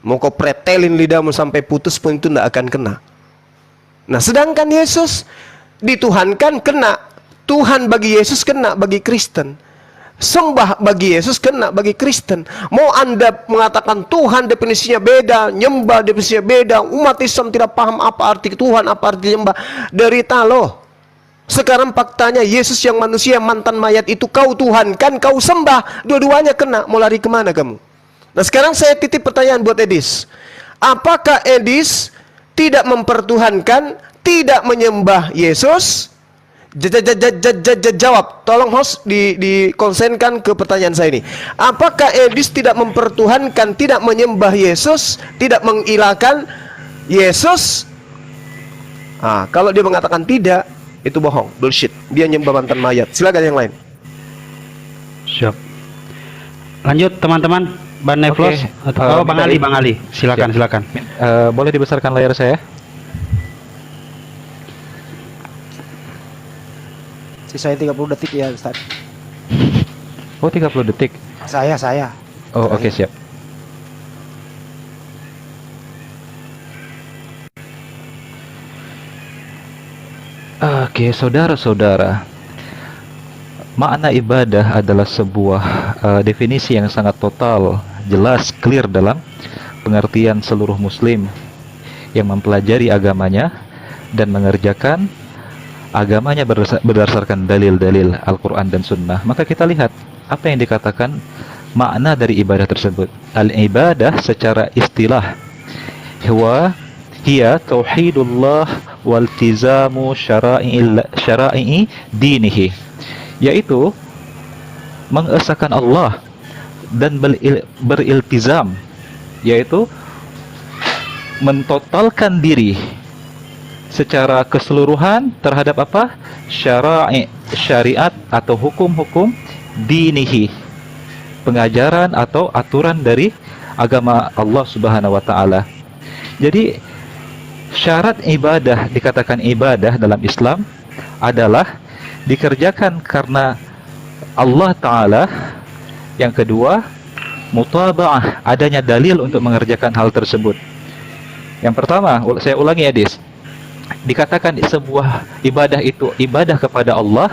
Mau kau pretelin lidahmu sampai putus pun itu tidak akan kena. Nah, sedangkan Yesus dituhankan, kena. Tuhan bagi Yesus kena bagi Kristen. Sembah bagi Yesus kena bagi Kristen. Mau Anda mengatakan Tuhan definisinya beda, nyembah definisinya beda, umat Islam tidak paham apa arti Tuhan, apa arti nyembah, derita loh. Sekarang faktanya Yesus yang manusia, mantan mayat itu kau Tuhan kan, kau sembah, dua-duanya kena. Mau lari kemana kamu? Nah, sekarang saya titip pertanyaan buat Edis. Apakah Edis tidak mempertuhankan, tidak menyembah Yesus? Jawab, tolong host dikonsenkan ke pertanyaan saya ini. Apakah Edis tidak mempertuhankan, tidak menyembah Yesus, tidak mengilahkan Yesus? Kalau dia mengatakan tidak, itu bohong, bullshit. Dia nyembah mantan mayat. Silakan yang lain. Siap. Lanjut teman-teman, Bang Neflos atau Bang Ali, silakan. Boleh dibesarkan layar saya? Sisa 30 detik ya, Ustaz. Oh, 30 detik. Saya. Oh, oke, siap. Oke, saudara-saudara. Makna ibadah adalah sebuah definisi yang sangat total, jelas, clear dalam pengertian seluruh muslim yang mempelajari agamanya dan mengerjakan agamanya berdasarkan dalil-dalil Al-Quran dan Sunnah. Maka kita lihat apa yang dikatakan makna dari ibadah tersebut. Al-ibadah secara istilah hiya tauhidullah waltizamu syara'i dinihi, yaitu mengesahkan Allah dan beriltizam, yaitu mentotalkan diri secara keseluruhan terhadap apa? Syariat atau hukum-hukum dinihi, pengajaran atau aturan dari agama Allah Subhanahu wa taala. Jadi syarat ibadah, dikatakan ibadah dalam Islam adalah dikerjakan karena Allah taala. Yang kedua, mutaba'ah, adanya dalil untuk mengerjakan hal tersebut. Yang pertama, saya ulangi ya, Dis. Dikatakan sebuah ibadah itu ibadah kepada Allah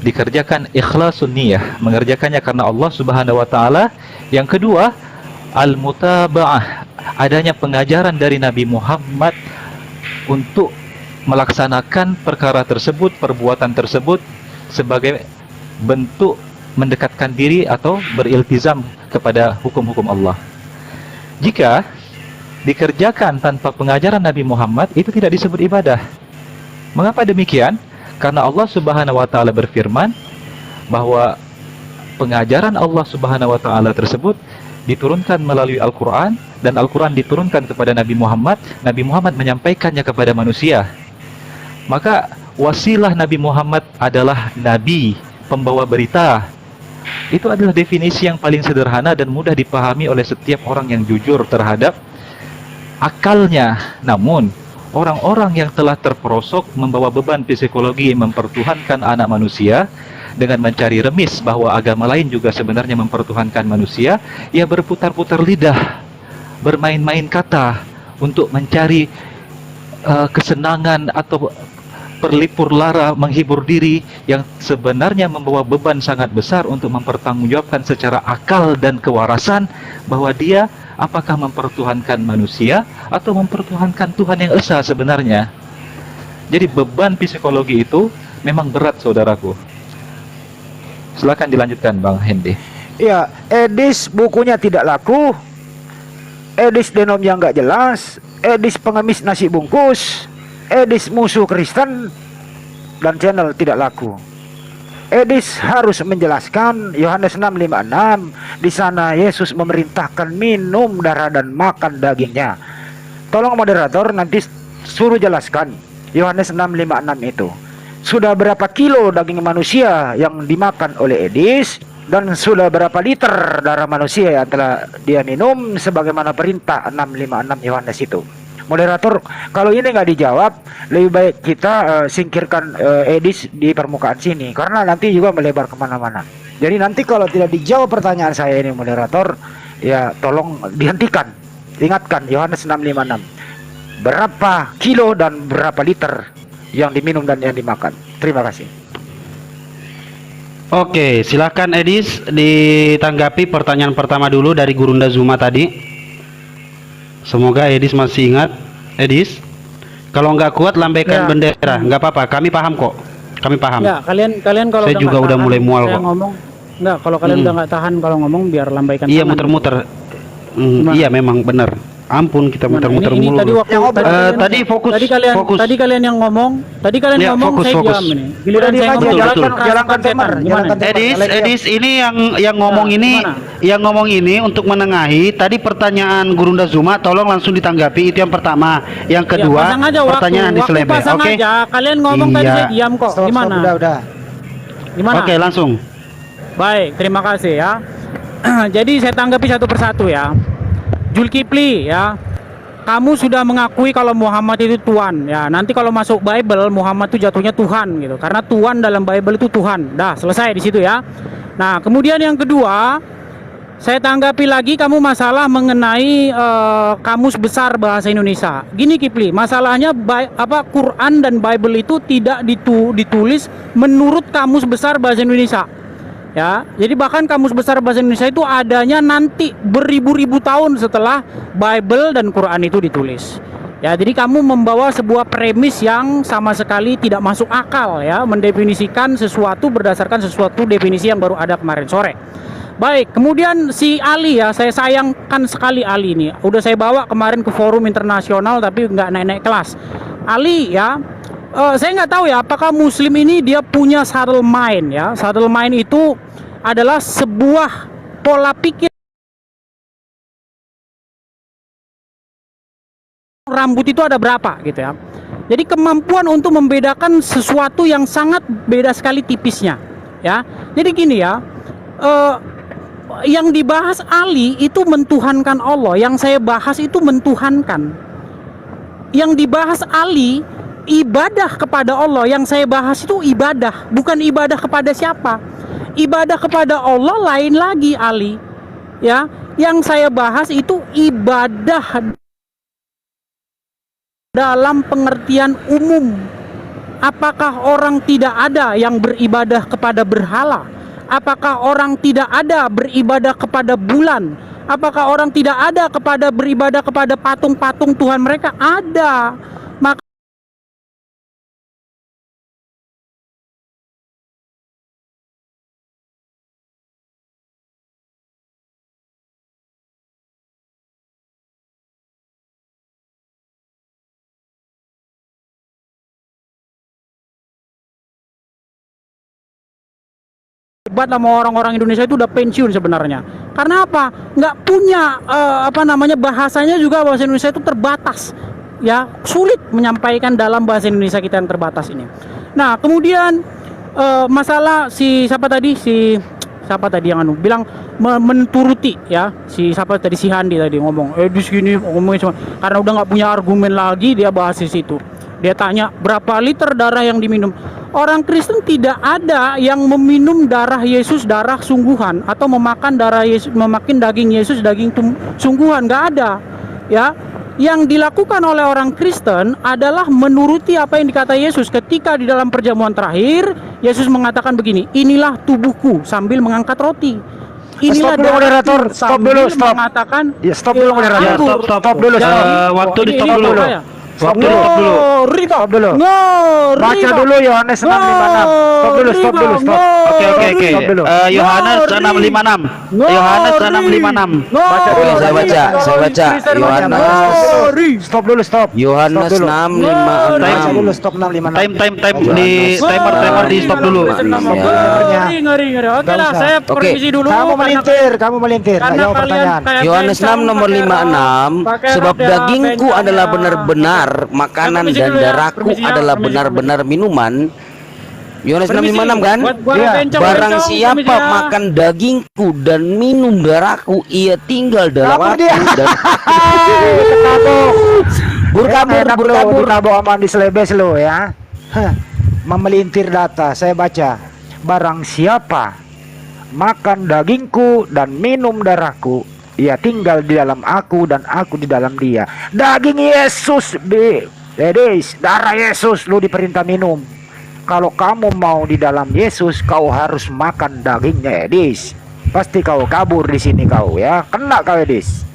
dikerjakan ikhlasun niyah, mengerjakannya karena Allah Subhanahu wa taala. Yang kedua, al-mutaba'ah, adanya pengajaran dari Nabi Muhammad untuk melaksanakan perkara tersebut, perbuatan tersebut sebagai bentuk mendekatkan diri atau beriltizam kepada hukum-hukum Allah. Jika dikerjakan tanpa pengajaran Nabi Muhammad, itu tidak disebut ibadah. Mengapa demikian? Karena Allah Subhanahu wa taala berfirman bahwa pengajaran Allah Subhanahu wa taala tersebut diturunkan melalui Al-Quran, dan Al-Quran diturunkan kepada Nabi Muhammad menyampaikannya kepada manusia. Maka wasilah Nabi Muhammad adalah Nabi, pembawa berita. Itu adalah definisi yang paling sederhana dan mudah dipahami oleh setiap orang yang jujur terhadap akalnya. Namun, orang-orang yang telah terperosok membawa beban psikologi mempertuhankan anak manusia dengan mencari remis bahwa agama lain juga sebenarnya mempertuhankan manusia, ia berputar-putar lidah, bermain-main kata untuk mencari kesenangan atau perlipur lara, menghibur diri, yang sebenarnya membawa beban sangat besar untuk mempertanggungjawabkan secara akal dan kewarasan bahwa dia apakah mempertuhankan manusia atau mempertuhankan Tuhan yang esa sebenarnya. Jadi beban psikologi itu memang berat, saudaraku. Silakan dilanjutkan, Bang Hendy. Ya, Edis bukunya tidak laku, Edis denomnya nggak jelas, Edis pengemis nasi bungkus, Edis musuh Kristen, dan channel tidak laku. Edis harus menjelaskan Yohanes 6:56, di sana Yesus memerintahkan minum darah dan makan dagingnya. Tolong moderator nanti suruh jelaskan Yohanes 6:56 itu. Sudah berapa kilo daging manusia yang dimakan oleh Edis, dan sudah berapa liter darah manusia yang telah dia minum sebagaimana perintah 6:56 Yohanes itu. Moderator, kalau ini nggak dijawab, lebih baik kita singkirkan Edis di permukaan sini, karena nanti juga melebar kemana-mana. Jadi nanti kalau tidak dijawab pertanyaan saya ini, moderator, ya tolong dihentikan. Ingatkan Yohanes 6:56. Berapa kilo dan berapa liter yang diminum dan yang dimakan. Terima kasih. Oke, silakan Edis ditanggapi pertanyaan pertama dulu dari Gurunda Zuma tadi. Semoga Edis masih ingat. Edis, kalau nggak kuat lambaikan bendera, nggak apa-apa. Kami paham kok. Kami paham. Ya, kalian kalau saya juga udah mulai mual kok. Ngomong, enggak, kalau kalian udah nggak tahan kalau ngomong, biar lambaikan. Iya, muter-muter. Iya, memang benar. Ampun, kita muter-muter mulu. Tadi waktu tadi fokus. Tadi kalian yang ngomong, saya fokus. diam ini. Giliran saya ngomong, jalankan temer. Edis, ini yang ngomong ini untuk menengahi. Tadi pertanyaan Gurunda Zuma, tolong langsung ditanggapi. Itu yang pertama. Yang kedua, pertanyaan diselempet. Oke. Kalian ngomong tadi saya diam kok. Gimana? Udah. Gimana? Oke, langsung. Baik, terima kasih ya. Jadi saya tanggapi satu persatu ya. Zulkifli ya, kamu sudah mengakui kalau Muhammad itu Tuhan ya. Nanti kalau masuk Bible, Muhammad itu jatuhnya Tuhan gitu, karena Tuhan dalam Bible itu Tuhan. Dah selesai di situ ya. Nah, kemudian yang kedua, saya tanggapi lagi kamu masalah mengenai kamus besar bahasa Indonesia. Gini Kifli, masalahnya Quran dan Bible itu tidak ditulis menurut kamus besar bahasa Indonesia. Ya, jadi bahkan kamus besar bahasa Indonesia itu adanya nanti beribu-ribu tahun setelah Bible dan Quran itu ditulis. Ya, jadi kamu membawa sebuah premis yang sama sekali tidak masuk akal ya, mendefinisikan sesuatu berdasarkan sesuatu definisi yang baru ada kemarin sore. Baik, kemudian si Ali ya, saya sayangkan sekali Ali ini. Udah saya bawa kemarin ke forum internasional tapi nggak naik-naik kelas. Ali ya, saya nggak tahu ya apakah Muslim ini dia punya subtle mind ya. Subtle mind itu adalah sebuah pola pikir. Rambut itu ada berapa gitu ya. Jadi kemampuan untuk membedakan sesuatu yang sangat beda sekali tipisnya ya. Jadi gini ya, yang dibahas Ali itu mentuhankan Allah, yang saya bahas itu mentuhankan. Yang dibahas Ali ibadah kepada Allah, yang saya bahas itu ibadah, bukan ibadah kepada siapa. Ibadah kepada Allah lain lagi Ali. Ya, yang saya bahas itu ibadah dalam pengertian umum. Apakah orang tidak ada yang beribadah kepada berhala? Apakah orang tidak ada beribadah kepada bulan? Apakah orang tidak ada beribadah kepada patung-patung Tuhan mereka? Ada. Maka debat sama orang-orang Indonesia itu udah pensiun sebenarnya. Karena apa? Nggak punya bahasanya juga, bahasa Indonesia itu terbatas. Ya, sulit menyampaikan dalam bahasa Indonesia kita yang terbatas ini. Nah, kemudian masalah siapa tadi yang bilang menturuti ya, si Handi tadi ngomong di sini ngomongin cuma karena udah nggak punya argumen lagi, dia bahas di situ. Dia tanya berapa liter darah yang diminum. Orang Kristen tidak ada yang meminum darah Yesus, darah sungguhan, atau memakan darah Yesus, memakan daging Yesus, daging sungguhan, nggak ada. Ya, yang dilakukan oleh orang Kristen adalah menuruti apa yang dikata Yesus ketika di dalam perjamuan terakhir. Yesus mengatakan begini, inilah tubuhku, sambil mengangkat roti. Inilah Stop dulu, moderator. Stop dulu, stop. Mengatakan, Ya, stop dulu, moderator. Ya, stop dulu. Waktu di stop dulu. Waktu stop dulu. Stop dulu. Baca dulu Yohanes 6:56. Stop dulu, stop dulu, stop. Oke. Stop dulu. Yohanes 6:56. Yohanes 6:56. Baca dulu. Oke, saya baca. Yohanes. Stop dulu, stop. Yohanes Stop dulu. 6:56. Baca dulu, stop 6:56. Time di timer di stop dulu. Ngeri. Oke lah, saya permisi dulu. Kamu melintir. Nggak Karena jawab kalian pertanyaan. kayak Yohanes 6 nomor 56, sebab dagingku adalah benar-benar makanan dan darahku adalah benar-benar minuman. Yohanes 6:56 kan? Barang siapa makan dagingku dan minum darahku, ia tinggal dalam aku dan Kabur aman di selebes lo ya. Memelintir data. Saya baca. Barang siapa makan dagingku dan minum darahku, ia tinggal di dalam aku dan aku di dalam dia. Daging Yesus, ladies, darah Yesus lu diperintah minum. Kalau kamu mau di dalam Yesus, kau harus makan dagingnya, ladies. Pasti kau kabur di sini kau ya. Kena kau, ladies.